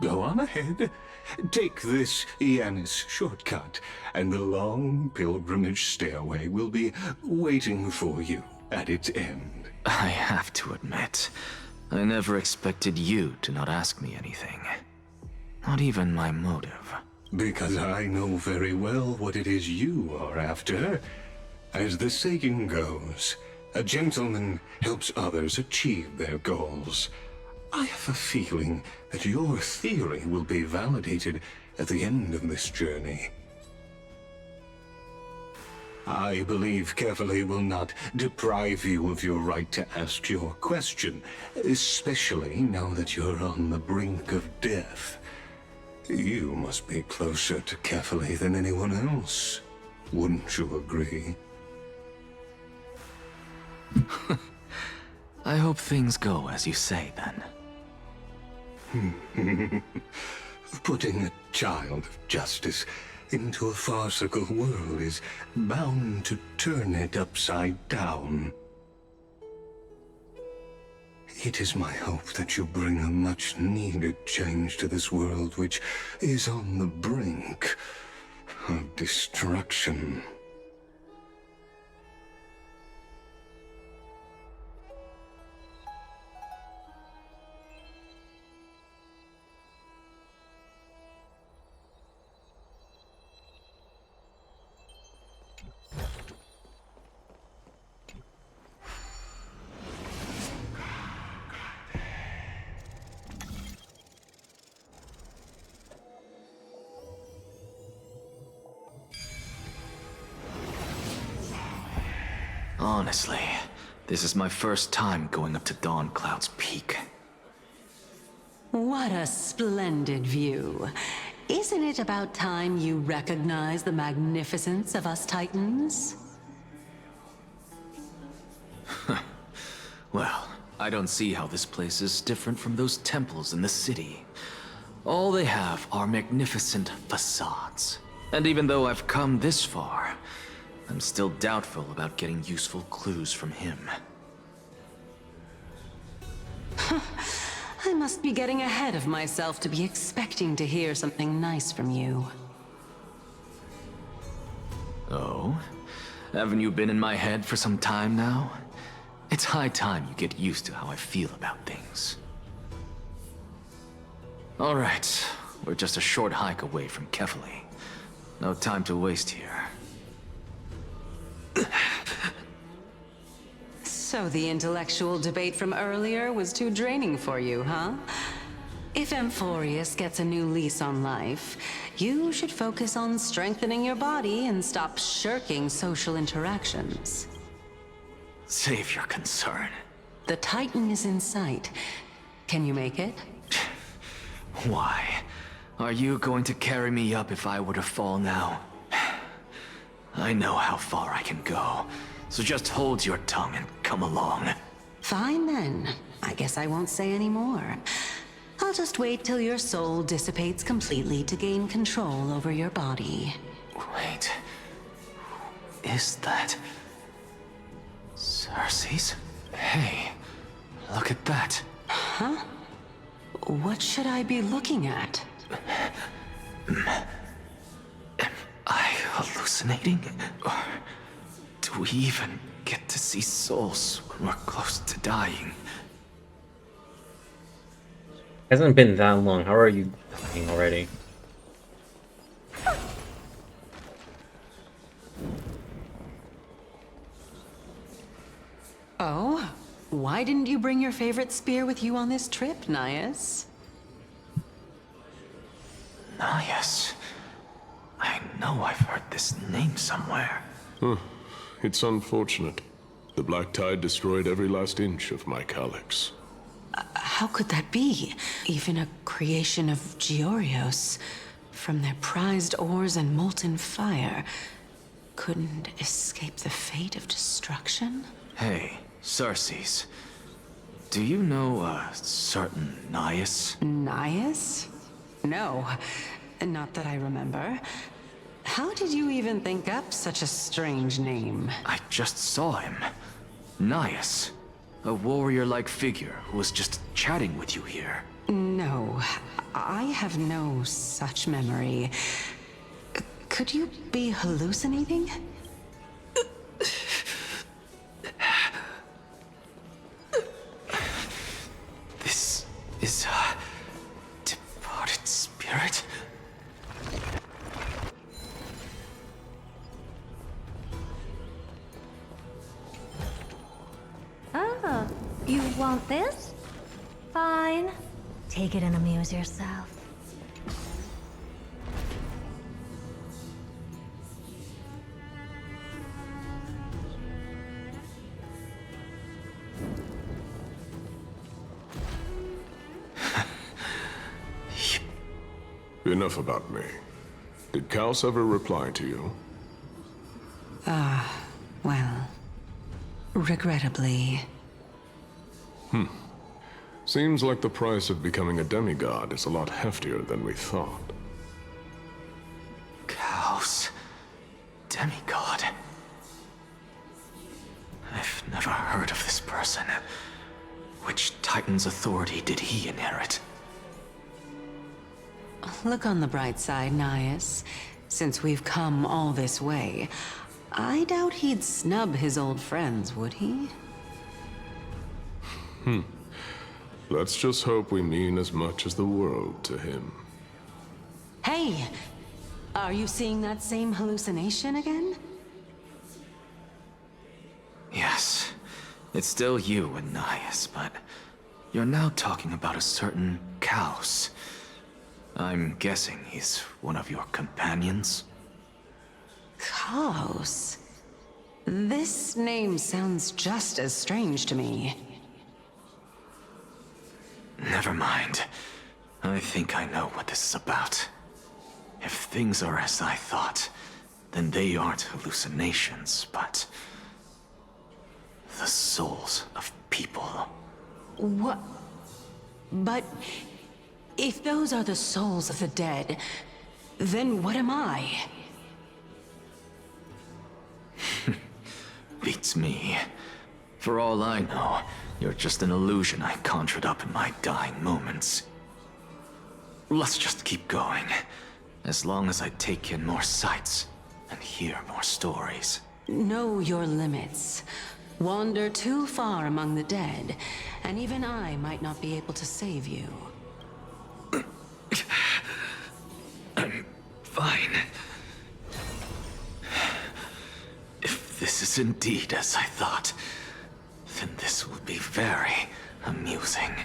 Speaker 9: Go on ahead. Take this Yanis shortcut, and the long pilgrimage stairway will be waiting for you at its end.
Speaker 16: I have to admit, I never expected you to not ask me anything. Not even my motive.
Speaker 9: Because I know very well what it is you are after. As the saying goes, a gentleman helps others achieve their goals. I have a feeling that your theory will be validated at the end of this journey. I believe Kefali will not deprive you of your right to ask your question, especially now that you're on the brink of death. You must be closer to Kefali than anyone else. Wouldn't you agree?
Speaker 16: I hope things go as you say, then.
Speaker 9: Putting a child of justice into a farcical world is bound to turn it upside down. It is my hope that you bring a much-needed change to this world which is on the brink of destruction.
Speaker 16: Honestly, this is my first time going up to Dawn Cloud's peak.
Speaker 14: What a splendid view. Isn't it about time you recognize the magnificence of us Titans?
Speaker 16: Well, I don't see how this place is different from those temples in the city. All they have are magnificent facades. And even though I've come this far, I'm still doubtful about getting useful clues from him.
Speaker 14: I must be getting ahead of myself to be expecting to hear something nice from you.
Speaker 16: Oh? Haven't you been in my head for some time now? It's high time you get used to how I feel about things. Alright, we're just a short hike away from Kefali. No time to waste here.
Speaker 14: So the intellectual debate from earlier was too draining for you, huh? If Amphorius gets a new lease on life, you should focus on strengthening your body and stop shirking social interactions.
Speaker 16: Save your concern.
Speaker 14: The Titan is in sight. Can you make it?
Speaker 16: Why? Are you going to carry me up if I were to fall now? I know how far I can go, so just hold your tongue and come along.
Speaker 14: Fine then. I guess I won't say any more. I'll just wait till your soul dissipates completely to gain control over your body.
Speaker 16: Wait. Is that... Cersei's? Hey, look at that.
Speaker 14: Huh? What should I be looking at?
Speaker 16: Am I hallucinating? Or do we even get to see souls when we're close to dying?
Speaker 1: Hasn't been that long. How are you dying already?
Speaker 14: Oh? Why didn't you bring your favorite spear with you on this trip, Nias?
Speaker 16: Nias. I know I've heard this name somewhere.
Speaker 5: Huh. It's unfortunate. The Black Tide destroyed every last inch of my calyx.
Speaker 14: How could that be? Even a creation of Georios, from their prized ores and molten fire, couldn't escape the fate of destruction?
Speaker 16: Hey, Cersei's. Do you know a certain Nias?
Speaker 14: Nias? No, not that I remember. How did you even think up such a strange name?
Speaker 16: I just saw him. Nias. A warrior-like figure who was just chatting with you here.
Speaker 14: No, I have no such memory. Could you be hallucinating?
Speaker 16: This is a departed spirit?
Speaker 19: Oh, you want this? Fine. Take it and amuse yourself.
Speaker 5: Enough about me. Did Kaos ever reply to you?
Speaker 14: Well, regrettably.
Speaker 5: Seems like the price of becoming a demigod is a lot heftier than we thought.
Speaker 16: Kaos. Demigod. I've never heard of this person. Which Titan's authority did he inherit?
Speaker 14: Look on the bright side, Nias. Since we've come all this way, I doubt he'd snub his old friends, would he?
Speaker 5: Let's just hope we mean as much as the world to him.
Speaker 14: Hey! Are you seeing that same hallucination again?
Speaker 16: Yes. It's still you and Nias, but you're now talking about a certain Kaos. I'm guessing he's one of your companions?
Speaker 14: Kaos? This name sounds just as strange to me.
Speaker 7: Never mind. I think I know what this is about. If things are as I thought, then they aren't hallucinations, but the souls of people.
Speaker 14: What? But if those are the souls of the dead, then what am I?
Speaker 7: Beats me. For all I know, you're just an illusion I conjured up in my dying moments. Let's just keep going. As long as I take in more sights and hear more stories.
Speaker 14: Know your limits. Wander too far among the dead, and even I might not be able to save you.
Speaker 7: I'm fine. If this is indeed as I thought, then this will be very amusing.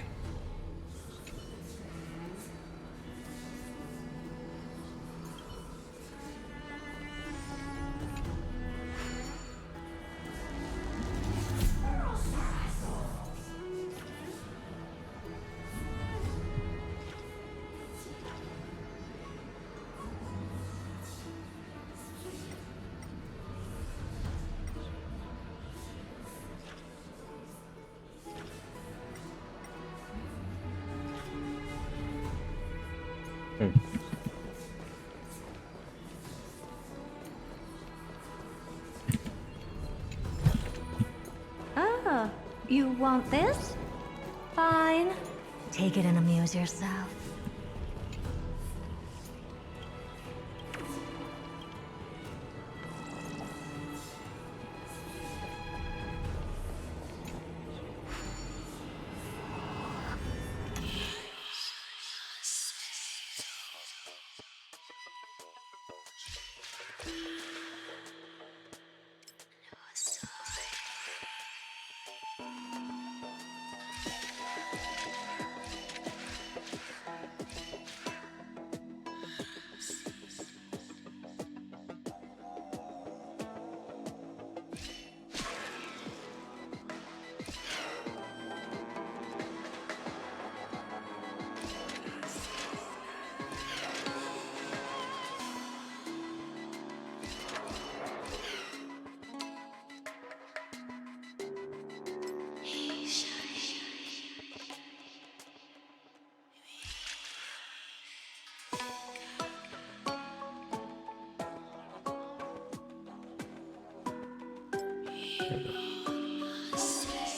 Speaker 19: Ah, you want this? Fine. Take it and amuse yourself.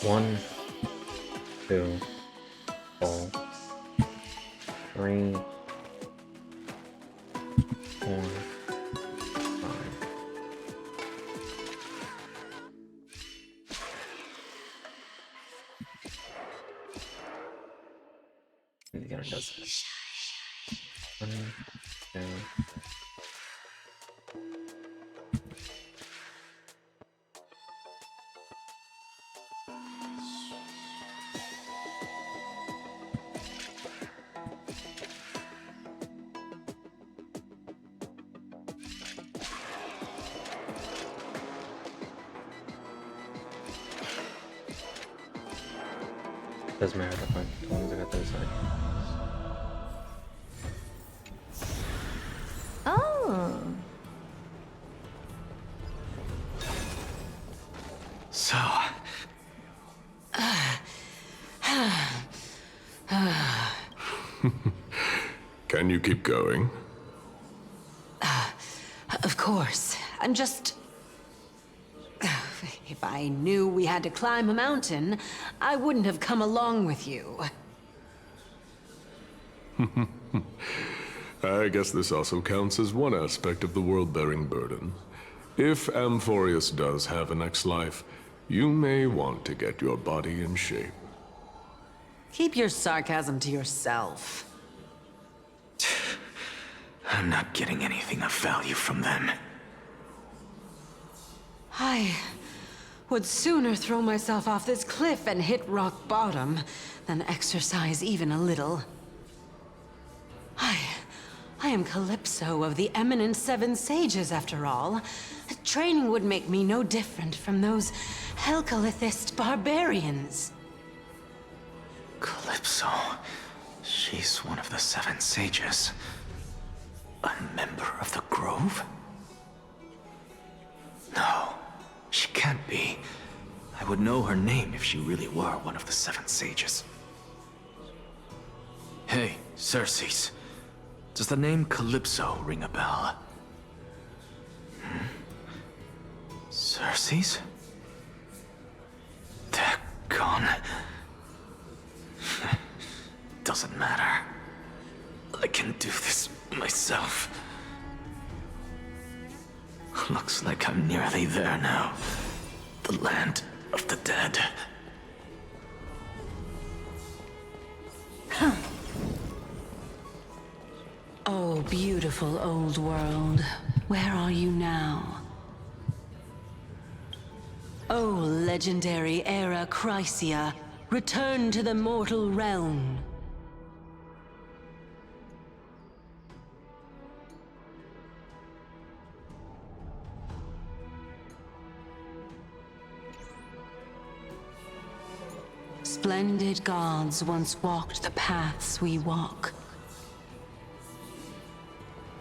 Speaker 1: One, two, 4, 3, 4, 5. And again, it does this. 1, 2. Doesn't matter if I find the ones I got this side.
Speaker 19: Oh.
Speaker 7: So...
Speaker 5: Can you keep going?
Speaker 14: Of course. I'm just... If I knew we had to climb a mountain, I wouldn't have come along with you.
Speaker 5: I guess this also counts as one aspect of the world-bearing burden. If Amphorius does have a next life, you may want to get your body in shape.
Speaker 14: Keep your sarcasm to yourself.
Speaker 7: I'm not getting anything of value from them.
Speaker 14: I would sooner throw myself off this cliff and hit rock bottom than exercise even a little. I am Calypso of the Eminent Seven Sages, after all. training would make me no different from those Helcalithist barbarians.
Speaker 7: Calypso. She's one of the Seven Sages. A member of the Grove? No, she can't be. I would know her name if she really were one of the Seven Sages. Hey, Circes. Does the name Calypso ring a bell? Circes? They're gone. Doesn't matter. I can do this myself. Looks like I'm nearly there now. The land of the dead.
Speaker 14: Oh, beautiful old world. Where are you now? Oh, legendary era Chrysia, return to the mortal realm. Splendid gods once walked the paths we walk.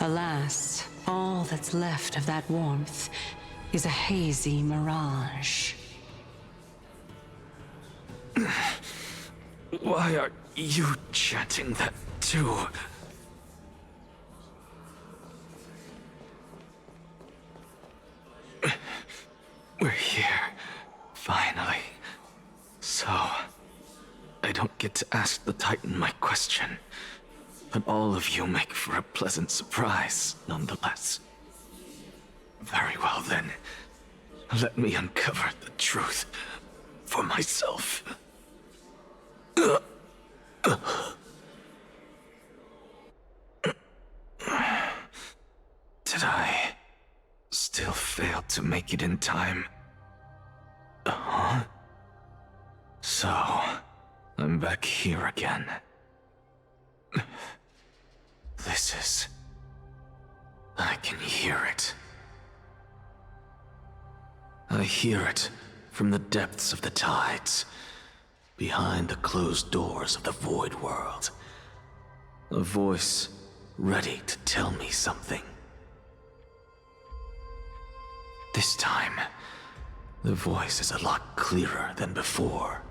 Speaker 14: Alas, all that's left of that warmth is a hazy mirage.
Speaker 7: Why are you chanting that too? We're here, finally. So, I don't get to ask the Titan my question, but all of you make for a pleasant surprise, nonetheless. Very well then, let me uncover the truth for myself. Did I still fail to make it in time? So, I'm back here again. This is... I can hear it. I hear it from the depths of the tides, behind the closed doors of the Void World. A voice ready to tell me something. This time, the voice is a lot clearer than before.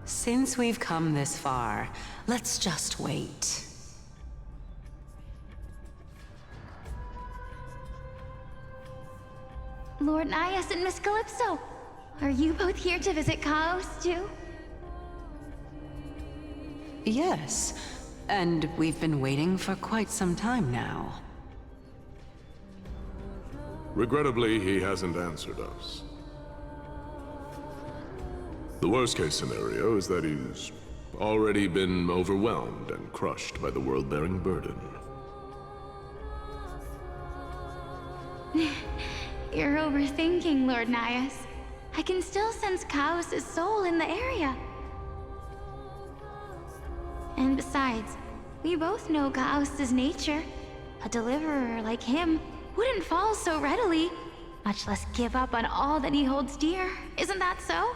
Speaker 14: Since we've come this far, let's just wait.
Speaker 20: Lord Nias and Miss Calypso, are you both here to visit Chaos too?
Speaker 14: Yes, and we've been waiting for quite some time now.
Speaker 5: Regrettably, he hasn't answered us. The worst-case scenario is that he's already been overwhelmed and crushed by the world-bearing burden.
Speaker 20: You're overthinking, Lord Nias. I can still sense Chaos' soul in the area. And besides, we both know Chaos' nature. A deliverer like him wouldn't fall so readily, much less give up on all that he holds dear. Isn't that so?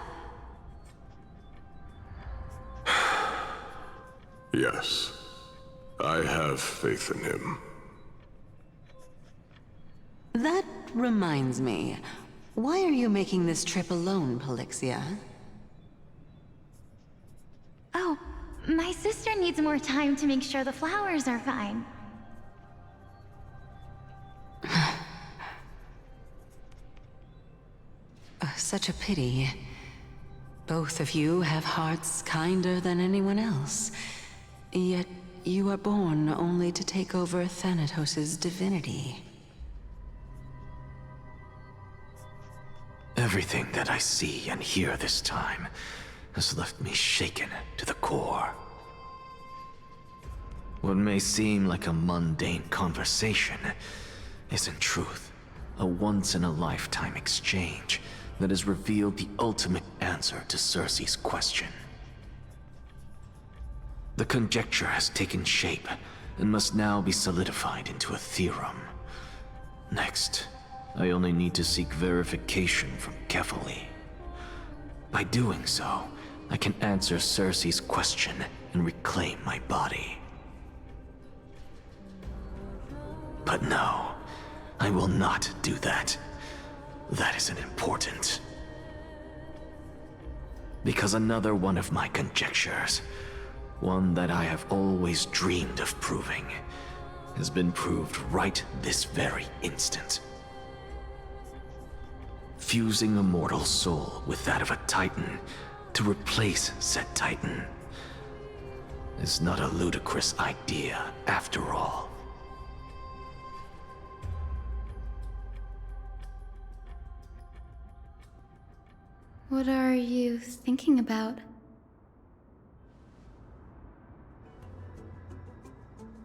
Speaker 5: Yes, I have faith in him.
Speaker 14: That reminds me. Why are you making this trip alone, Polixia?
Speaker 20: Oh, my sister needs more time to make sure the flowers are fine.
Speaker 14: Such a pity. Both of you have hearts kinder than anyone else. Yet you are born only to take over Thanatos' divinity.
Speaker 7: Everything that I see and hear this time has left me shaken to the core. What may seem like a mundane conversation is in truth a once-in-a-lifetime exchange that has revealed the ultimate answer to Circe's question. The conjecture has taken shape and must now be solidified into a theorem. Next, I only need to seek verification from Kefali. By doing so, I can answer Cersei's question and reclaim my body. But no, I will not do that. That isn't important. Because another one of my conjectures, one that I have always dreamed of proving, has been proved right this very instant. Fusing a mortal soul with that of a Titan to replace said Titan is not a ludicrous idea after all.
Speaker 6: What are you thinking about?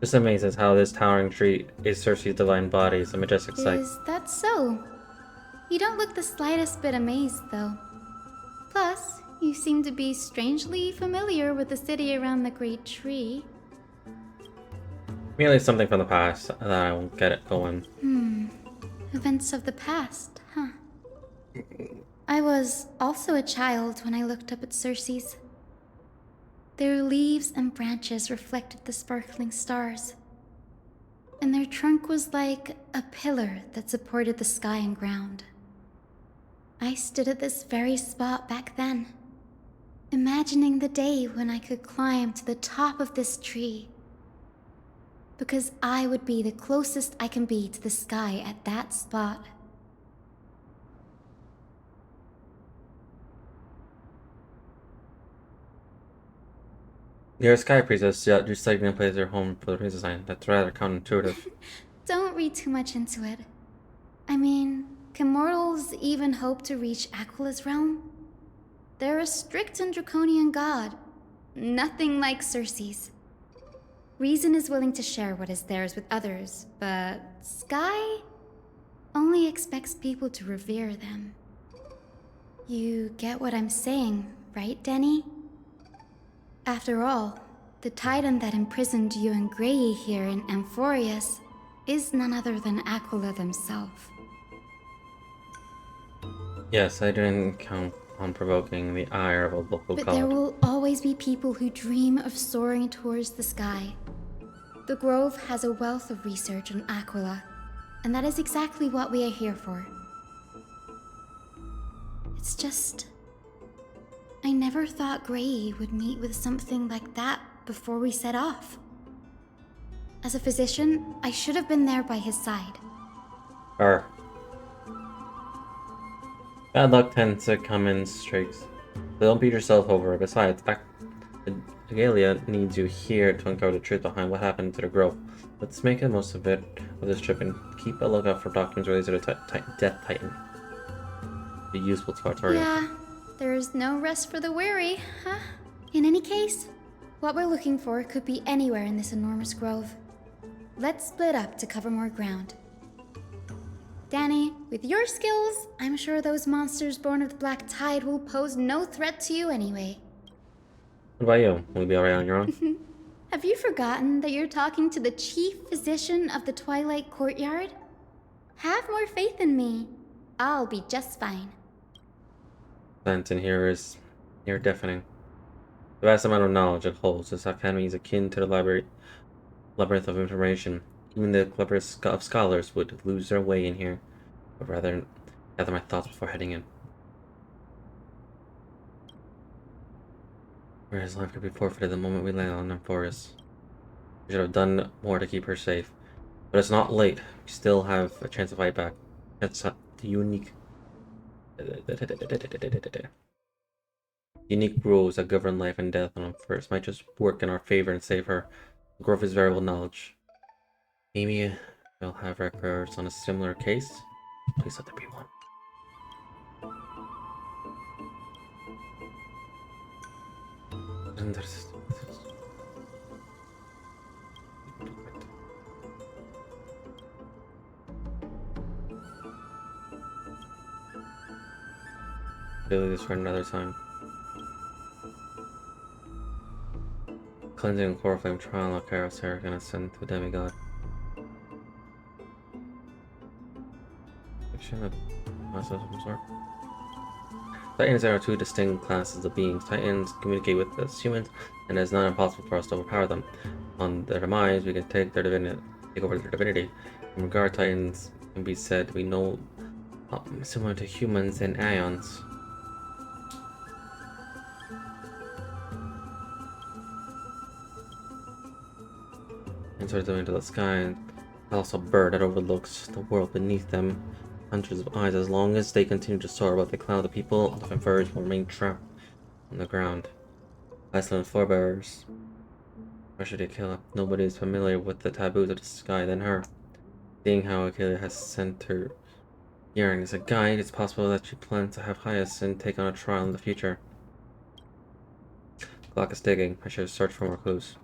Speaker 1: Just amazes how this towering tree is Cersei's divine body. It's a majestic sight.
Speaker 6: Is that so? You don't look the slightest bit amazed, though. Plus, you seem to be strangely familiar with the city around the great tree.
Speaker 1: Merely something from the past that I won't get it going.
Speaker 6: Events of the past, huh? I was also a child when I looked up at Cersei's. Their leaves and branches reflected the sparkling stars, and their trunk was like a pillar that supported the sky and ground. I stood at this very spot back then, imagining the day when I could climb to the top of this tree, because I would be the closest I can be to the sky at that spot.
Speaker 1: You're a sky priestess, yet your segment plays your home for the priestess sign. That's rather counterintuitive.
Speaker 6: Don't read too much into it. I mean, can mortals even hope to reach Aquila's realm? They're a strict and draconian god. Nothing like Cersei's. Reason is willing to share what is theirs with others, but Sky only expects people to revere them. You get what I'm saying, right, Denny? After all, the Titan that imprisoned you and Grey here in Amphorius is none other than Aquila themselves.
Speaker 1: Yes, I didn't count on provoking the ire of a local
Speaker 6: But
Speaker 1: god.
Speaker 6: there will always be people who dream of soaring towards the sky. The Grove has a wealth of research on Aquila, and that is exactly what we are here for. It's just... I never thought Grey would meet with something like that before we set off. As a physician, I should have been there by his side.
Speaker 1: Bad luck tends to come in streaks. So don't beat yourself over it. Besides, Agalia needs you here to uncover the truth behind what happened to the Grove. Let's make the most of it of this trip and keep a lookout for documents related to the Death Titan. Be useful to Artorias.
Speaker 6: Yeah, there's no rest for the weary, huh? In any case, what we're looking for could be anywhere in this enormous grove. Let's split up to cover more ground. Danny, with your skills, I'm sure those monsters born of the Black Tide will pose no threat to you anyway.
Speaker 1: What about you? Will you be alright on your own?
Speaker 6: Have you forgotten that you're talking to the chief physician of the Twilight Courtyard? Have more faith in me. I'll be just fine.
Speaker 1: Silence in here is near deafening. The vast amount of knowledge it holds, this academy is akin to the labyrinth of information. Even the cleverest of scholars would lose their way in here. But rather gather my thoughts before heading in. Whereas life could be forfeited the moment we land on Amphorius. We should have done more to keep her safe. But it's not late. We still have a chance to fight back. That's the unique rules that govern life and death on Amphorius might just work in our favor and save her. The Grove is variable knowledge. Maybe we'll have records on a similar case. Please let there be one. Do this for another time. Cleansing chloroflame trial of Kairos Eric and ascend to a demigod. Fiction of process of some sort. Titans are two distinct classes of beings. Titans communicate with us humans, and it is not impossible for us to overpower them. On their demise, we can take over their divinity. In regard, Titans can be said to be no similar to humans in aeons. And sort of into the sky, and also a bird that overlooks the world beneath them. Hundreds of eyes. As long as they continue to soar above the cloud, the people of the converge will remain trapped on the ground. Iceland forebears. Why should they kill her? Nobody is familiar with the taboos of the sky than her. Seeing how Akela has sent her here as a guide, it's possible that she plans to have Hyacinth take on a trial in the future. Clock is ticking. I should search for more clues.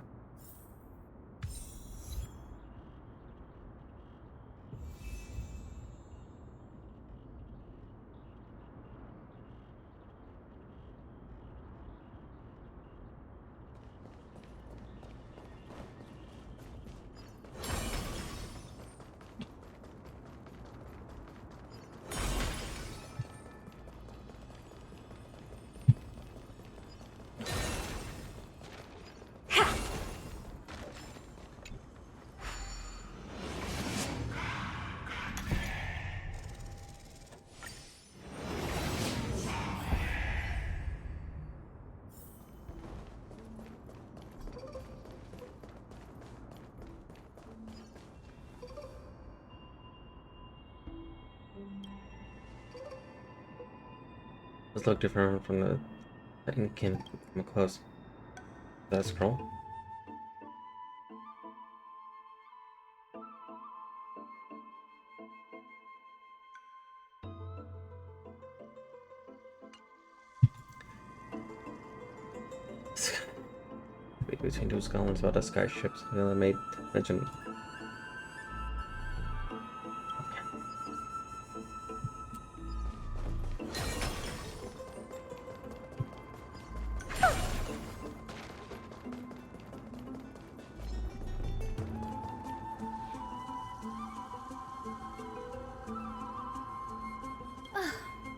Speaker 1: This look different from the Titankin from up close. That scroll? Between two skeletons about the sky ships. They made mention.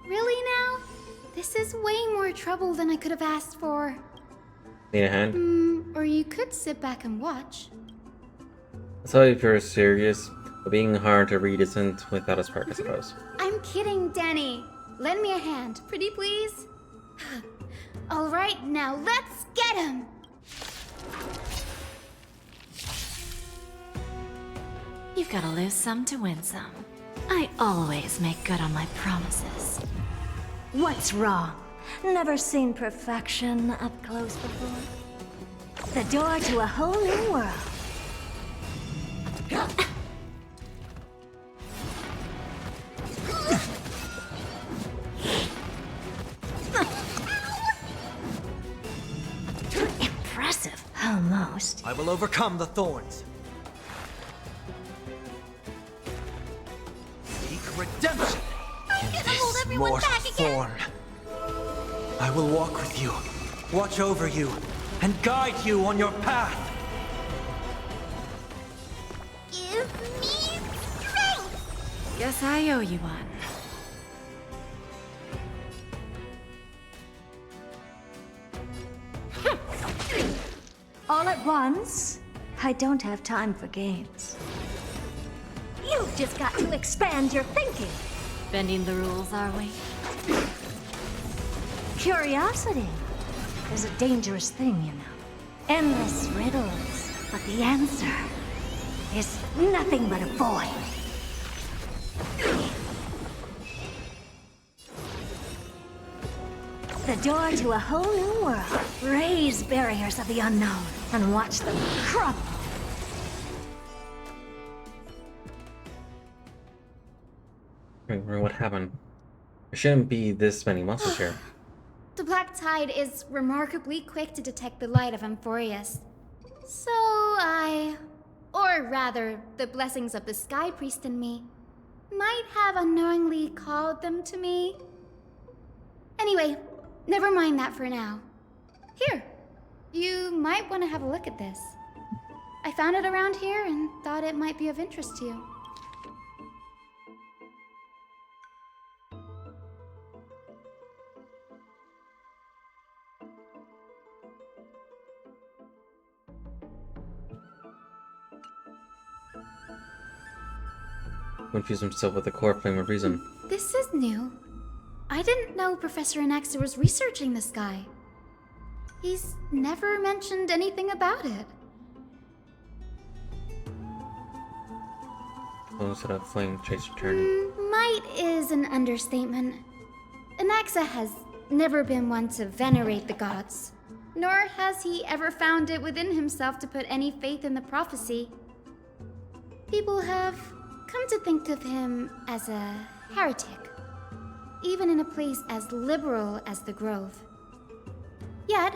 Speaker 6: Really now? This is way more trouble than I could have asked for.
Speaker 1: Need a hand?
Speaker 6: Or you could sit back and watch.
Speaker 1: So if you're serious, but being hard to read isn't without its perk, I suppose.
Speaker 6: I'm kidding, Danny. Lend me a hand, pretty please. All right, now let's get him.
Speaker 8: You've got to lose some to win some. I always make good on my promises.
Speaker 19: What's wrong? Never seen perfection up close before? The door to a whole new world.
Speaker 8: Impressive.
Speaker 19: Almost.
Speaker 11: I will overcome the thorns. Seek redemption in this mortal form. I will walk with you, watch over you, and guide you on your path.
Speaker 3: Give me strength!
Speaker 8: Guess I owe you one.
Speaker 19: All at once? I don't have time for games. You've just got to expand your thinking.
Speaker 8: Bending the rules, are we?
Speaker 19: Curiosity is a dangerous thing, you know. Endless riddles, but the answer is nothing but a void. The door to a whole new world. Raise barriers of the unknown and watch them crumble.
Speaker 1: Wait, what happened? There shouldn't be this many monsters here.
Speaker 6: The Black Tide is remarkably quick to detect the light of Amphorius. So or rather, the blessings of the Sky Priest in me, might have unknowingly called them to me. Anyway, never mind that for now. Here, You might want to have a look at this. I found it around here and thought it might be of interest to you.
Speaker 1: Confuse himself with the core flame of reason.
Speaker 6: This is new. I didn't know Professor Anaxa was researching this guy. He's never mentioned anything about it.
Speaker 1: Close to that flame chaser journey.
Speaker 6: Might is an understatement. Anaxa has never been one to venerate the gods, nor has he ever found it within himself to put any faith in the prophecy. People have come to think of him as a heretic, even in a place as liberal as the Grove. Yet,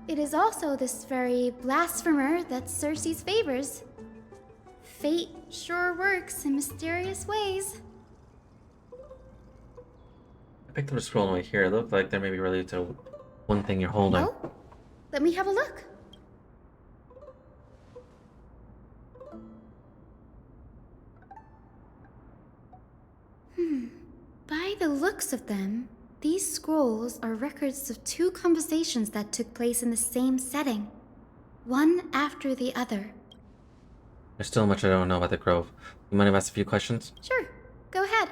Speaker 6: it is also this very blasphemer that Cersei's favors. Fate sure works in mysterious ways.
Speaker 1: I picked up a scroll over here. It looked like they may be related to one thing you're holding.
Speaker 6: Oh, let me have a look. By the looks of them, these scrolls are records of two conversations that took place in the same setting, one after the other.
Speaker 1: There's still much I don't know about the Grove. You mind if I ask a few questions?
Speaker 6: Sure, go ahead.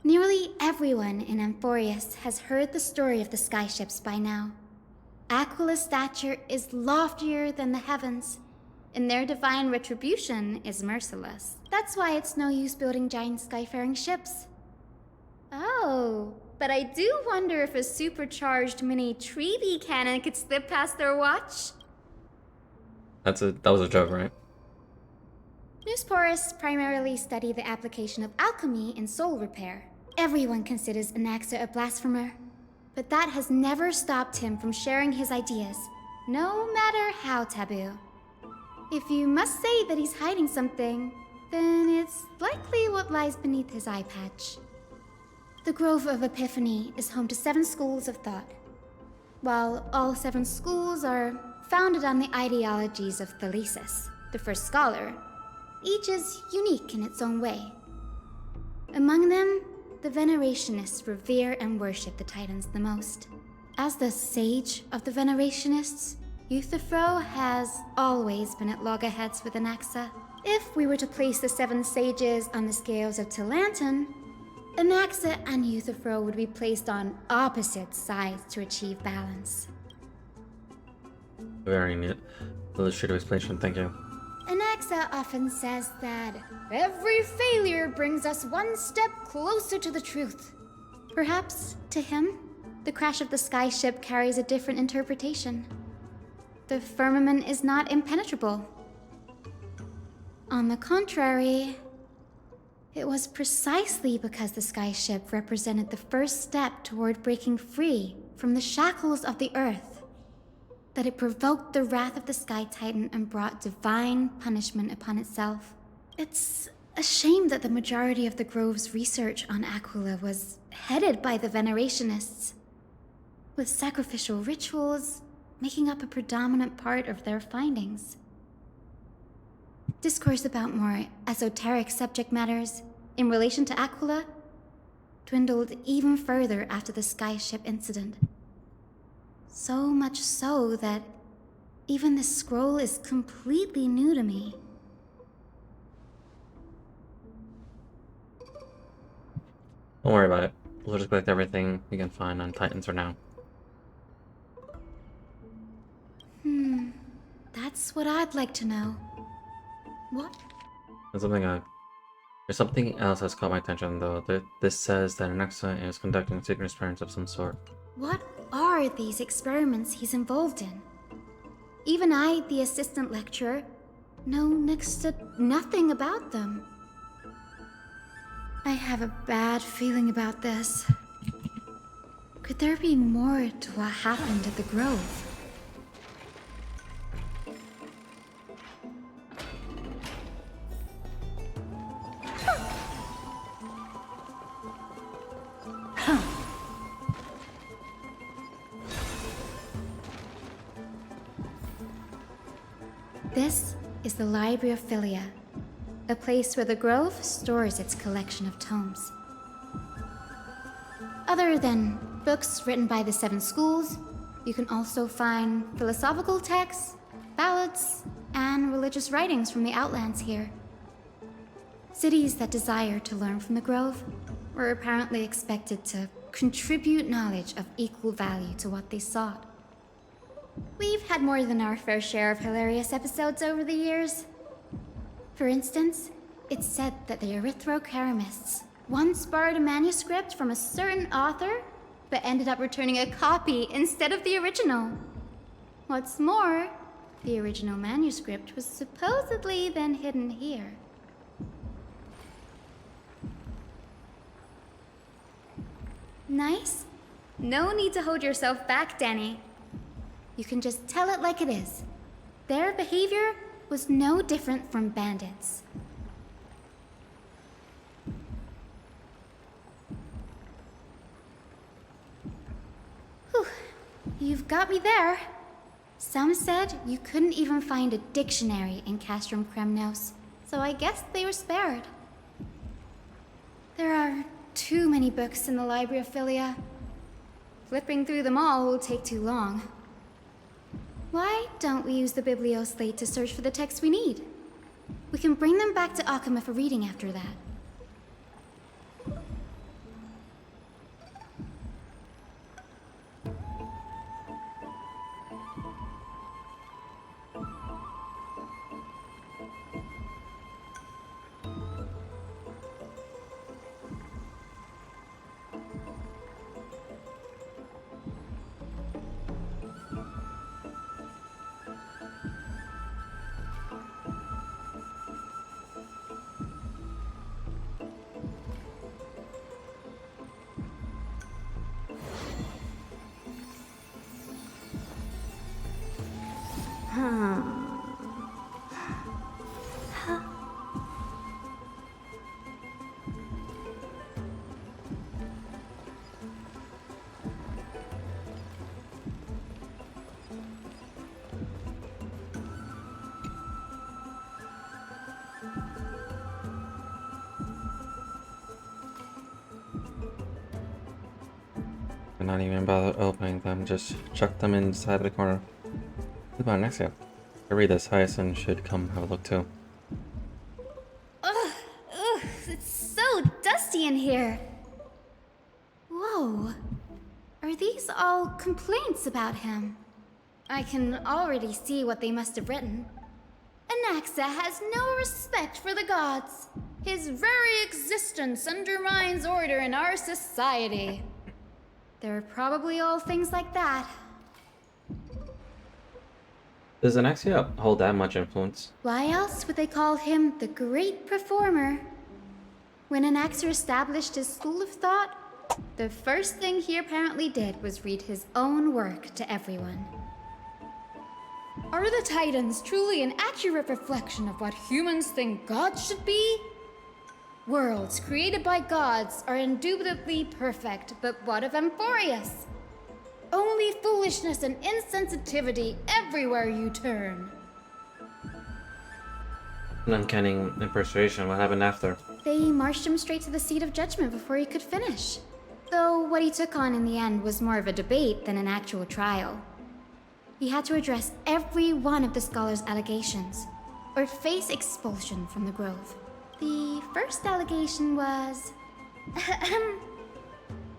Speaker 6: Nearly everyone in Amphorius has heard the story of the skyships by now. Aquila's stature is loftier than the heavens, and their divine retribution is merciless. That's why it's no use building giant skyfaring ships. Oh, but I do wonder if a supercharged mini treaty cannon could slip past their watch.
Speaker 1: That was a joke, right?
Speaker 6: Newsporists primarily study the application of alchemy in soul repair. Everyone considers Anaxa a blasphemer, but that has never stopped him from sharing his ideas, no matter how taboo. If you must say that he's hiding something, then it's likely what lies beneath his eye patch. The Grove of Epiphany is home to 7 schools of thought. While all 7 schools are founded on the ideologies of Thalesis, the first scholar, each is unique in its own way. Among them, the Venerationists revere and worship the Titans the most. As the sage of the Venerationists, Euthyphro has always been at loggerheads with Anaxa. If we were to place the 7 sages on the scales of Talanton, Anaxa and Euthyphro would be placed on opposite sides to achieve balance.
Speaker 1: Very neat. Illustrative explanation, thank you.
Speaker 6: Anaxa often says that every failure brings us one step closer to the truth. Perhaps, to him, the crash of the skyship carries a different interpretation. The firmament is not impenetrable. On the contrary, it was precisely because the skyship represented the first step toward breaking free from the shackles of the earth that it provoked the wrath of the Sky Titan and brought divine punishment upon itself. It's a shame that the majority of the Grove's research on Aquila was headed by the Venerationists, with sacrificial rituals making up a predominant part of their findings. Discourse about more esoteric subject matters in relation to Aquila dwindled even further after the skyship incident. So much so that even this scroll is completely new to me.
Speaker 1: Don't worry about it. We'll just collect everything we can find on Titans for now.
Speaker 6: That's what I'd like to know. What?
Speaker 1: There's something else that's caught my attention, though. This says that Anaxa is conducting secret experiments of some sort.
Speaker 6: What are these experiments he's involved in? Even I, the assistant lecturer, know next to nothing about them. I have a bad feeling about this. Could there be more to what happened at the Grove? is the Library of Philia, a place where the Grove stores its collection of tomes. Other than books written by the 7 schools, you can also find philosophical texts, ballads, and religious writings from the Outlands here. Cities that desire to learn from the Grove were apparently expected to contribute knowledge of equal value to what they sought. We've had more than our fair share of hilarious episodes over the years. For instance, it's said that the Erythrocheramists once borrowed a manuscript from a certain author, but ended up returning a copy instead of the original. What's more, the original manuscript was supposedly then hidden here. Nice? No need to hold yourself back, Danny. You can just tell it like it is. Their behavior was no different from bandits. Whew. You've got me there. Some said you couldn't even find a dictionary in Castrum Kremnos, so I guess they were spared. There are too many books in the Library of Philia. Flipping through them all will take too long. Why don't we use the Biblioslate to search for the texts we need? We can bring them back to Akama for reading after that.
Speaker 1: And not even bother opening them, just chuck them inside the corner. What about Nexia? I read this, Hyacinth should come have a look too.
Speaker 6: Ugh, it's so dusty in here. Whoa. Are these all complaints about him? I can already see what they must have written. Anaxa has no respect for the gods. His very existence undermines order in our society. They're probably all things like that.
Speaker 1: Does Anaxia hold that much influence?
Speaker 6: Why else would they call him the Great Performer? When Anaxia established his school of thought, the first thing he apparently did was read his own work to everyone. Are the Titans truly an accurate reflection of what humans think gods should be? Worlds created by gods are indubitably perfect, but what of Amphorius? Only foolishness and insensitivity everywhere you turn.
Speaker 1: An uncanny impersonation. What happened after?
Speaker 6: They marched him straight to the seat of judgment before he could finish. Though what he took on in the end was more of a debate than an actual trial. He had to address every one of the scholar's allegations, or face expulsion from the Grove. The first allegation was...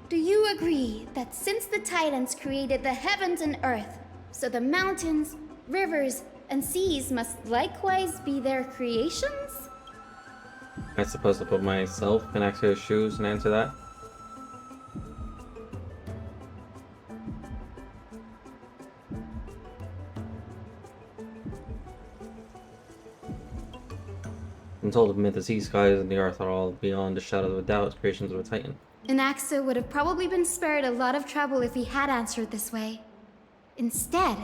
Speaker 6: Do you agree that since the Titans created the heavens and earth, so the mountains, rivers, and seas must likewise be their creations?
Speaker 1: Am I supposed to put myself in Axia's shoes and answer that? I'm told amid the sea skies and the earth are all beyond the shadow of a doubt, creations of a Titan.
Speaker 6: Anaxa would have probably been spared a lot of trouble if he had answered this way. Instead,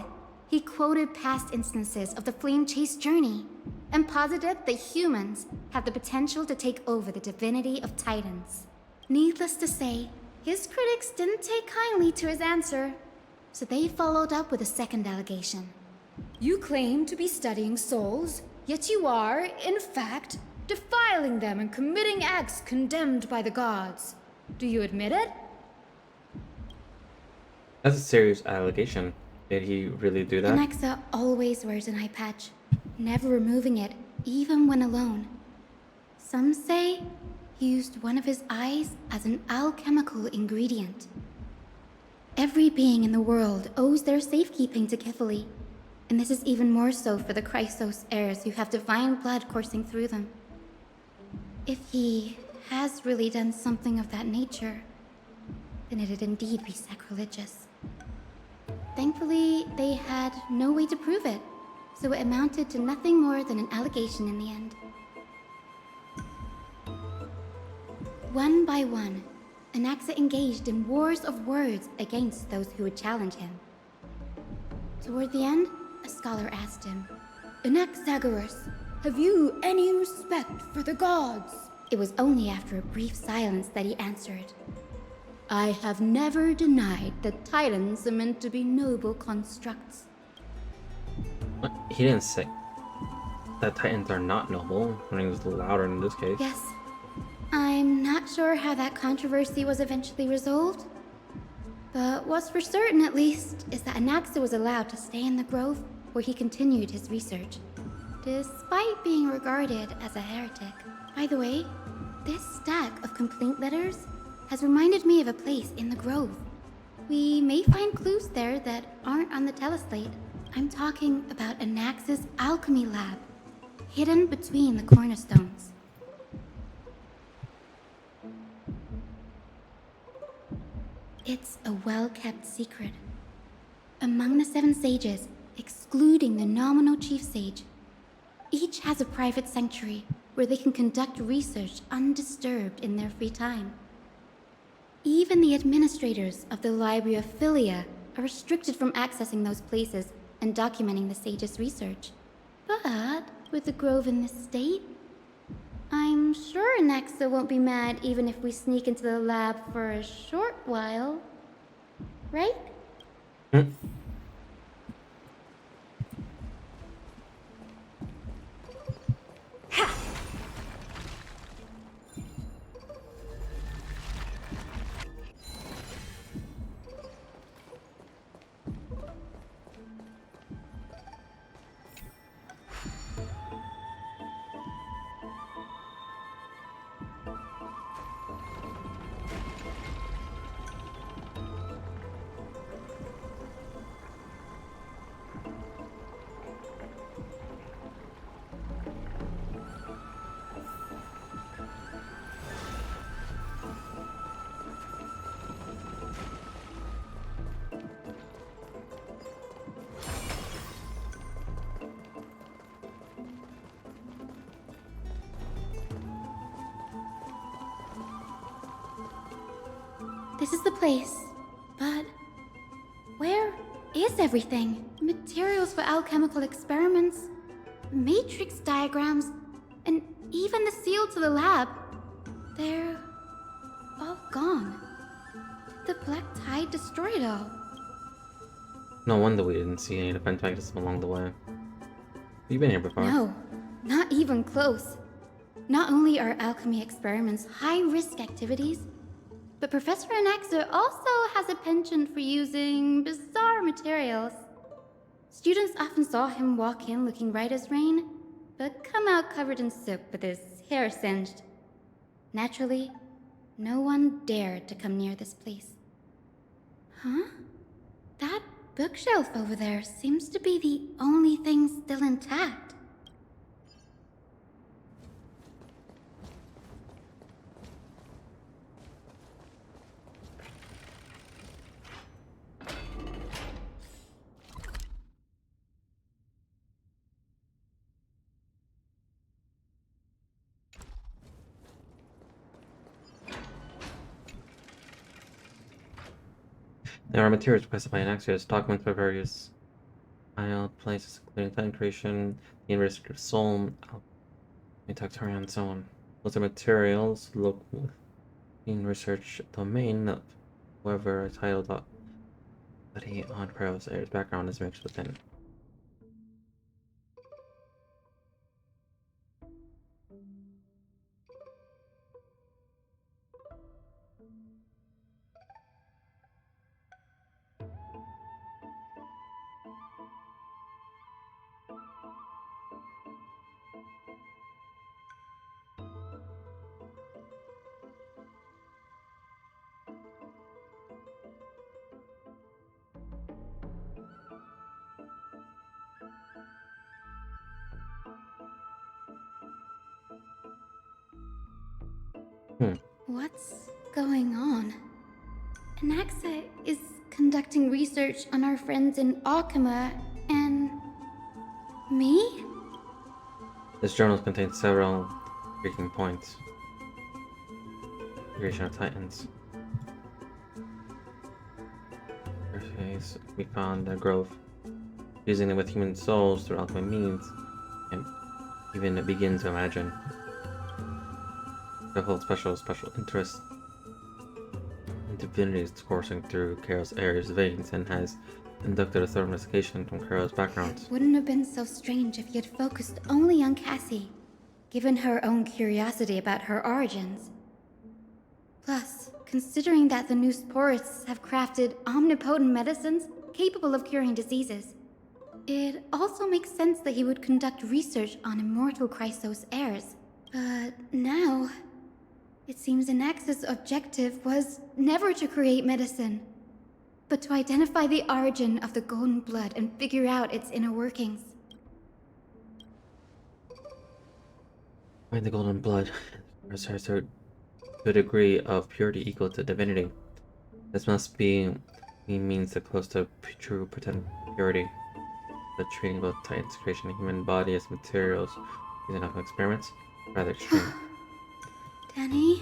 Speaker 6: he quoted past instances of the flame-chased journey, and posited that humans have the potential to take over the divinity of Titans. Needless to say, his critics didn't take kindly to his answer, so they followed up with a second allegation. You claim to be studying souls, Yet you are, in fact, defiling them and committing acts condemned by the gods. Do you admit it?
Speaker 1: That's a serious allegation. Did he really do that?
Speaker 6: Alexa always wears an eye patch, never removing it, even when alone. Some say he used one of his eyes as an alchemical ingredient. Every being in the world owes their safekeeping to Kithali, and this is even more so for the Chrysos heirs who have divine blood coursing through them. If he has really done something of that nature, then it'd indeed be sacrilegious. Thankfully, they had no way to prove it, so it amounted to nothing more than an allegation in the end. One by one, Anaxa engaged in wars of words against those who would challenge him. Toward the end, a scholar asked him, "Anaxagoras, have you any respect for the gods?" It was only after a brief silence that he answered, "I have never denied that titans are meant to be noble constructs."
Speaker 1: What? He didn't say that titans are not noble. I mean, it was louder in this case.
Speaker 6: Yes. I'm not sure how that controversy was eventually resolved. But what's for certain, at least, is that Anaxa was allowed to stay in the grove where he continued his research, despite being regarded as a heretic. By the way, this stack of complaint letters has reminded me of a place in the grove. We may find clues there that aren't on the teleslate. I'm talking about Anaxa's alchemy lab, hidden between the cornerstones. It's a well-kept secret. Among the 7 sages, excluding the nominal chief sage, each has a private sanctuary where they can conduct research undisturbed in their free time. Even the administrators of the Library of Philia are restricted from accessing those places and documenting the sage's research. But with the grove in this state, I'm sure Anaxa won't be mad even if we sneak into the lab for a short while. Right? This is the place, but where is everything? Materials for alchemical experiments, matrix diagrams, and even the seal to the lab. They're all gone. The black tide destroyed it all.
Speaker 1: No wonder we didn't see any defense mechanism along the way. You've been here before.
Speaker 6: No, not even close. Not only are alchemy experiments high-risk activities, but Professor Anaxa also has a penchant for using bizarre materials. Students often saw him walk in looking right as rain, but come out covered in soot with his hair singed. Naturally, no one dared to come near this place. Huh? That bookshelf over there seems to be the only thing still intact.
Speaker 1: There are materials requested by Anaxios, documents by various places, including Titan creation, the University of Soul, Tactarian, and so on. Those are materials look in research domain of whoever titled study on Praro's background is mixed within.
Speaker 6: What's going on? Anaxa is conducting research on our friends in Alchema and... me?
Speaker 1: This journal contains several breaking points. Creation of Titans. First, we found the grove. Using them with human souls through alchemy means, and even it begins to imagine. They hold special interest in divinities coursing through Karo's Ares veins and has conducted a thorough investigation from Karo's background.
Speaker 6: Wouldn't have been so strange if he had focused only on Cassie, given her own curiosity about her origins. Plus, considering that the new sporists have crafted omnipotent medicines capable of curing diseases, it also makes sense that he would conduct research on immortal Chrysos heirs. But now, it seems Anaxa's objective was never to create medicine, but to identify the origin of the golden blood and figure out its inner workings.
Speaker 1: Find the golden blood requires a degree of purity equal to divinity. This must be means the close to true pretend purity. The treating both Titan's creation and human body as materials using alchemy experiments rather extreme.
Speaker 6: Danny,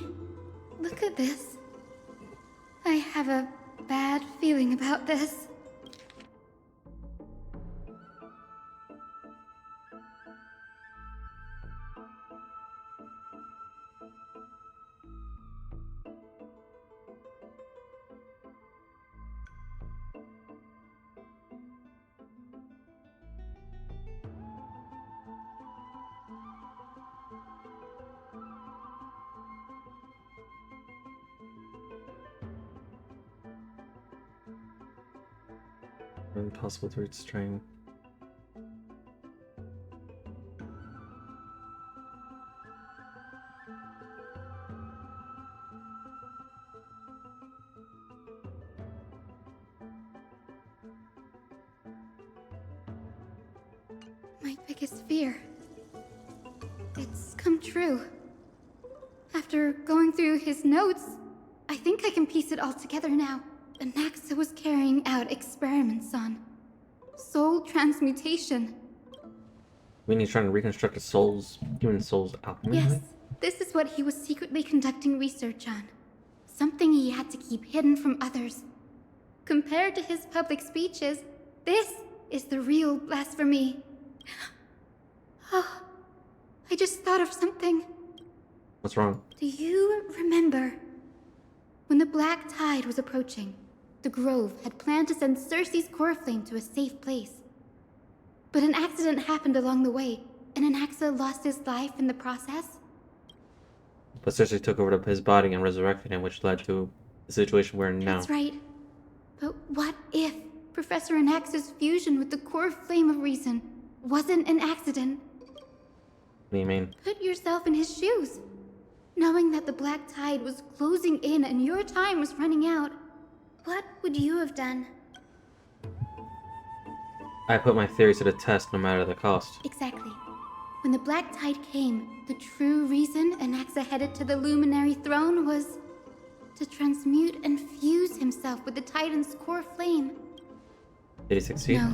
Speaker 6: look at this. I have a bad feeling about this.
Speaker 1: Impossible to restrain.
Speaker 6: My biggest fear. It's come true. After going through his notes, I think I can piece it all together now. Anaxa was carrying out experiments on soul transmutation.
Speaker 1: When he's trying to reconstruct a human soul's alchemy?
Speaker 6: Yes, this is what he was secretly conducting research on. Something he had to keep hidden from others. Compared to his public speeches, this is the real blasphemy. Oh, I just thought of something.
Speaker 1: What's wrong?
Speaker 6: Do you remember when the Black Tide was approaching? The Grove had planned to send Cersei's core flame to a safe place. But an accident happened along the way, and Anaxa lost his life in the process?
Speaker 1: But Cersei took over his body and resurrected him, which led to the situation we're in now.
Speaker 6: That's right. But what if Professor Anaxa's fusion with the core flame of reason wasn't an accident?
Speaker 1: What do you mean?
Speaker 6: Put yourself in his shoes. Knowing that the Black Tide was closing in and your time was running out, what would you have done?
Speaker 1: I put my theories to the test no matter the cost.
Speaker 6: Exactly. When the Black Tide came, the true reason Anaxa headed to the Luminary Throne was to transmute and fuse himself with the Titan's core flame.
Speaker 1: Did he succeed?
Speaker 6: No.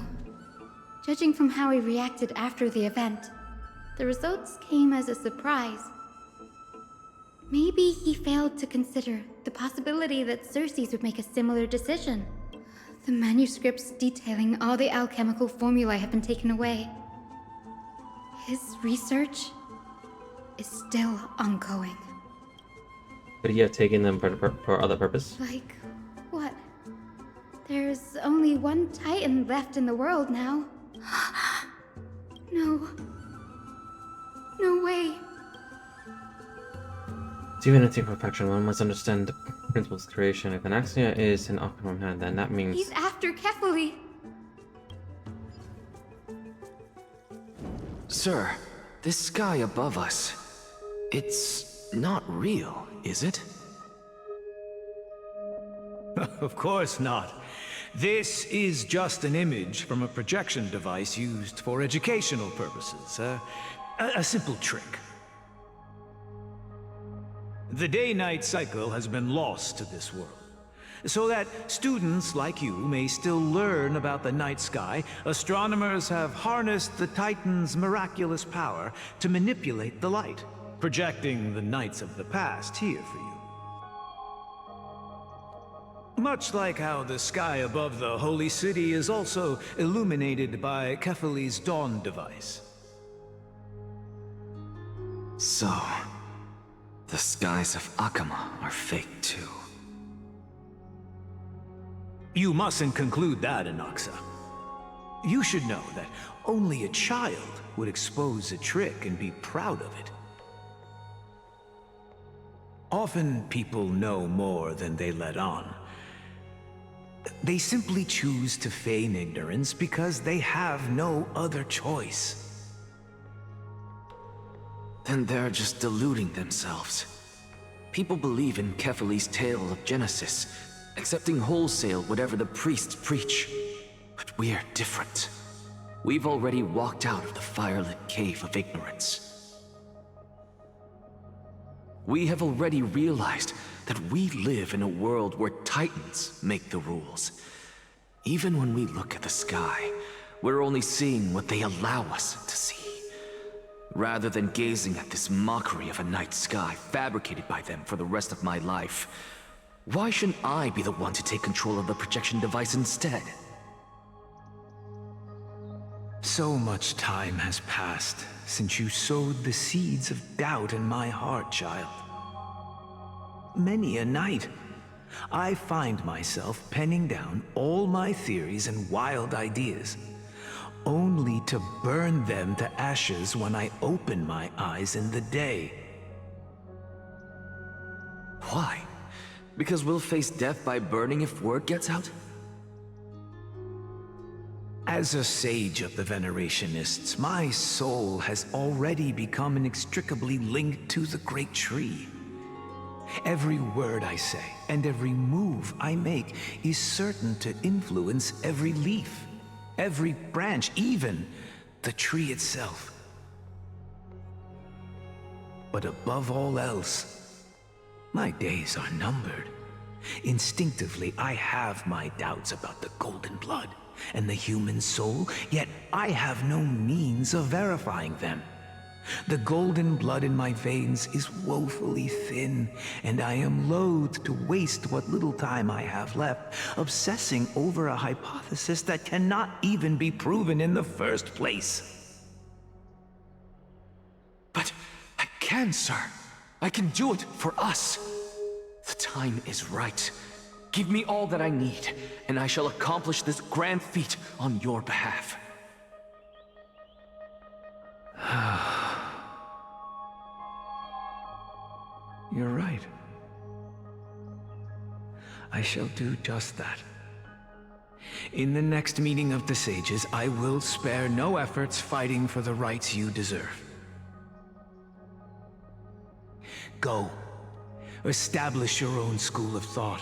Speaker 6: Judging from how he reacted after the event, the results came as a surprise. Maybe he failed to consider the possibility that Cersei's would make a similar decision. The manuscripts detailing all the alchemical formulae have been taken away. His research is still ongoing.
Speaker 1: Could he have taken them for other purpose?
Speaker 6: Like, what? There's only one Titan left in the world now. No. No way.
Speaker 1: To even attain perfection, one must understand the principles of creation. If Anaxia is an optimum hand, then that means...
Speaker 6: He's after Kefali.
Speaker 16: Sir, this sky above us, it's not real, is it?
Speaker 12: Of course not. This is just an image from a projection device used for educational purposes. A simple trick. The day-night cycle has been lost to this world. So that students like you may still learn about the night sky, astronomers have harnessed the Titan's miraculous power to manipulate the light, projecting the nights of the past here for you. Much like how the sky above the Holy City is also illuminated by Kefali's dawn device.
Speaker 7: So, the skies of Akama are fake too.
Speaker 12: You mustn't conclude that, Anaxa. You should know that only a child would expose a trick and be proud of it. Often people know more than they let on. They simply choose to feign ignorance because they have no other choice.
Speaker 7: Then they're just deluding themselves. People believe in Kefali's tale of Genesis, accepting wholesale whatever the priests preach. But we're different. We've already walked out of the firelit cave of ignorance. We have already realized that we live in a world where Titans make the rules. Even when we look at the sky, we're only seeing what they allow us to see. Rather than gazing at this mockery of a night sky fabricated by them for the rest of my life, why shouldn't I be the one to take control of the projection device instead?
Speaker 12: So much time has passed since you sowed the seeds of doubt in my heart, child. Many a night, I find myself penning down all my theories and wild ideas, only to burn them to ashes when I open my eyes in the day.
Speaker 7: Why? Because we'll face death by burning if word gets out?
Speaker 12: As a sage of the Venerationists, my soul has already become inextricably linked to the great tree. Every word I say and every move I make is certain to influence every leaf, every branch, even the tree itself. But above all else, my days are numbered. Instinctively, I have my doubts about the golden blood and the human soul, yet I have no means of verifying them. The golden blood in my veins is woefully thin, and I am loath to waste what little time I have left obsessing over a hypothesis that cannot even be proven in the first place.
Speaker 7: But I can, sir. I can do it for us. The time is right. Give me all that I need, and I shall accomplish this grand feat on your behalf.
Speaker 12: You're right. I shall do just that. In the next meeting of the sages, I will spare no efforts fighting for the rights you deserve. Go. Establish your own school of thought.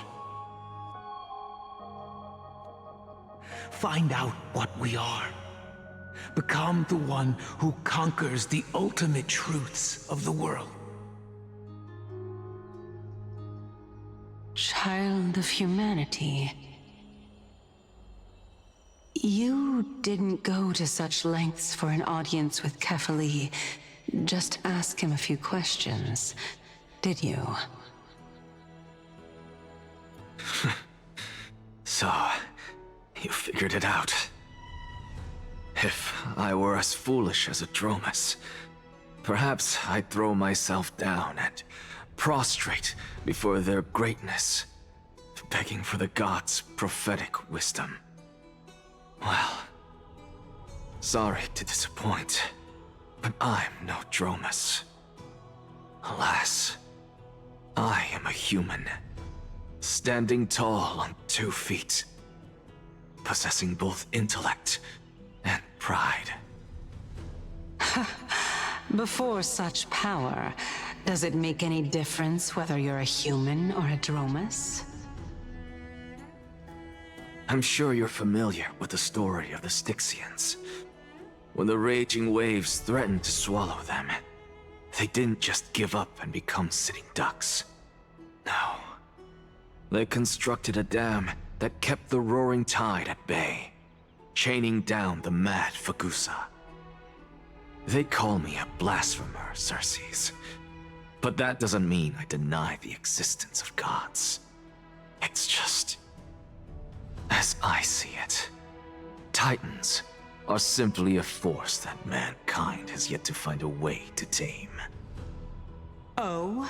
Speaker 12: Find out what we are. Become the one who conquers the ultimate truths of the world.
Speaker 14: Child of humanity. You didn't go to such lengths for an audience with Kefali. Just ask him a few questions, did you?
Speaker 7: So, you figured it out. If I were as foolish as a Dromus, perhaps I'd throw myself down and prostrate before their greatness, begging for the gods' prophetic wisdom. Well, sorry to disappoint, but I'm no Dromus. Alas, I am a human, standing tall on 2 feet, possessing both intellect and pride.
Speaker 14: Before such power, does it make any difference whether you're a human or a Dromus?
Speaker 7: I'm sure you're familiar with the story of the Styxians. When the raging waves threatened to swallow them, They didn't just give up and become sitting ducks. No. They constructed a dam that kept the roaring tide at bay, chaining down the mad Fagusa. They call me a blasphemer, Xerxes. But that doesn't mean I deny the existence of gods. It's just... as I see it, Titans are simply a force that mankind has yet to find a way to tame.
Speaker 14: Oh?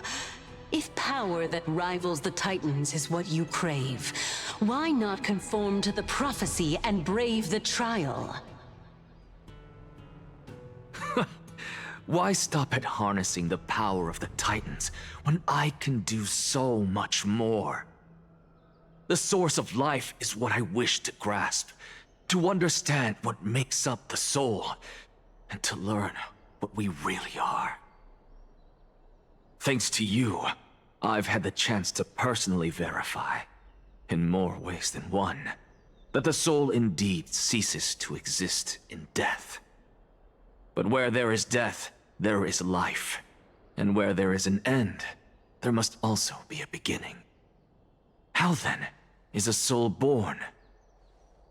Speaker 14: If power that rivals the Titans is what you crave, why not conform to the prophecy and brave the trial?
Speaker 7: Why stop at harnessing the power of the Titans when I can do so much more? The source of life is what I wish to grasp, to understand what makes up the soul, and to learn what we really are. Thanks to you, I've had the chance to personally verify, in more ways than one, that the soul indeed ceases to exist in death. But where there is death, there is life. And where there is an end, there must also be a beginning. How then is a soul born?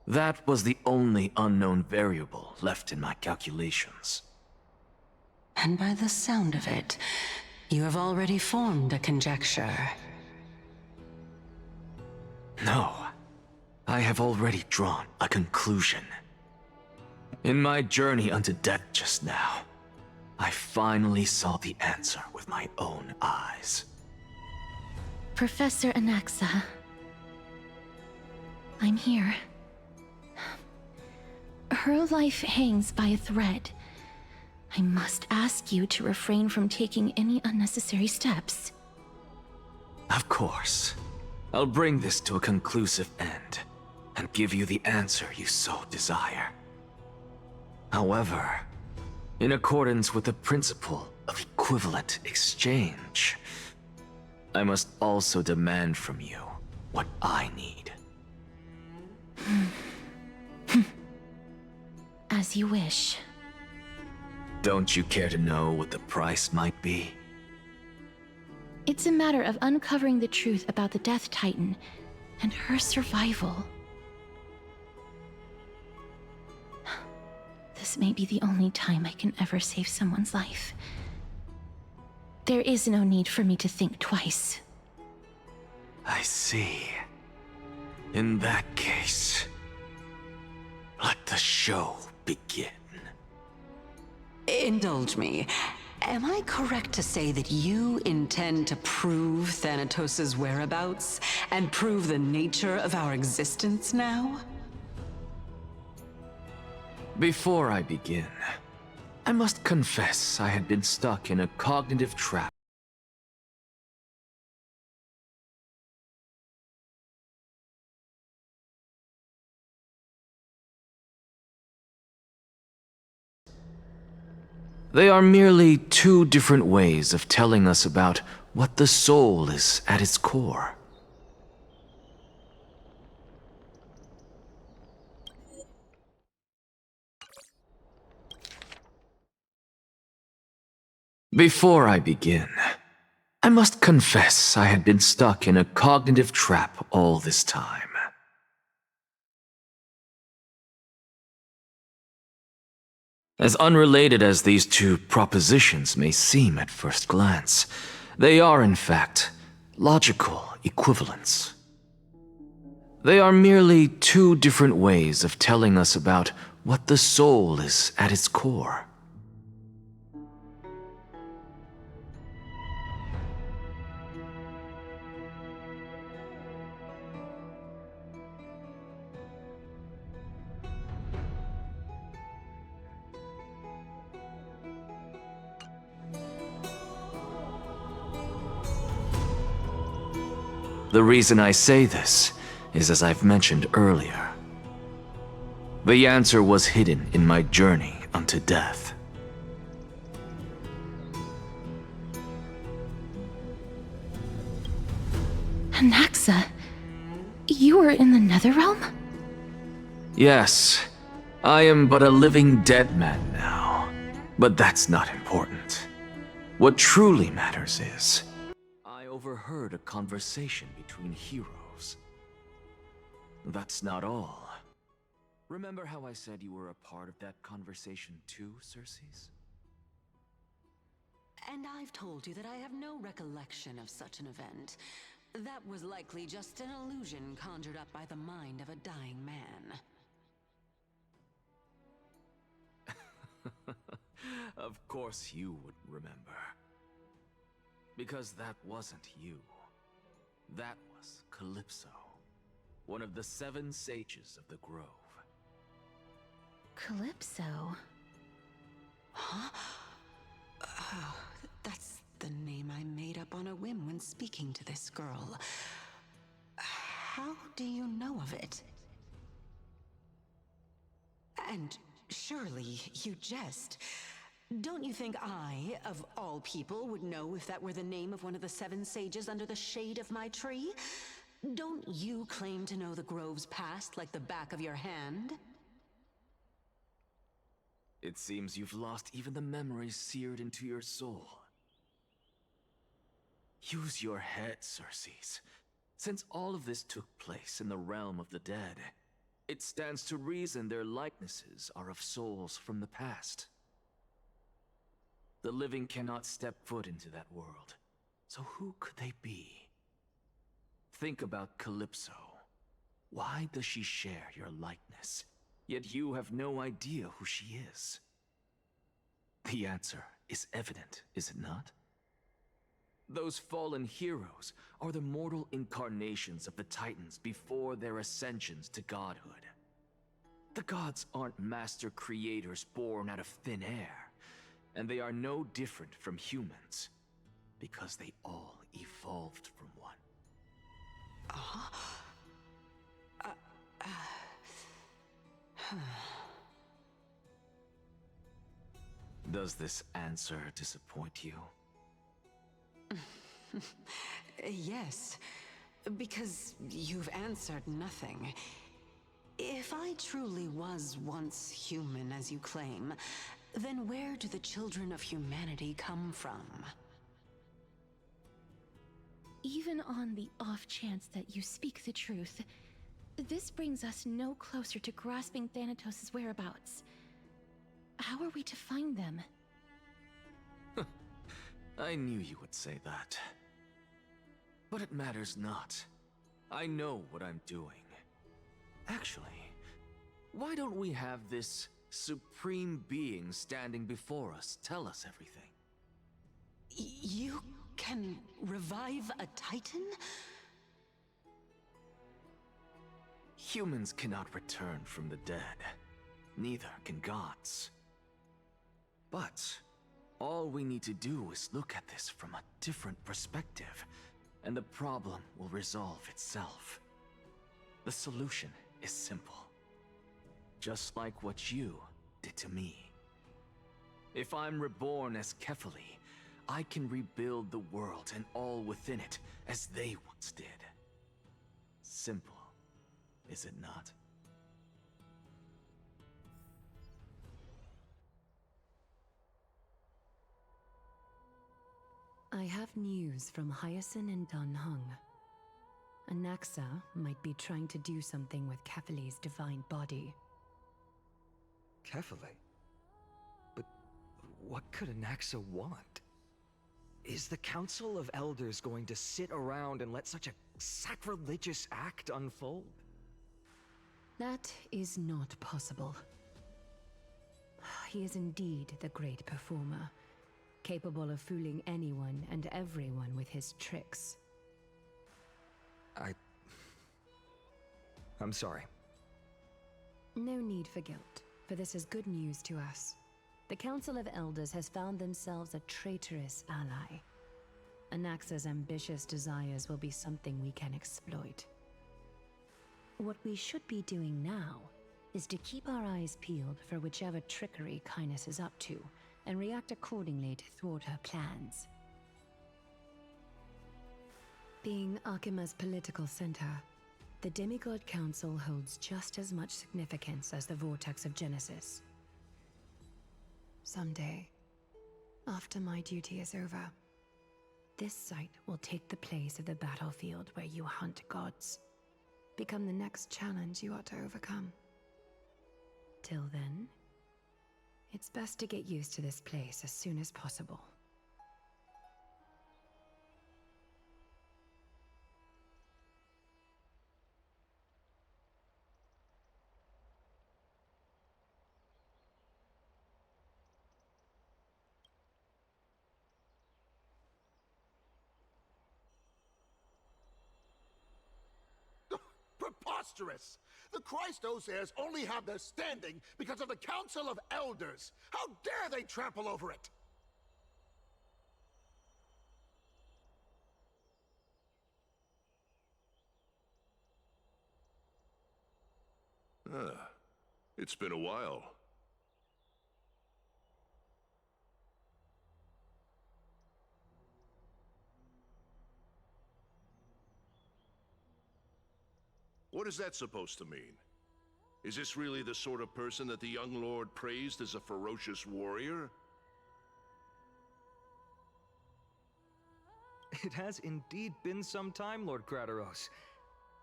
Speaker 7: That was the only unknown variable left in my calculations.
Speaker 14: And by the sound of it, you have already formed a conjecture.
Speaker 7: No, I have already drawn a conclusion. In my journey unto death just now, I finally saw the answer with my own eyes.
Speaker 6: Professor Anaxa. I'm here. Her life hangs by a thread. I must ask you to refrain from taking any unnecessary steps.
Speaker 7: Of course. I'll bring this to a conclusive end, and give you the answer you so desire. However, in accordance with the principle of equivalent exchange, I must also demand from you what I need.
Speaker 6: As you wish.
Speaker 7: Don't you care to know what the price might be?
Speaker 6: It's a matter of uncovering the truth about the Death Titan and her survival. This may be the only time I can ever save someone's life. There is no need for me to think twice.
Speaker 7: I see. In that case, let the show begin.
Speaker 14: Indulge me. Am I correct to say that you intend to prove Thanatos' whereabouts and prove the nature of our existence now?
Speaker 7: Before I begin, I must confess I had been stuck in a cognitive trap. They are merely two different ways of telling us about what the soul is at its core. Before I begin, I must confess I had been stuck in a cognitive trap all this time. As unrelated as these two propositions may seem at first glance, they are in fact logical equivalents. They are merely two different ways of telling us about what the soul is at its core. The reason I say this is as I've mentioned earlier. The answer was hidden in my journey unto death.
Speaker 6: Anaxa, you were in the Netherrealm?
Speaker 7: Yes, I am but a living dead man now, but that's not important.
Speaker 16: What truly matters is, I overheard a conversation between heroes. That's not all. Remember how I said you were a part of that conversation too, Circes?
Speaker 14: And I've told you that I have no recollection of such an event. That was likely just an illusion conjured up by the mind of a dying man.
Speaker 16: Of course you would remember. Because that wasn't you. That was Calypso, one of the 7 sages of the Grove.
Speaker 14: Calypso? Huh? Oh, that's the name I made up on a whim when speaking to this girl. How do you know of it? And surely you jest. Don't you think I, of all people, would know if that were the name of one of the 7 sages under the shade of my tree? Don't you claim to know the Grove's past like the back of your hand?
Speaker 16: It seems you've lost even the memories seared into your soul. Use your head, Circes. Since all of this took place in the realm of the dead, it stands to reason their likenesses are of souls from the past. The living cannot step foot into that world, so who could they be? Think about Calypso. Why does she share your likeness? Yet you have no idea who she is. The answer is evident, is it not? Those fallen heroes are the mortal incarnations of the Titans before their ascensions to godhood. The gods aren't master creators born out of thin air, and they are no different from humans, because they all evolved from one. Does this answer disappoint you?
Speaker 14: Yes, because you've answered nothing. If I truly was once human, as you claim, then where do the children of humanity come from?
Speaker 2: Even on the off chance that you speak the truth, this brings us no closer to grasping Thanatos' whereabouts. How are we to find them?
Speaker 16: I knew you would say that. But it matters not. I know what I'm doing. Actually, why don't we have this supreme being standing before us tell us everything?
Speaker 14: You can revive a Titan?
Speaker 16: Humans cannot return from the dead. Neither can gods. But all we need to do is look at this from a different perspective, and the problem will resolve itself. The solution is simple. Just like what you did to me. If I'm reborn as Kefali, I can rebuild the world and all within it as they once did. Simple, is it not?
Speaker 10: I have news from Hyacinth and Dunhung. Anaxa might be trying to do something with Kefali's divine body.
Speaker 11: Kefali? But what could Anaxa want? Is the Council of Elders going to sit around and let such a sacrilegious act unfold?
Speaker 10: That is not possible. He is indeed the great performer, capable of fooling anyone and everyone with his tricks.
Speaker 11: I'm sorry.
Speaker 10: No need for guilt, for this is good news to us. The Council of Elders has found themselves a traitorous ally. Anaxa's ambitious desires will be something we can exploit. What we should be doing now is to keep our eyes peeled for whichever trickery Kynus is up to, and react accordingly to thwart her plans. Being Akima's political center, the Demigod Council holds just as much significance as the Vortex of Genesis. Someday, After my duty is over, this site will take the place of the battlefield where you hunt gods. Become the next challenge you ought to overcome. Till then, it's best to get used to this place as soon as possible.
Speaker 4: Preposterous! The Christos heirs only have their standing because of the Council of Elders! How dare they trample over it!
Speaker 18: It's been a while. What is that supposed to mean? Is this really the sort of person that the young lord praised as a ferocious warrior?
Speaker 11: It has indeed been some time, Lord Crateros.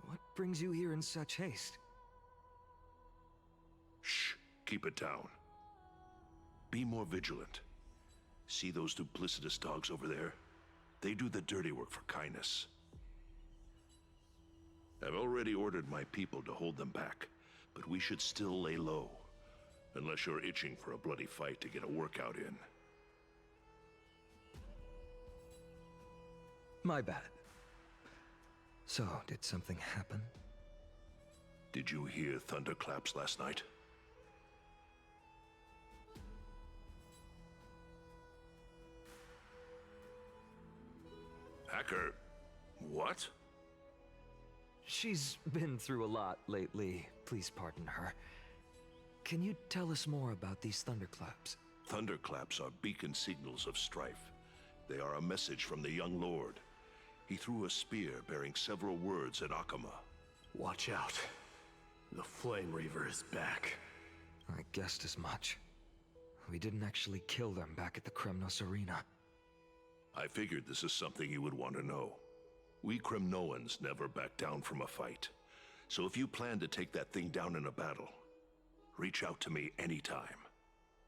Speaker 11: What brings you here in such haste?
Speaker 18: Shh, keep it down. Be more vigilant. See those duplicitous dogs over there? They do the dirty work for kindness. I've already ordered my people to hold them back, but we should still lay low. Unless you're itching for a bloody fight to get a workout in.
Speaker 11: My bad. So, did something happen?
Speaker 18: Did you hear thunderclaps last night? Hacker, what?
Speaker 11: She's been through a lot lately. Please pardon her. Can you tell us more about these thunderclaps?
Speaker 18: Thunderclaps are beacon signals of strife. They are a message from the young lord. He threw a spear bearing several words at Akama.
Speaker 13: Watch out. The Flame Reaver is back.
Speaker 11: I guessed as much. We didn't actually kill them back at the Kremnos Arena.
Speaker 18: I figured this is something you would want to know. We Kremnoans never back down from a fight. So if you plan to take that thing down in a battle, reach out to me anytime.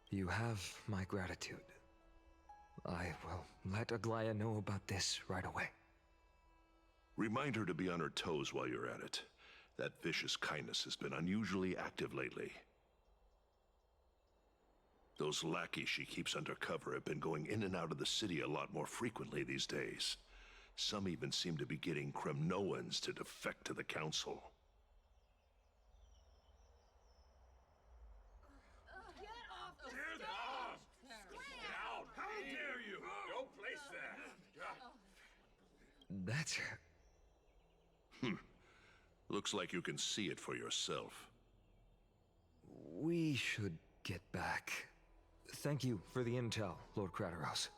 Speaker 11: You have my gratitude. I will let Aglaya know about this right away.
Speaker 18: Remind her to be on her toes while you're at it. That vicious kindness has been unusually active lately. Those lackeys she keeps undercover have been going in and out of the city a lot more frequently these days. Some even seem to be getting Kremnoans to defect to the Council. Down! How dare you! Don't place that!
Speaker 11: That's...
Speaker 18: Looks like you can see it for yourself.
Speaker 11: We should get back. Thank you for the intel, Lord Crateros.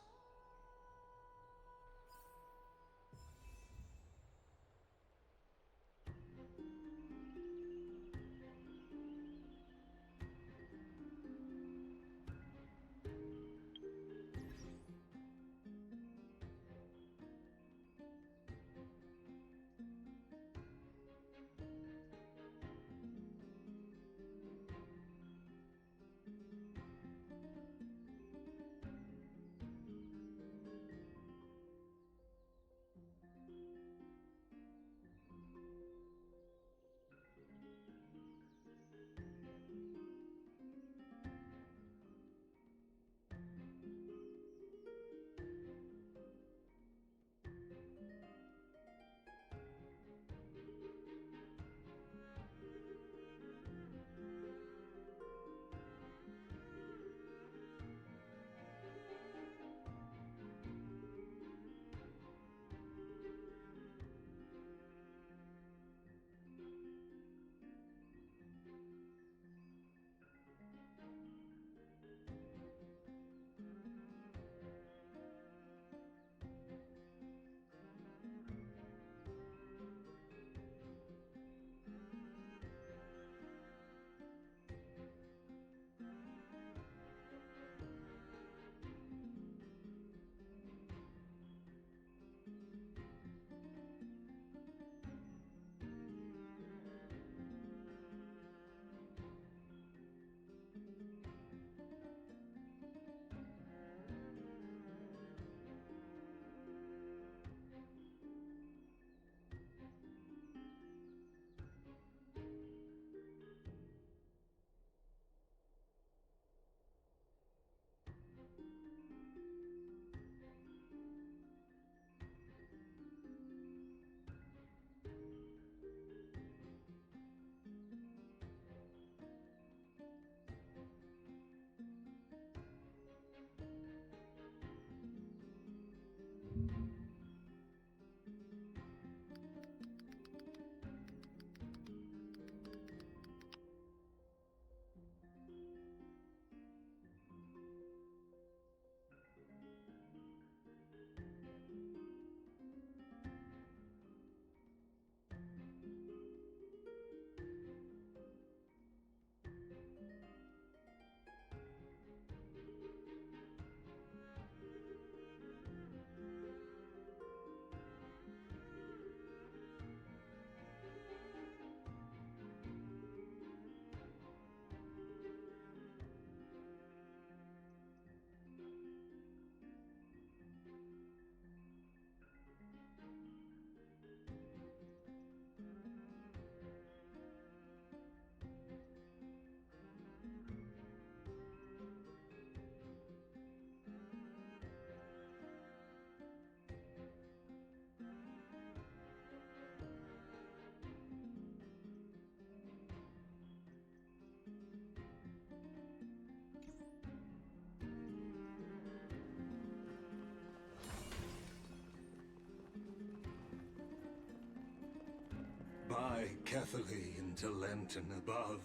Speaker 9: by carefully into Lent and above,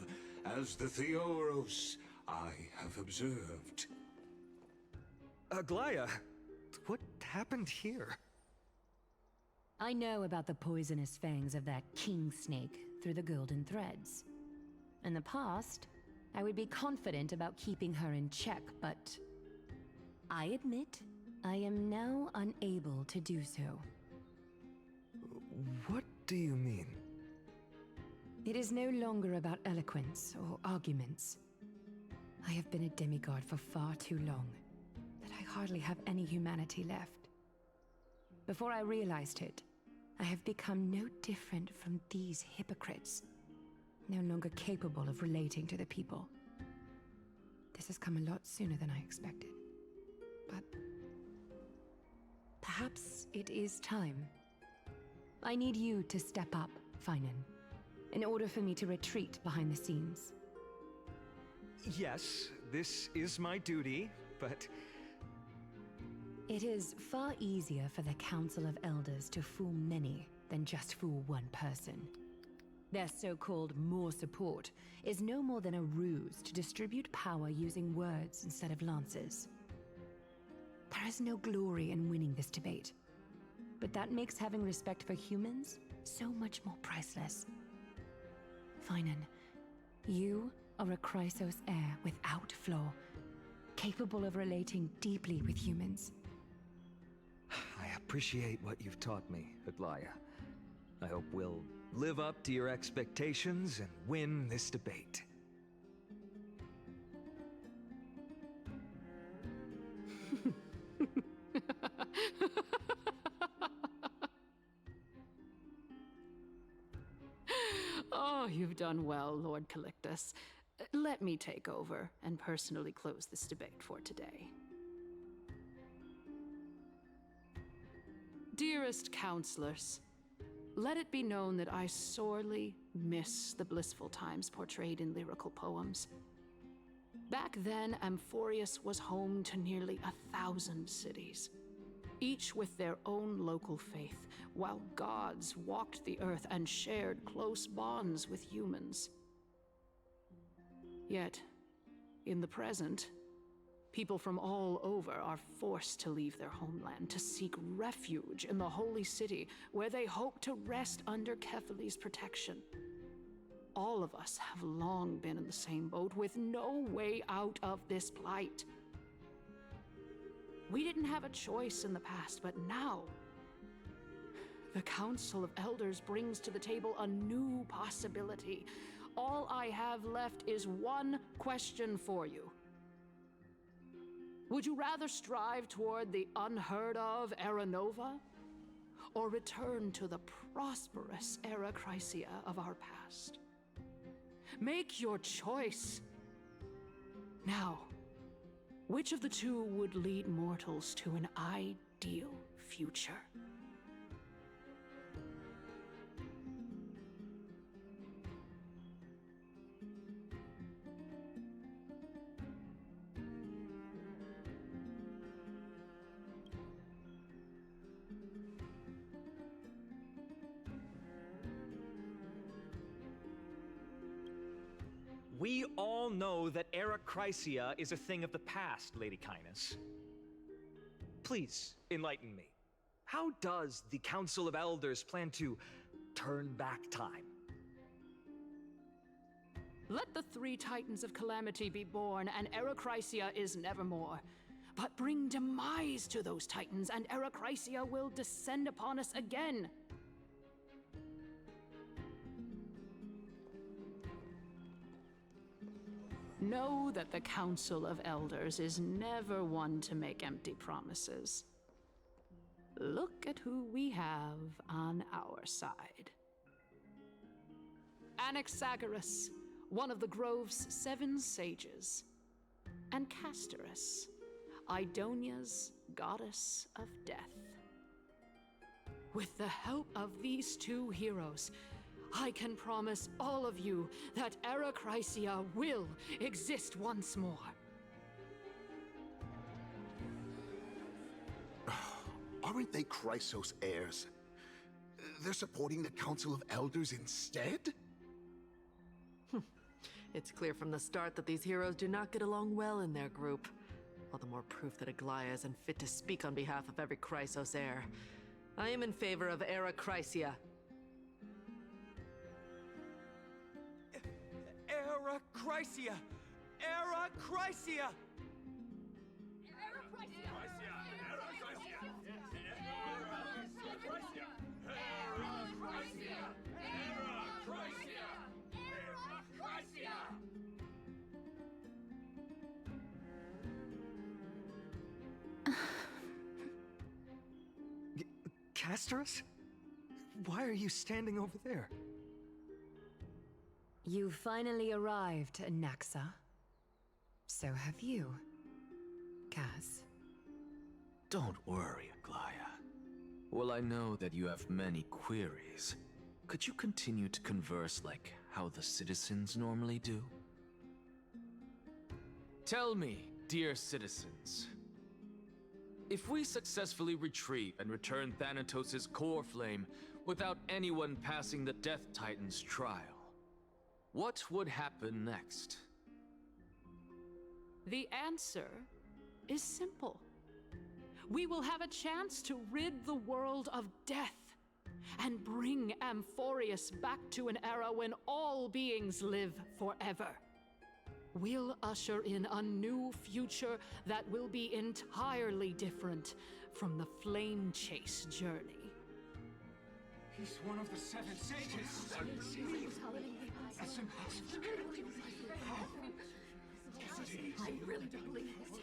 Speaker 9: as the Theoros I have observed.
Speaker 11: Aglaya, what happened here?
Speaker 10: I know about the poisonous fangs of that king snake through the golden threads. In the past, I would be confident about keeping her in check, but I admit I am now unable to do so.
Speaker 11: What do you mean?
Speaker 10: It is no longer about eloquence or arguments. I have been a demigod for far too long that I hardly have any humanity left. Before I realized it, I have become no different from these hypocrites, no longer capable of relating to the people. This has come a lot sooner than I expected. But perhaps it is time. I need you to step up, Finan, in order for me to retreat behind the scenes.
Speaker 11: Yes, this is my duty, but...
Speaker 10: It is far easier for the Council of Elders to fool many than just fool one person. Their so-called more support is no more than a ruse to distribute power using words instead of lances. There is no glory in winning this debate, but that makes having respect for humans so much more priceless. Finan, you are a Chrysos heir without flaw, capable of relating deeply with humans.
Speaker 11: I appreciate what you've taught me, Aglaya. I hope we'll live up to your expectations and win this debate.
Speaker 24: Oh, you've done well, Lord Calictus. Let me take over and personally close this debate for today. Dearest counselors, let it be known that I sorely miss the blissful times portrayed in lyrical poems. Back then, Amphorius was home to nearly 1,000 cities, each with their own local faith, while gods walked the earth and shared close bonds with humans. Yet, in the present, people from all over are forced to leave their homeland to seek refuge in the holy city, where they hope to rest under Kefali's protection. All of us have long been in the same boat, with no way out of this plight. We didn't have a choice in the past, but now, the Council of Elders brings to the table a new possibility. All I have left is one question for you. Would you rather strive toward the unheard of Era Nova, or return to the prosperous Era Chrysia of our past? Make your choice. Now, which of the two would lead mortals to an ideal future?
Speaker 11: We all know that Era Chrysia is a thing of the past, Lady Kynus. Please, enlighten me. How does the Council of Elders plan to turn back time?
Speaker 24: Let the 3 Titans of Calamity be born, and Era Chrysia is nevermore. But bring demise to those Titans, and Era Chrysia will descend upon us again. Know that the Council of Elders is never one to make empty promises. Look at who we have on our side. Anaxagoras, one of the Grove's 7 sages, and Castorus, Idonia's goddess of death. With the help of these 2 heroes, I can promise all of you that Era Chrysia will exist once more.
Speaker 4: Aren't they Chrysos heirs? They're supporting the Council of Elders instead?
Speaker 15: It's clear from the start that these heroes do not get along well in their group. All the more proof that Aglaya isn't fit to speak on behalf of every Chrysos heir. I am in favor of Era Chrysia.
Speaker 11: Era Chrysia! Era Chrysia! Castorus? Why are you standing over there?
Speaker 10: You finally arrived, Naxa. So have you, Kaz.
Speaker 7: Don't worry, Aglaya. Well, I know that you have many queries. Could you continue to converse like how the citizens normally do? Tell me, dear citizens, if we successfully retrieve and return Thanatos' core flame without anyone passing the Death Titan's trial, what would happen next?
Speaker 24: The answer is simple. We will have a chance to rid the world of death and bring Amphorius back to an era when all beings live forever. We'll usher in a new future that will be entirely different from the flame chase journey.
Speaker 12: He's one of the seven sages. That's impossible.
Speaker 19: I really don't believe this.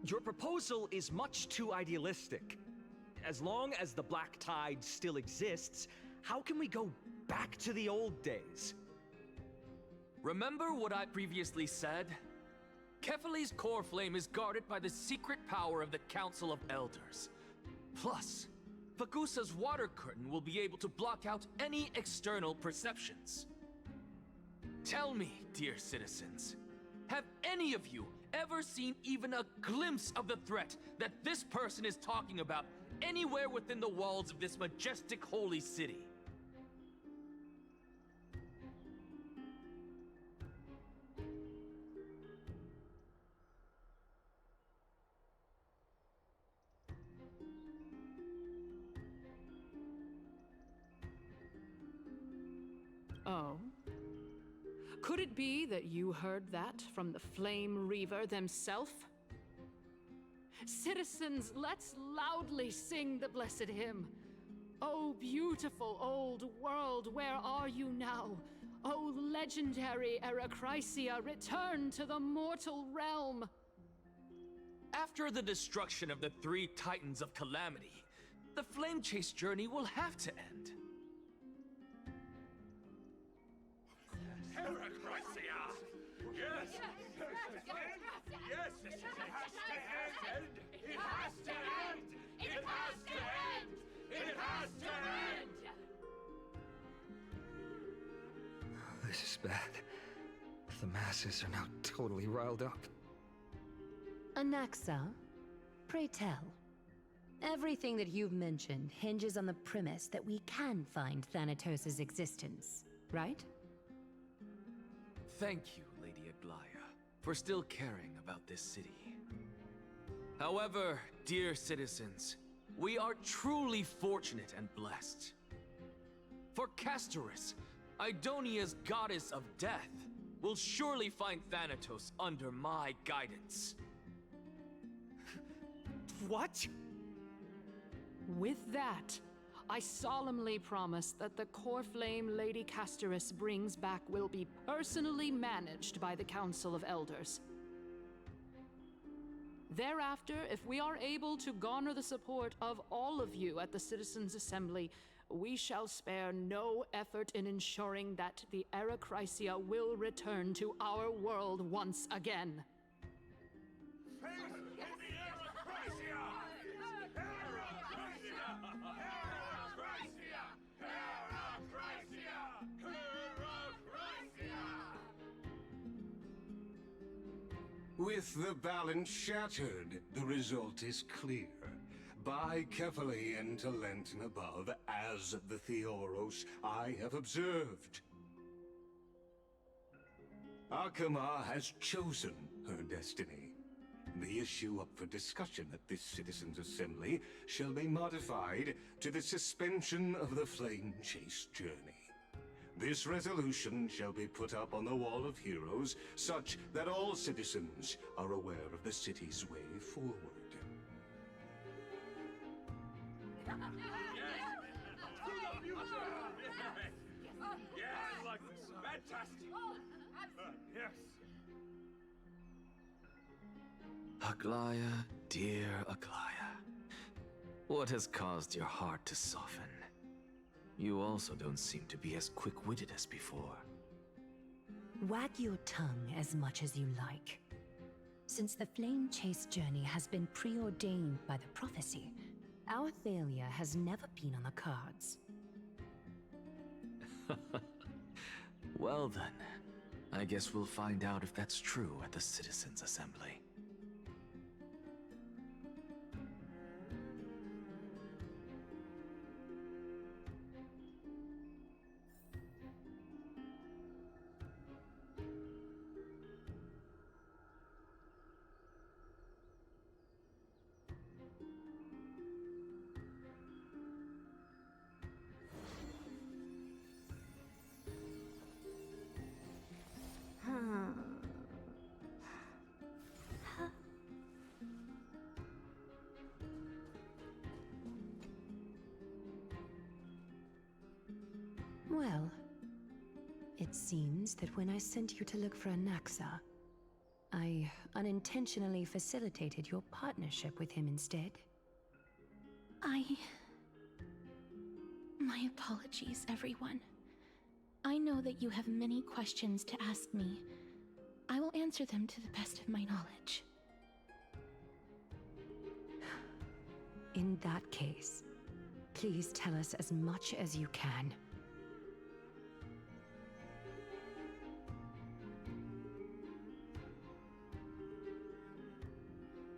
Speaker 11: Your proposal is much too idealistic. As long as the Black Tide still exists, how can we go back to the old days?
Speaker 16: Remember what I previously said? Kefali's core flame is guarded by the secret power of the Council of Elders. Plus, Fagusa's water curtain will be able to block out any external perceptions. Tell me, dear citizens, have any of you ever seen even a glimpse of the threat that this person is talking about anywhere within the walls of this majestic holy city?
Speaker 24: Oh? Could it be that you heard that from the Flame Reaver themselves? Citizens, let's loudly sing the blessed hymn. Oh, beautiful old world, where are you now? Oh, legendary Erechrysia, return to the mortal realm!
Speaker 16: After the destruction of the three Titans of Calamity, the Flame Chase journey will have to end.
Speaker 18: Erechrysia! Yes! Yes! It has to end! It has to end! It has to end! It has to end!
Speaker 17: This is bad. The masses are now totally riled up.
Speaker 10: Anaxa, pray tell. Everything that you've mentioned hinges on the premise that we can find Thanatos' existence, right?
Speaker 16: Thank you, Lady Aglaya, for still caring about this city. However, dear citizens, we are truly fortunate and blessed. For Castorus, Idonia's goddess of death, will surely find Thanatos under my guidance.
Speaker 11: What?
Speaker 24: With that, I solemnly promise that the core flame Lady Castorus brings back will be personally managed by the Council of Elders. Thereafter, if we are able to garner the support of all of you at the Citizens' Assembly, we shall spare no effort in ensuring that the Erechrysia will return to our world once again.
Speaker 9: With the balance shattered, the result is clear. Buy carefully into Lent and above, as the Theoros I have observed. Akama has chosen her destiny. The issue up for discussion at this Citizens' Assembly shall be modified to the suspension of the Flame Chase journey. This resolution shall be put up on the Wall of Heroes, such that all citizens are aware of the city's way forward.
Speaker 5: Yeah, I like this. Fantastic. Yes.
Speaker 16: Aglaya, dear Aglaya. What has caused your heart to soften? You also don't seem to be as quick-witted as before.
Speaker 21: Wag your tongue as much as you like. Since the Flame Chase journey has been preordained by the prophecy, our failure has never been on the cards.
Speaker 16: Well then, I guess we'll find out if that's true at the Citizens' Assembly.
Speaker 21: Well, it seems that when I sent you to look for Anaxa, I unintentionally facilitated your partnership with him instead.
Speaker 2: My apologies, everyone. I know that you have many questions to ask me. I will answer them to the best of my knowledge.
Speaker 21: In that case, please tell us as much as you can.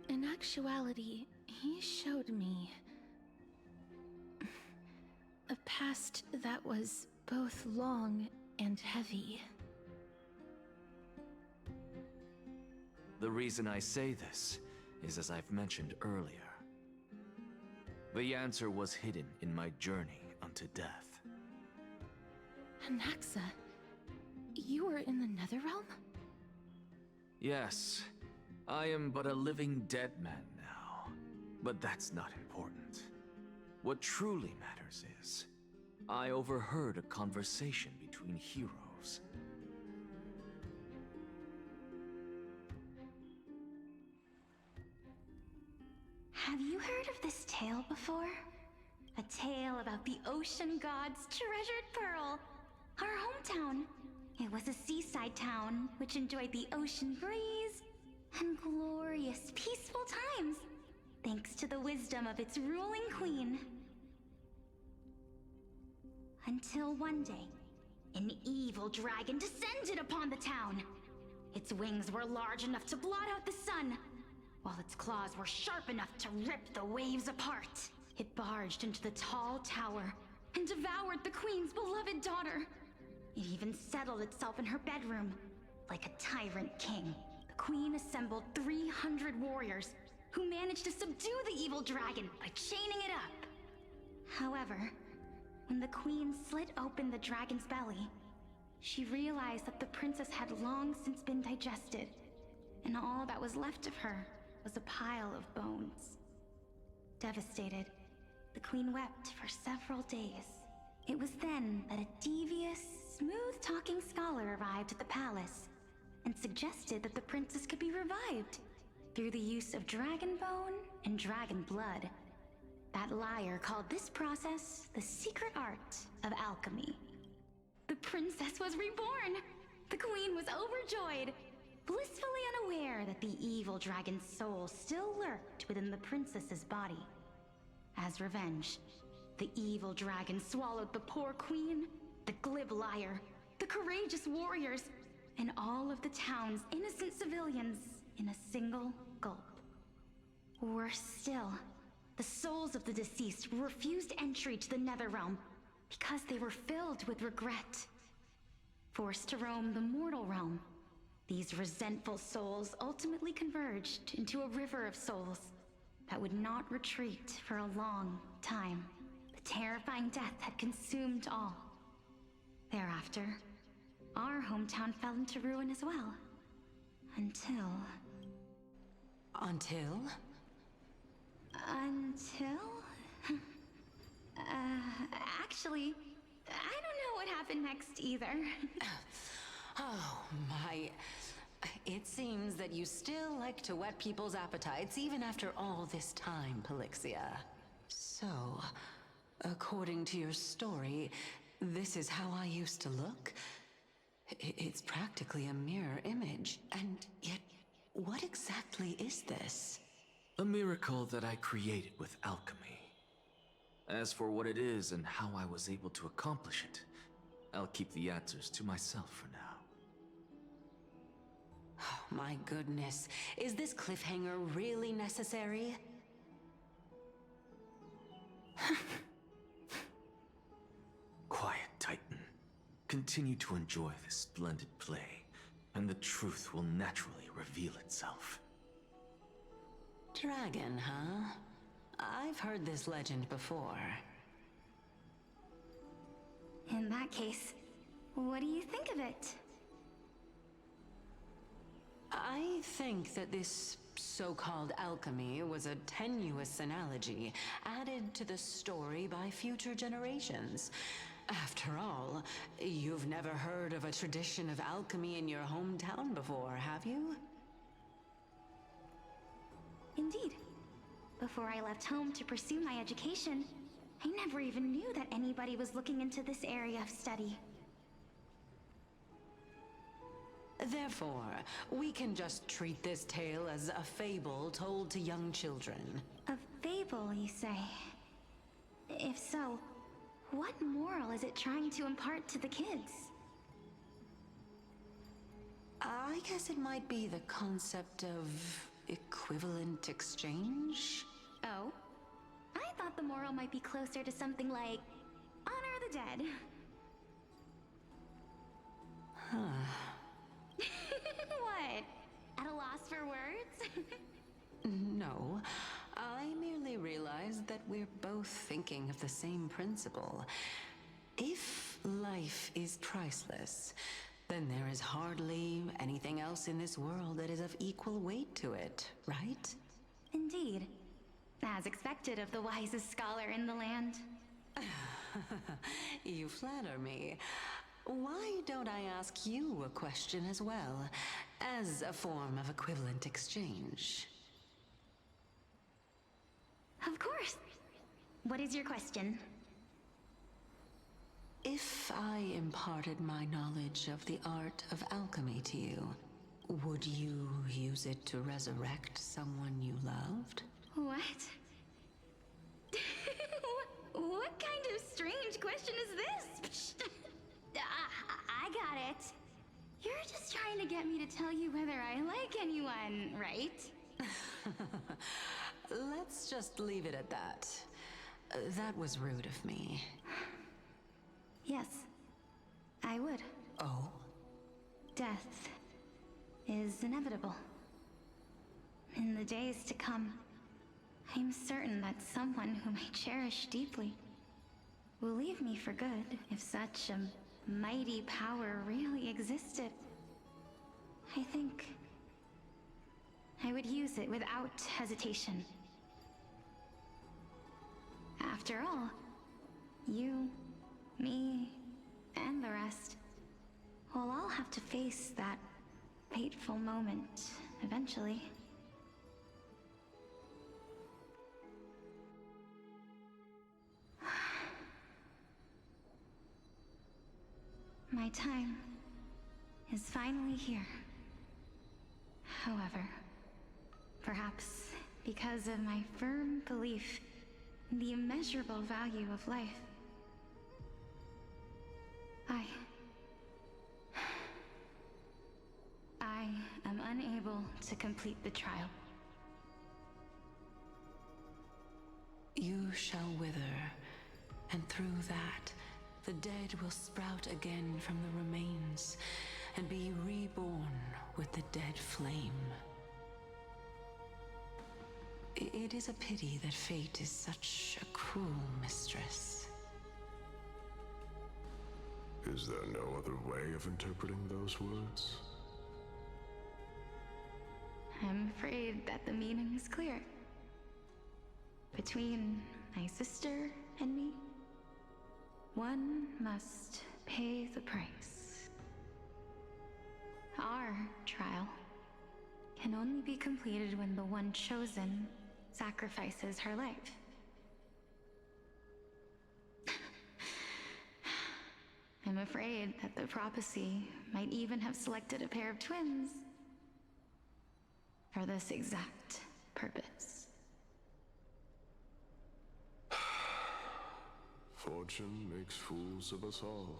Speaker 2: In actuality, he showed me a past that was both long and heavy.
Speaker 16: The reason I say this is as I've mentioned earlier. The answer was hidden in my journey unto death.
Speaker 2: Anaxa, you were in the Netherrealm?
Speaker 16: Yes, I am but a living dead man now, but that's not important. What truly matters is, I overheard a conversation between heroes.
Speaker 3: Have you heard of this tale before? A tale about the ocean god's treasured pearl, our hometown. It was a seaside town which enjoyed the ocean breeze and glorious, peaceful times, thanks to the wisdom of its ruling queen. Until one day, an evil dragon descended upon the town. Its wings were large enough to blot out the sun, while its claws were sharp enough to rip the waves apart. It barged into the tall tower and devoured the queen's beloved daughter. It even settled itself in her bedroom, like a tyrant king. The queen assembled 300 warriors who managed to subdue the evil dragon by chaining it up. However, when the queen slit open the dragon's belly, she realized that the princess had long since been digested, and all that was left of her was a pile of bones. Devastated, the queen wept for several days. It was then that a devious, smooth-talking scholar arrived at the palace and suggested that the princess could be revived through the use of dragon bone and dragon blood. That liar called this process the secret art of alchemy. The princess was reborn! The queen was overjoyed, blissfully unaware that the evil dragon's soul still lurked within the princess's body. As revenge, the evil dragon swallowed the poor queen, the glib liar, the courageous warriors, and all of the town's innocent civilians in a single gulp. Worse still,
Speaker 2: The souls of the deceased refused entry to the Netherrealm because they were filled with regret. Forced to roam the mortal realm, these resentful souls ultimately converged into a river of souls that would not retreat for a long time. The terrifying death had consumed all. Thereafter, our hometown fell into ruin as well. Until...
Speaker 14: Until?
Speaker 2: Actually, I don't know what happened next either.
Speaker 14: Oh my... It seems that you still like to whet people's appetites even after all this time, Pelixia. So, according to your story, this is how I used to look? It's practically a mirror image, and yet, what exactly is this?
Speaker 7: A miracle that I created with alchemy. As for what it is and how I was able to accomplish it, I'll keep the answers to myself for now.
Speaker 14: Oh, my goodness. Is this cliffhanger really necessary?
Speaker 7: Quiet, Titan. Continue to enjoy this splendid play, and the truth will naturally reveal itself.
Speaker 14: Dragon, huh? I've heard this legend before.
Speaker 2: In that case, what do you think of it?
Speaker 14: I think that this so-called alchemy was a tenuous analogy added to the story by future generations. After all, you've never heard of a tradition of alchemy in your hometown before, have you?
Speaker 2: Indeed. Before I left home to pursue my education, I never even knew that anybody was looking into this area of study.
Speaker 14: Therefore, we can just treat this tale as a fable told to young children.
Speaker 2: A fable, you say? If so, what moral is it trying to impart to the kids?
Speaker 14: I guess it might be the concept of equivalent exchange?
Speaker 2: Oh? I thought the moral might be closer to something like honor the dead.
Speaker 14: Huh.
Speaker 2: What? At a loss for words?
Speaker 14: No, I merely realized that we're both thinking of the same principle. If life is priceless, then there is hardly anything else in this world that is of equal weight to it, right?
Speaker 2: Indeed. As expected of the wisest scholar in the land.
Speaker 14: You flatter me. Why don't I ask you a question as well, as a form of equivalent exchange?
Speaker 2: Of course. What is your question?
Speaker 14: If I imparted my knowledge of the art of alchemy to you, would you use it to resurrect someone you loved?
Speaker 2: What? What kind of strange question is this? I got it. You're just trying to get me to tell you whether I like anyone, right?
Speaker 14: Let's just leave it at that. That was rude of me.
Speaker 2: Yes, I would.
Speaker 14: Oh?
Speaker 2: Death is inevitable. In the days to come, I'm certain that someone whom I cherish deeply will leave me for good if such a mighty power really existed. I think I would use it without hesitation. After all, you, me, and the rest will all have to face that fateful moment eventually. My time is finally here. However, perhaps because of my firm belief in the immeasurable value of life, I am unable to complete the trial.
Speaker 14: You shall wither, and through that, the dead will sprout again from the remains and be reborn with the dead flame. It is a pity that fate is such a cruel mistress.
Speaker 13: Is there no other way of interpreting those words?
Speaker 2: I'm afraid that the meaning is clear. Between my sister and me, one must pay the price. Our trial can only be completed when the one chosen sacrifices her life. I'm afraid that the prophecy might even have selected a pair of twins for this exact purpose.
Speaker 13: Fortune makes fools of us all.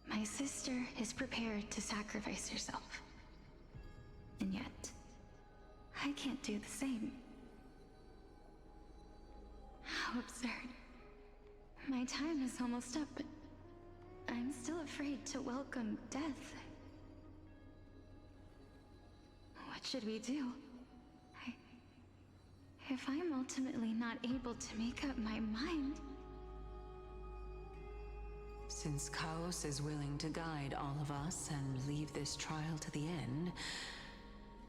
Speaker 2: My sister is prepared to sacrifice herself. And yet, I can't do the same. How absurd. My time is almost up, but I'm still afraid to welcome death. What should we do? If I'm ultimately not able to make up my mind...
Speaker 14: Since Chaos is willing to guide all of us and leave this trial to the end,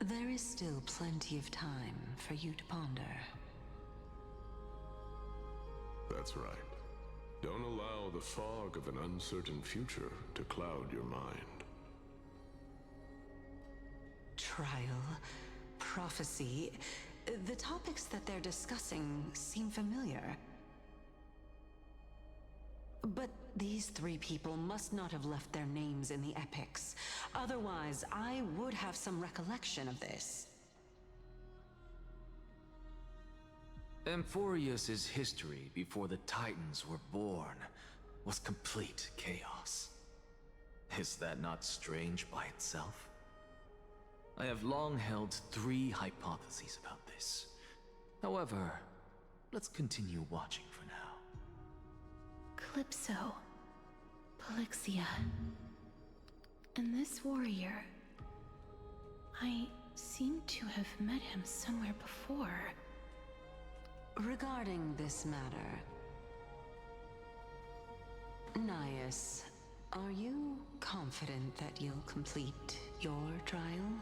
Speaker 14: there is still plenty of time for you to ponder.
Speaker 13: That's right. Don't allow the fog of an uncertain future to cloud your mind.
Speaker 14: Trial, prophecy, the topics that they're discussing seem familiar. But these three people must not have left their names in the epics. Otherwise, I would have some recollection of this.
Speaker 7: Amphorius's history before the Titans were born was complete chaos. Is that not strange by itself? I have long held three hypotheses about this. However, let's continue watching for now.
Speaker 6: Calypso, Polixia, and this warrior. I seem to have met him somewhere before.
Speaker 14: Regarding this matter, Nias, are you confident that you'll complete your trial?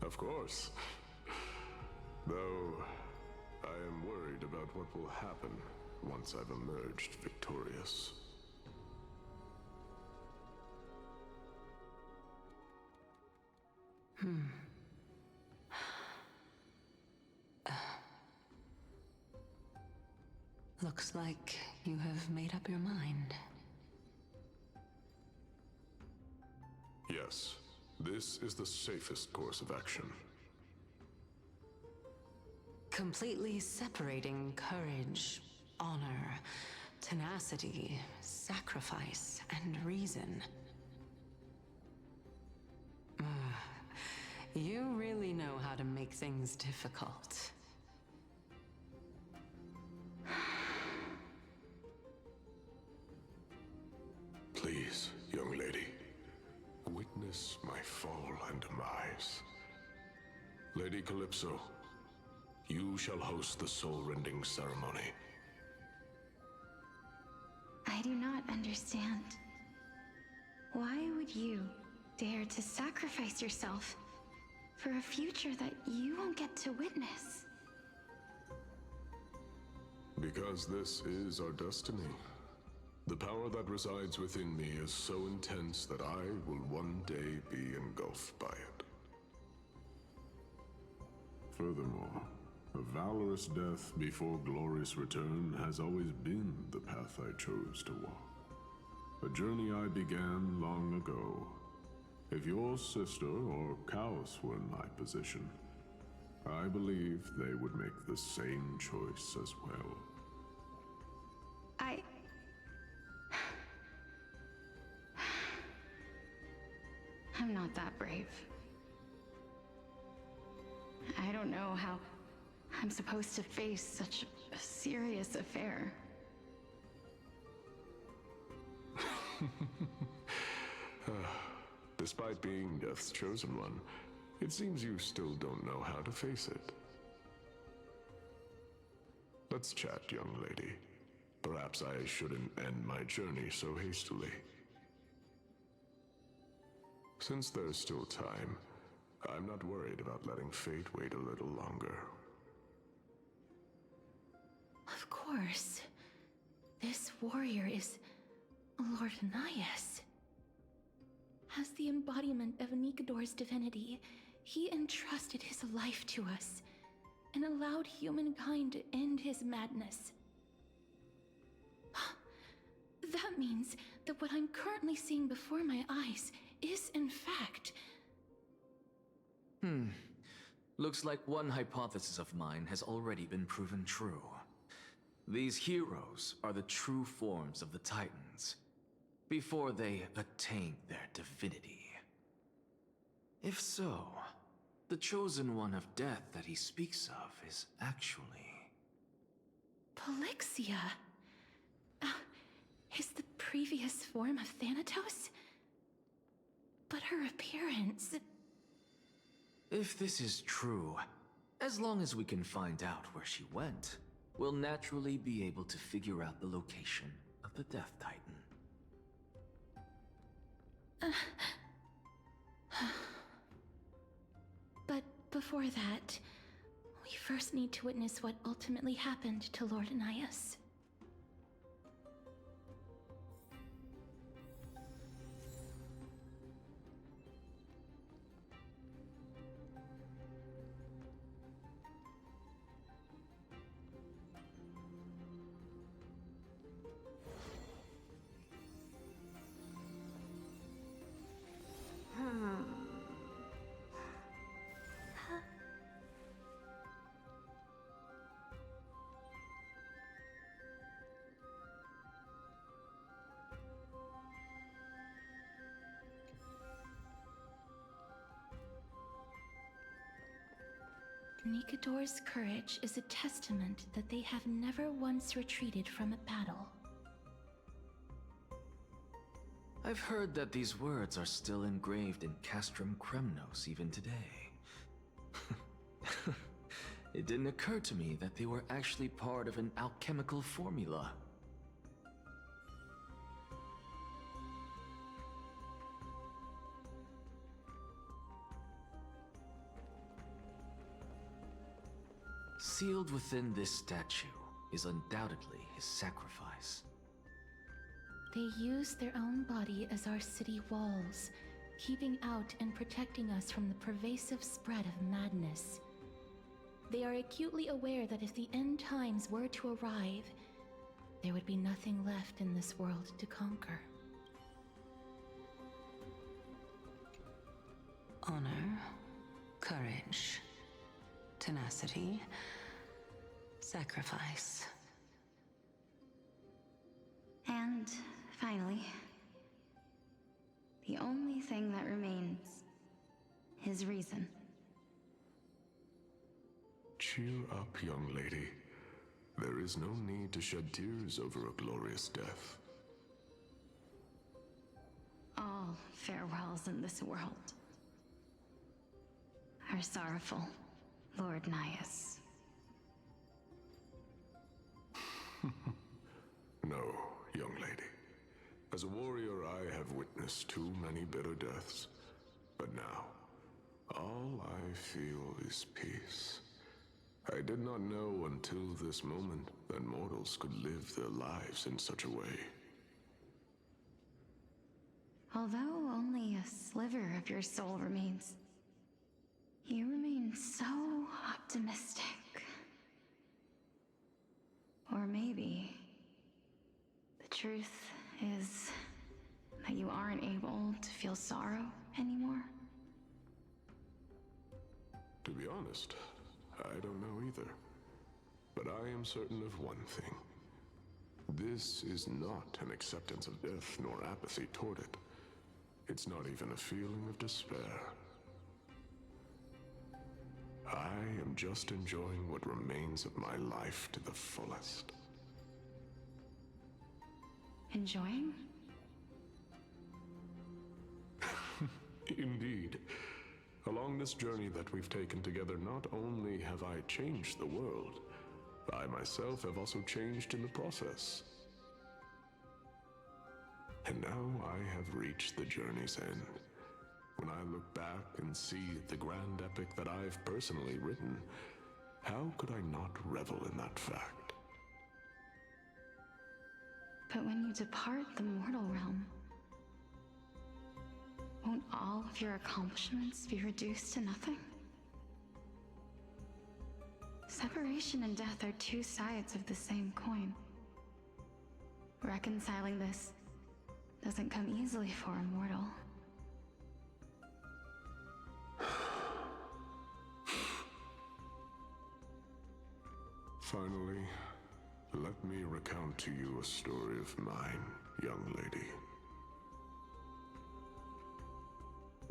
Speaker 13: Of course. Though, I am worried about what will happen once I've emerged victorious.
Speaker 14: Looks like you have made up your mind.
Speaker 13: Yes, this is the safest course of action.
Speaker 14: Completely separating courage, honor, tenacity, sacrifice, and reason. You really know how to make things difficult.
Speaker 13: Please, young lady, witness my fall and demise. Lady Calypso, you shall host the soul-rending ceremony.
Speaker 2: I do not understand. Why would you dare to sacrifice yourself for a future that you won't get to witness?
Speaker 13: Because this is our destiny. The power that resides within me is so intense that I will one day be engulfed by it. Furthermore, a valorous death before glorious return has always been the path I chose to walk. A journey I began long ago, If your sister or Chaos were in my position, I believe they would make the same choice as well.
Speaker 2: I'm not that brave. I don't know how I'm supposed to face such a serious affair.
Speaker 13: Despite being Death's chosen one, it seems you still don't know how to face it. Let's chat, young lady. Perhaps I shouldn't end my journey so hastily. Since there's still time, I'm not worried about letting fate wait a little longer.
Speaker 19: Of course. This warrior is Lord Anaias. As the embodiment of Nikador's divinity, he entrusted his life to us and allowed humankind to end his madness. That means that what I'm currently seeing before my eyes is, in fact...
Speaker 16: Looks like one hypothesis of mine has already been proven true. These heroes are the true forms of the Titans, before they attained their divinity. If so, the chosen one of death that he speaks of is actually...
Speaker 19: Polixia? Is the previous form of Thanatos? But her appearance...
Speaker 16: If this is true, as long as we can find out where she went, we'll naturally be able to figure out the location of the Death Titan.
Speaker 19: But before that, we first need to witness what ultimately happened to Lord Anaias. Nikador's courage is a testament that they have never once retreated from a battle.
Speaker 16: I've heard that these words are still engraved in Castrum Kremnos even today. It didn't occur to me that they were actually part of an alchemical formula. Sealed within this statue is undoubtedly his sacrifice.
Speaker 19: They use their own body as our city walls, keeping out and protecting us from the pervasive spread of madness. They are acutely aware that if the end times were to arrive, there would be nothing left in this world to conquer.
Speaker 14: Honor, courage, tenacity, sacrifice.
Speaker 2: And finally, the only thing that remains is reason.
Speaker 13: Cheer up, young lady. There is no need to shed tears over a glorious death.
Speaker 2: All farewells in this world are sorrowful, Lord Naias.
Speaker 13: No, young lady. As a warrior, I have witnessed too many bitter deaths. But now, all I feel is peace. I did not know until this moment that mortals could live their lives in such a way.
Speaker 2: Although only a sliver of your soul remains, you remain so optimistic. Or maybe the truth is that you aren't able to feel sorrow anymore.
Speaker 13: To be honest, I don't know either. But I am certain of one thing. This is not an acceptance of death nor apathy toward it. It's not even a feeling of despair. I am just enjoying what remains of my life to the fullest.
Speaker 2: Enjoying?
Speaker 13: Indeed. Along this journey that we've taken together, not only have I changed the world, I myself have also changed in the process. And now I have reached the journey's end. When I look back and see the grand epic that I've personally written, how could I not revel in that fact?
Speaker 2: But when you depart the mortal realm, won't all of your accomplishments be reduced to nothing? Separation and death are two sides of the same coin. Reconciling this doesn't come easily for a mortal.
Speaker 13: Finally, let me recount to you a story of mine, young lady.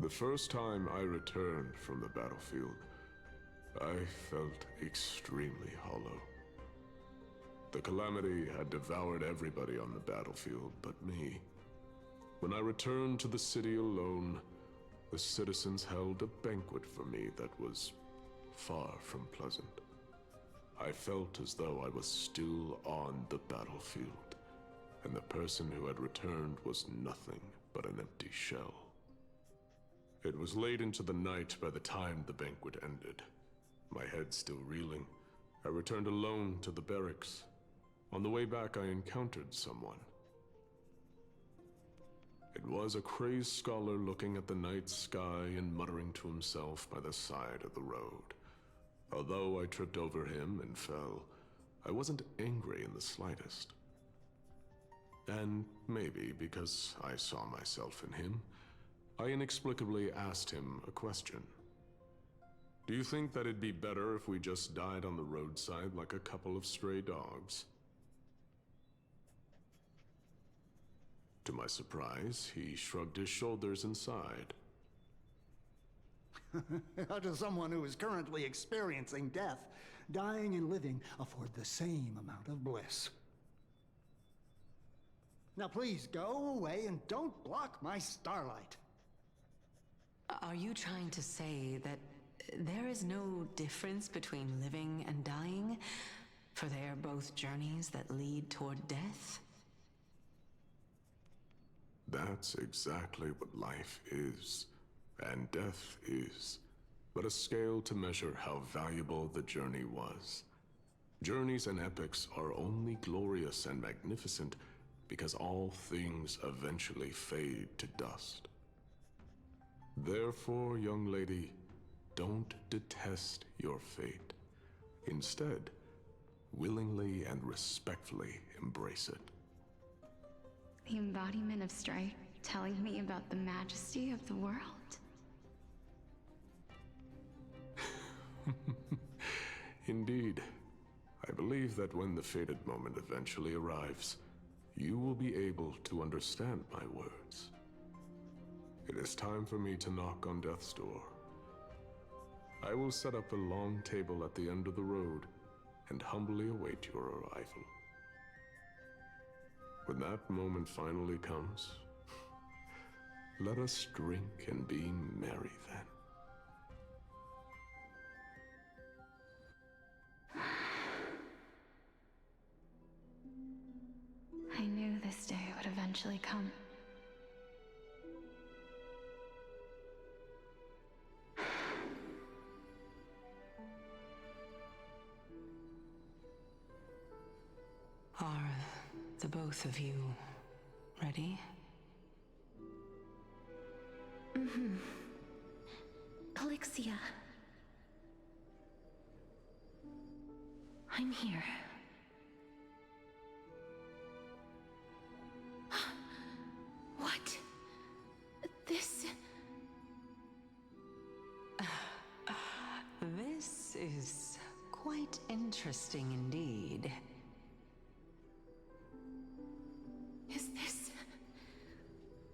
Speaker 13: The first time I returned from the battlefield, I felt extremely hollow. The calamity had devoured everybody on the battlefield but me. When I returned to the city alone, the citizens held a banquet for me that was far from pleasant. I felt as though I was still on the battlefield, and the person who had returned was nothing but an empty shell. It was late into the night by the time the banquet ended. My head still reeling, I returned alone to the barracks. On the way back, I encountered someone. It was a crazed scholar looking at the night sky and muttering to himself by the side of the road. Although I tripped over him and fell, I wasn't angry in the slightest. And maybe because I saw myself in him, I inexplicably asked him a question. Do you think that it'd be better if we just died on the roadside like a couple of stray dogs? To my surprise, he shrugged his shoulders and sighed.
Speaker 8: How does someone who is currently experiencing death, dying and living, afford the same amount of bliss? Now please go away and don't block my starlight.
Speaker 14: Are you trying to say that there is no difference between living and dying? For they are both journeys that lead toward death?
Speaker 13: That's exactly what life is, and death is, but a scale to measure how valuable the journey was. Journeys and epics are only glorious and magnificent because all things eventually fade to dust. Therefore, young lady, don't detest your fate. Instead, willingly and respectfully embrace it.
Speaker 2: The embodiment of strife telling me about the majesty of the world.
Speaker 13: Indeed. I believe that when the fated moment eventually arrives, you will be able to understand my words. It is time for me to knock on death's door. I will set up a long table at the end of the road and humbly await your arrival. When that moment finally comes, let us drink and be merry then.
Speaker 2: I knew this day would eventually come.
Speaker 14: Are the both of you ready?
Speaker 19: Mm-hmm. Calixia. I'm here. What? This...
Speaker 14: quite interesting indeed.
Speaker 19: Is this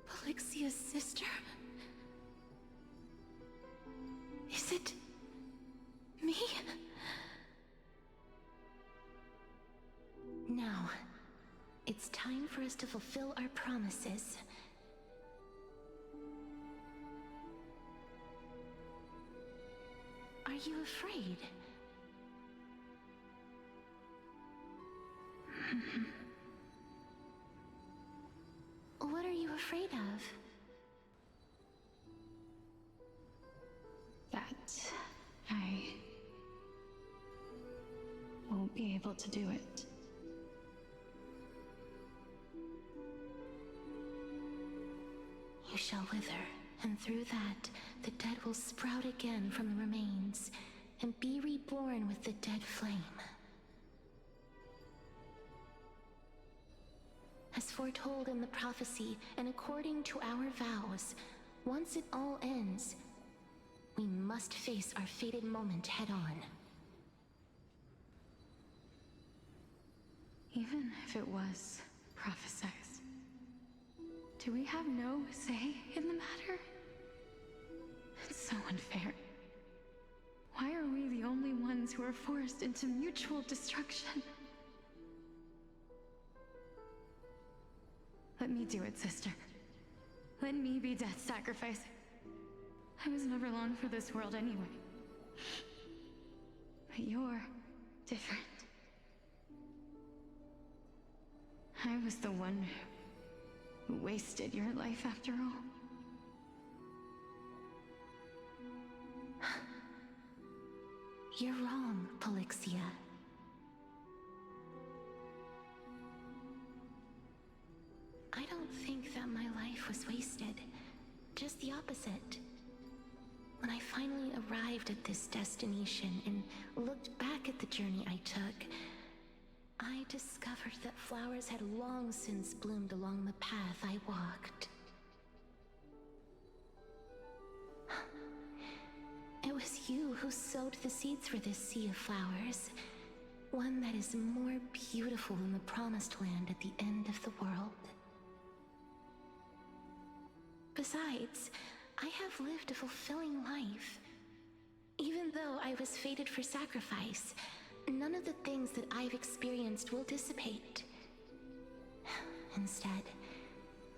Speaker 19: Polyxia's sister? Is it me? Now, it's time for us to fulfill our promises. Are you afraid? What are you afraid of?
Speaker 2: That I won't be able to do it.
Speaker 19: You shall wither, and through that, the dead will sprout again from the remains, and be reborn with the dead flame. As foretold in the prophecy, and according to our vows, once it all ends, we must face our fated moment head-on.
Speaker 2: Even if it was prophesized, do we have no say in the matter? It's so unfair. Why are we the only ones who are forced into mutual destruction? Let me do it, sister. Let me be death's sacrifice. I was never long for this world anyway. But you're different. I was the one who wasted your life after all.
Speaker 19: You're wrong, Polyxia. I don't think that my life was wasted. Just the opposite. When I finally arrived at this destination and looked back at the journey I took, I discovered that flowers had long since bloomed along the path I walked. It was you who sowed the seeds for this sea of flowers, one that is more beautiful than the promised land at the end of the world. Besides, I have lived a fulfilling life. Even though I was fated for sacrifice, none of the things that I've experienced will dissipate. Instead,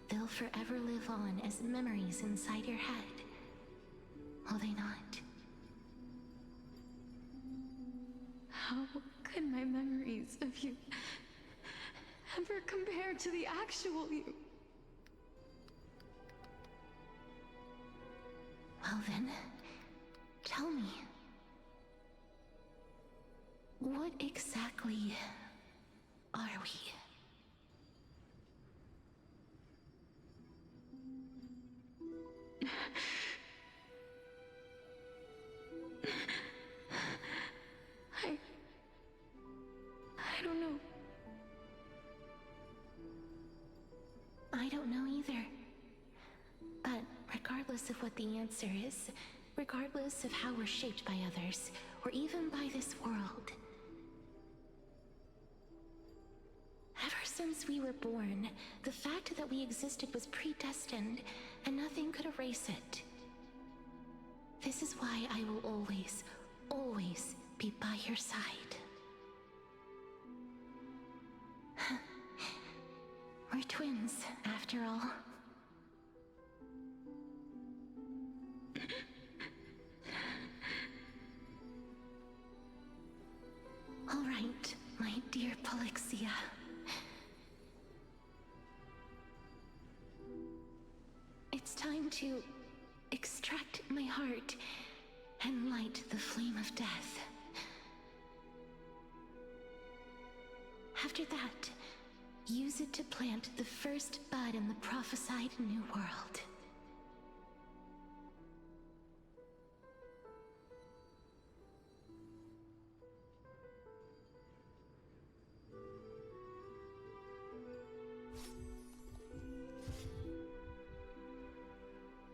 Speaker 19: they'll forever live on as memories inside your head. Will they not?
Speaker 2: How could my memories of you ever compare to the actual you?
Speaker 19: Well then, tell me. What exactly are we?
Speaker 2: I don't know.
Speaker 19: I don't know either. But regardless of what the answer is, regardless of how we're shaped by others, or even by this world, ever since we were born, the fact that we existed was predestined, and nothing could erase it. This is why I will always, always be by your side. We're twins, after all. All right, my dear Polyxia. It's time to extract my heart and light the flame of death. After that, use it to plant the first bud in the prophesied new world.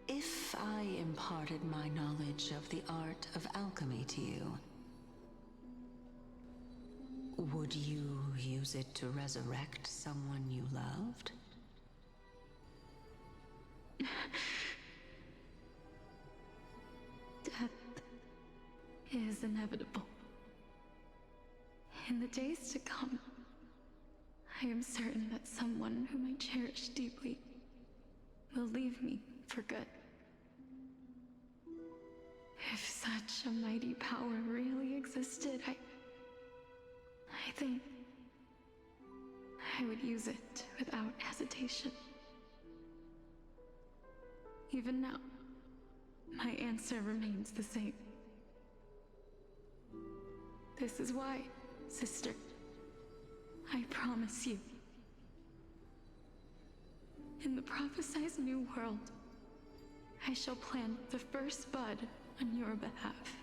Speaker 14: If I imparted my knowledge of the art of alchemy to you, Would you use it to resurrect someone you loved?
Speaker 2: Death is inevitable. In the days to come, I am certain that someone whom I cherish deeply will leave me for good. If such a mighty power really existed, I think I would use it without hesitation. Even now, my answer remains the same. This is why, sister, I promise you, in the prophesized new world, I shall plant the first bud on your behalf.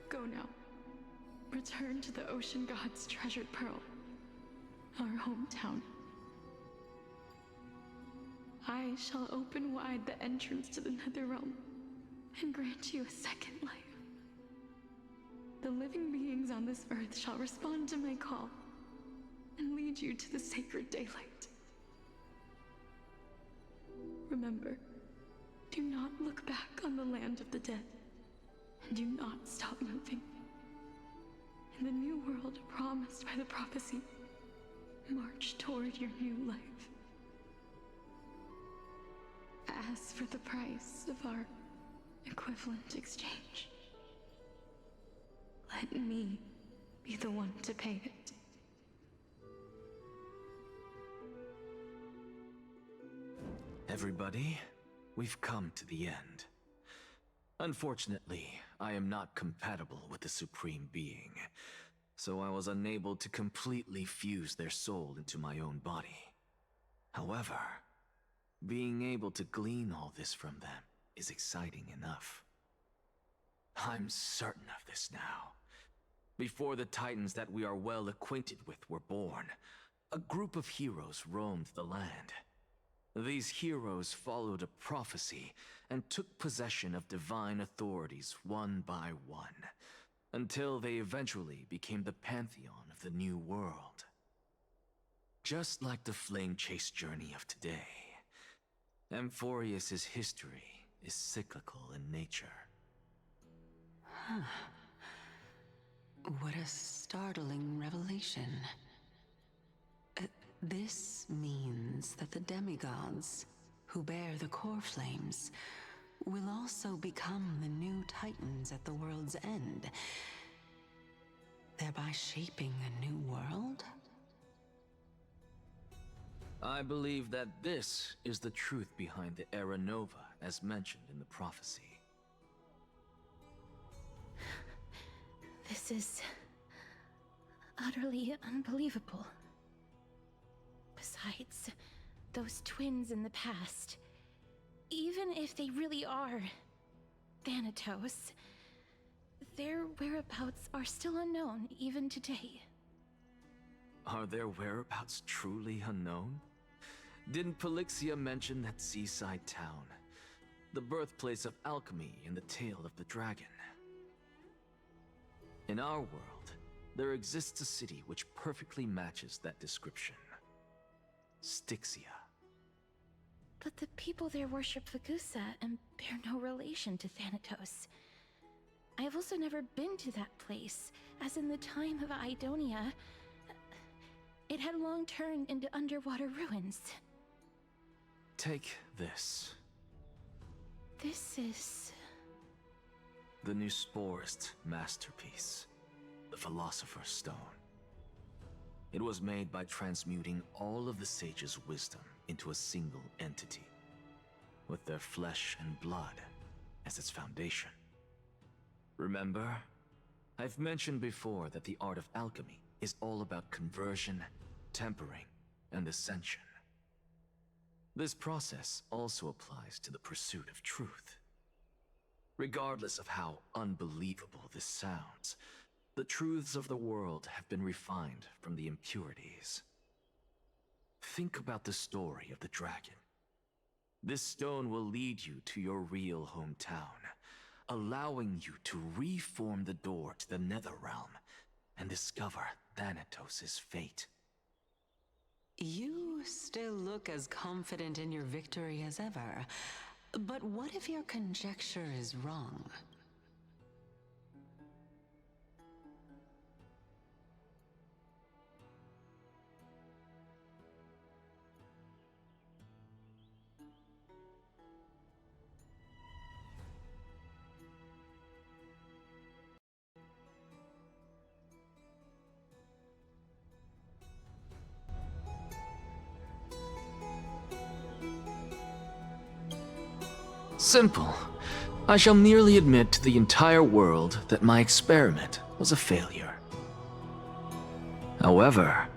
Speaker 2: Go now. Return to the ocean god's treasured pearl, our hometown. I shall open wide the entrance to the Netherrealm and grant you a second life. The living beings on this earth shall respond to my call and lead you to the sacred daylight. Remember, do not look back on the land of the dead, and do not stop moving. In the new world promised by the prophecy, march toward your new life. As for the price of our equivalent exchange, let me be the one to pay it.
Speaker 7: Everybody, we've come to the end. Unfortunately, I am not compatible with the Supreme Being, so I was unable to completely fuse their soul into my own body. However, being able to glean all this from them is exciting enough. I'm certain of this now. Before the Titans that we are well acquainted with were born, a group of heroes roamed the land. These heroes followed a prophecy and took possession of divine authorities one by one, until they eventually became the pantheon of the new world. Just like the flame chase journey of today, Amphorius's history is cyclical in nature.
Speaker 14: Huh. What a startling revelation. This means that the demigods, who bear the core flames, will also become the new Titans at the world's end, thereby shaping a new world?
Speaker 7: I believe that this is the truth behind the Era Nova, as mentioned in the prophecy.
Speaker 19: This is utterly unbelievable. Besides, those twins in the past, even if they really are Thanatos, their whereabouts are still unknown even today.
Speaker 7: Are their whereabouts truly unknown? Didn't Polixia mention that seaside town, the birthplace of alchemy and the tale of the dragon? In our world, there exists a city which perfectly matches that description. Styxia.
Speaker 19: But the people there worship Fagusa and bear no relation to Thanatos. I have also never been to that place, as in the time of Idonia, it had long turned into underwater ruins.
Speaker 7: Take this.
Speaker 19: This is...
Speaker 7: the new Sporist masterpiece, the Philosopher's Stone. It was made by transmuting all of the sages' wisdom into a single entity, with their flesh and blood as its foundation. Remember, I've mentioned before that the art of alchemy is all about conversion, tempering, and ascension. This process also applies to the pursuit of truth. Regardless of how unbelievable this sounds, the truths of the world have been refined from the impurities. Think about the story of the dragon. This stone will lead you to your real hometown, allowing you to reform the door to the Netherrealm and discover Thanatos' fate.
Speaker 14: You still look as confident in your victory as ever. But what if your conjecture is wrong?
Speaker 7: Simple. I shall merely admit to the entire world that my experiment was a failure. However,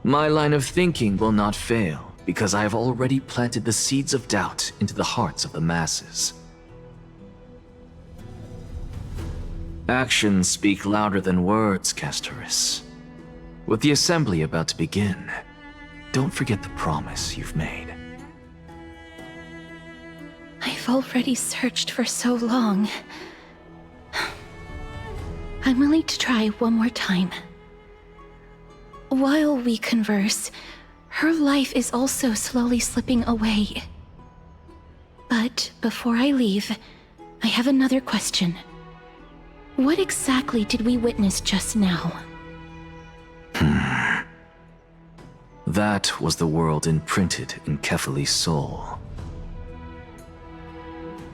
Speaker 7: my line of thinking will not fail because I have already planted the seeds of doubt into the hearts of the masses. Actions speak louder than words, Castoris. With the assembly about to begin, don't forget the promise you've made.
Speaker 19: I've already searched for so long. I'm willing to try one more time. While we converse, her life is also slowly slipping away. But before I leave, I have another question. What exactly did we witness just now?
Speaker 7: That was the world imprinted in Kefali's soul.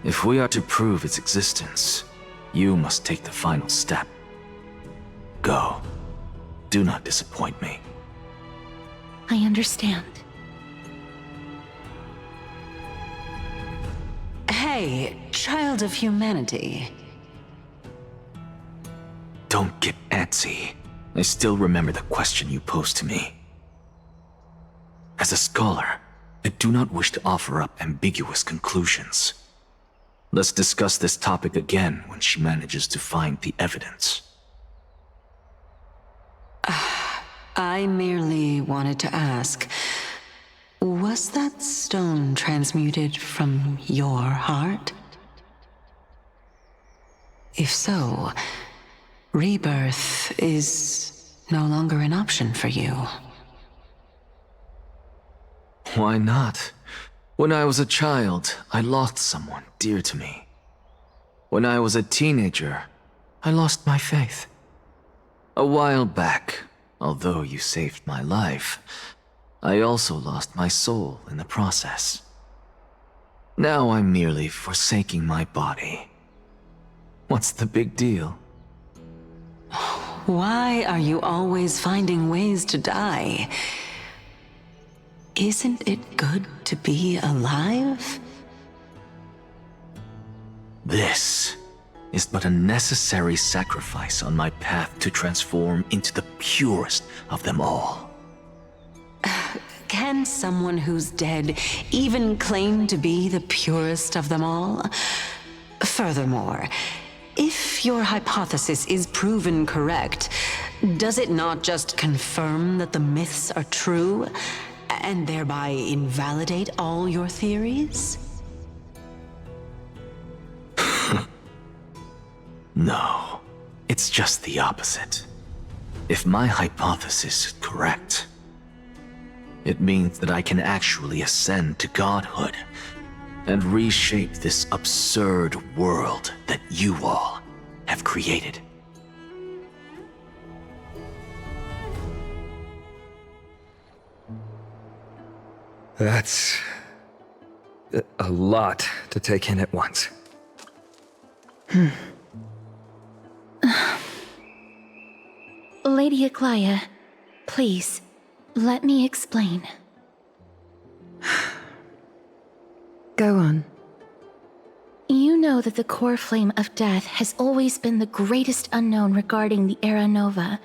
Speaker 7: If we are to prove its existence, you must take the final step. Go. Do not disappoint me.
Speaker 19: I understand.
Speaker 14: Hey, child of humanity.
Speaker 7: Don't get antsy. I still remember the question you posed to me. As a scholar, I do not wish to offer up ambiguous conclusions. Let's discuss this topic again when she manages to find the evidence.
Speaker 14: I merely wanted to ask, was that stone transmuted from your heart? If so, rebirth is no longer an option for you.
Speaker 7: Why not? When I was a child, I lost someone dear to me. When I was a teenager, I lost my faith. A while back, although you saved my life, I also lost my soul in the process. Now I'm merely forsaking my body. What's the big deal?
Speaker 14: Why are you always finding ways to die? Isn't it good to be alive?
Speaker 7: This is but a necessary sacrifice on my path to transform into the purest of them all.
Speaker 14: Can someone who's dead even claim to be the purest of them all? Furthermore, if your hypothesis is proven correct, does it not just confirm that the myths are true, and thereby invalidate all your theories?
Speaker 7: No, it's just the opposite. If my hypothesis is correct, it means that I can actually ascend to godhood and reshape this absurd world that you all have created.
Speaker 17: That's a lot to take in at once.
Speaker 19: Lady Aglaia, please, let me explain.
Speaker 1: Go on.
Speaker 19: You know that the core flame of death has always been the greatest unknown regarding the Era Nova,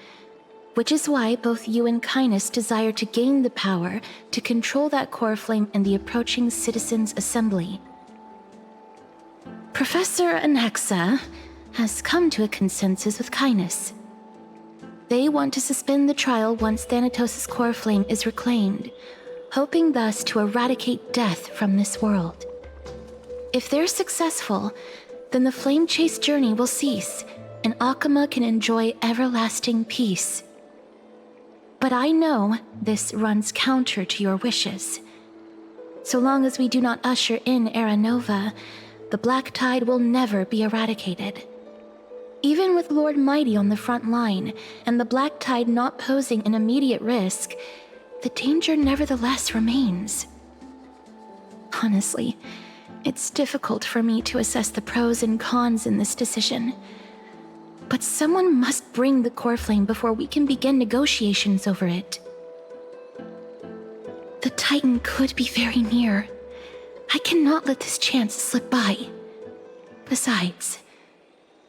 Speaker 19: which is why both you and Cainus desire to gain the power to control that core flame in the approaching Citizens' Assembly. Professor Anaxa has come to a consensus with Cainus. They want to suspend the trial once Thanatos' core flame is reclaimed, hoping thus to eradicate death from this world. If they're successful, then the flame chase journey will cease, and Akama can enjoy everlasting peace. But I know this runs counter to your wishes. So long as we do not usher in Era Nova, the Black Tide will never be eradicated. Even with Lord Mighty on the front line, and the Black Tide not posing an immediate risk, the danger nevertheless remains. Honestly, it's difficult for me to assess the pros and cons in this decision. But someone must bring the core flame before we can begin negotiations over it. The Titan could be very near. I cannot let this chance slip by. Besides,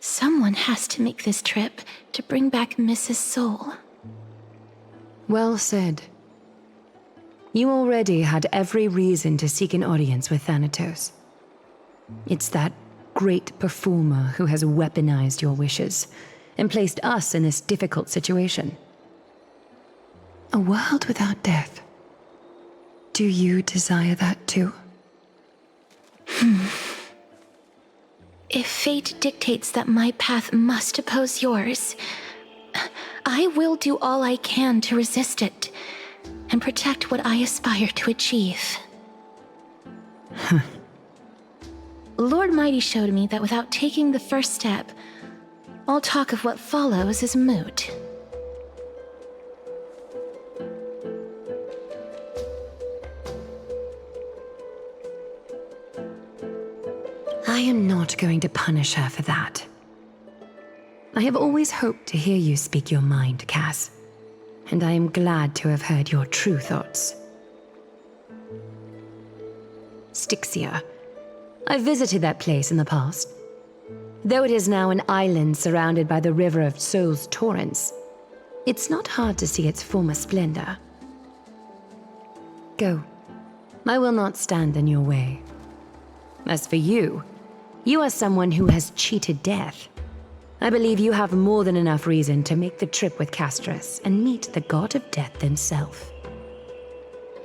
Speaker 19: someone has to make this trip to bring back Mrs. Soul.
Speaker 21: Well said. You already had every reason to seek an audience with Thanatos. It's that great performer who has weaponized your wishes and placed us in this difficult situation. A world without death. Do you desire that too?
Speaker 19: If fate dictates that my path must oppose yours, I will do all I can to resist it and protect what I aspire to achieve. Lord Mighty showed me that without taking the first step, all talk of what follows is moot.
Speaker 21: I am not going to punish her for that. I have always hoped to hear you speak your mind, Cass, and I am glad to have heard your true thoughts. Styxia. I visited that place in the past. Though it is now an island surrounded by the river of Souls torrents, it's not hard to see its former splendor. Go. I will not stand in your way. As for you, you are someone who has cheated death. I believe you have more than enough reason to make the trip with Casterus and meet the god of death himself.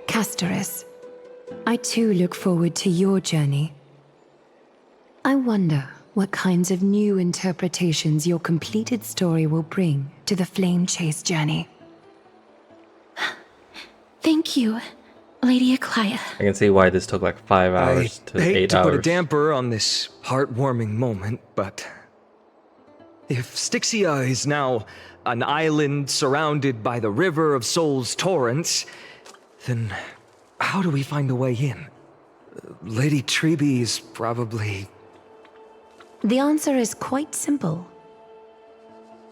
Speaker 21: Casterus, I too look forward to your journey. I wonder what kinds of new interpretations your completed story will bring to the Flame Chase journey.
Speaker 19: Thank you, Lady Eclia.
Speaker 4: I can see why this took like 5 hours to 8 hours.
Speaker 11: I hate to put a damper on this heartwarming moment, but if Styxia is now an island surrounded by the river of Souls torrents, then how do we find a way in? Lady Trebe is probably...
Speaker 21: The answer is quite simple.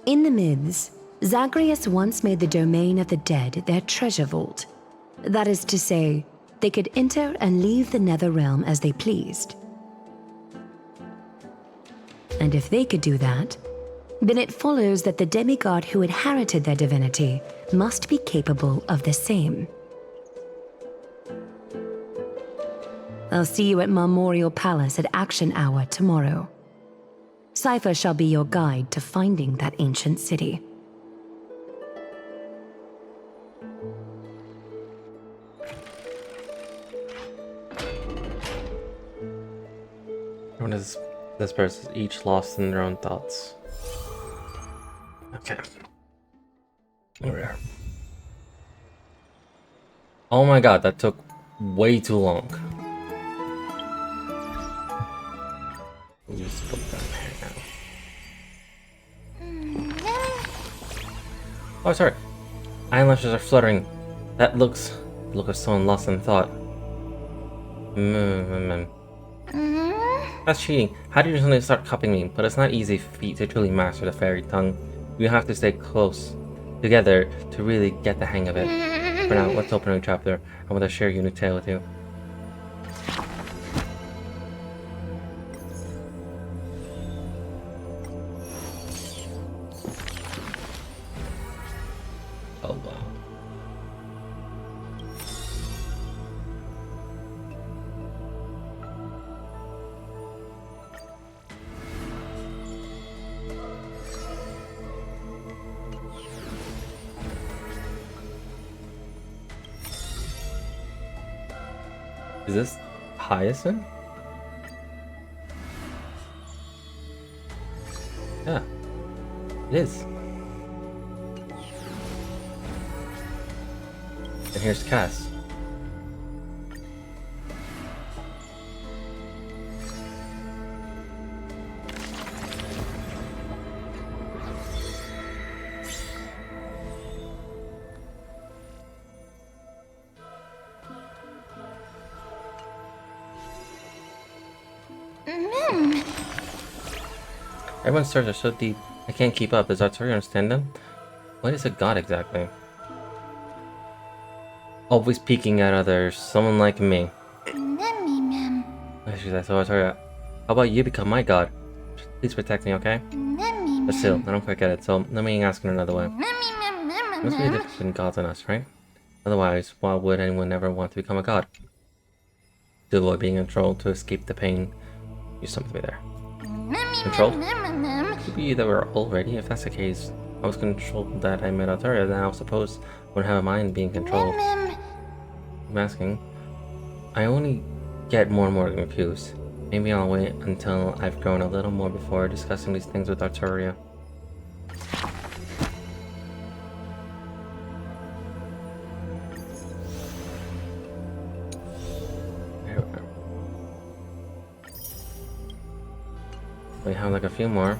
Speaker 21: In the myths, Zagreus once made the domain of the dead their treasure vault. That is to say, they could enter and leave the nether realm as they pleased. And if they could do that, then it follows that the demigod who inherited their divinity must be capable of the same. I'll see you at Marmorial Palace at Action Hour tomorrow. Cypher shall be your guide to finding that ancient city.
Speaker 4: What is this person each lost in their own thoughts? Okay. Here we are. Oh my god, that took way too long. Just put down here now. Oh, sorry. Eyelashes are fluttering. That looks... the look of someone lost in thought. That's cheating. How did you suddenly start copying me? But it's not easy feat to truly master the fairy tongue. We have to stay close together to really get the hang of it. For now, let's open a new chapter. I want to share a new tale with you. Oh wow. Is this Hyacinth? Yeah. It is. And here's Cass. Everyone's stars are so deep, I can't keep up. Does Arturi understand them? What is a god exactly? Always peeking at others, someone like me.
Speaker 3: Memmy mem.
Speaker 4: She's like, so Arturi, how about you become my god? Please protect me, okay?
Speaker 3: Memmy
Speaker 4: But still, I don't quite get it, so let me ask in another way.
Speaker 3: mem.
Speaker 4: Must be a difference between gods and us, right? Otherwise, why would anyone ever want to become a god? To avoid being controlled, to escape the pain. You summoned me there. Controlled? Could be that we're already. If that's the case, I was controlled that I met Arturia, then I suppose I wouldn't have a mind being controlled. I'm asking. I only get more and more confused. Maybe I'll wait until I've grown a little more before discussing these things with Arturia. We have like a few more.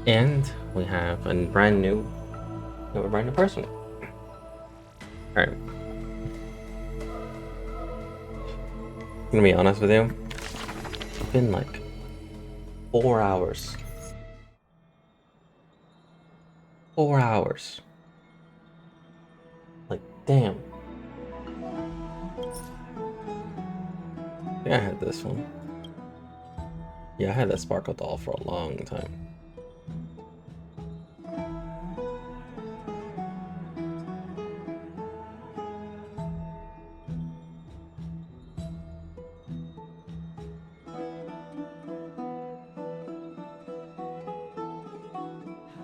Speaker 4: And we have a brand new person. Alright. I'm gonna be honest with you. It's been like 4 hours. 4 hours. Like, damn. I think I had this one. Yeah, I had that sparkle doll for a long time.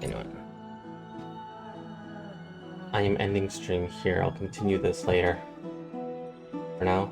Speaker 4: You know what? I am ending stream here. I'll continue this later. For now,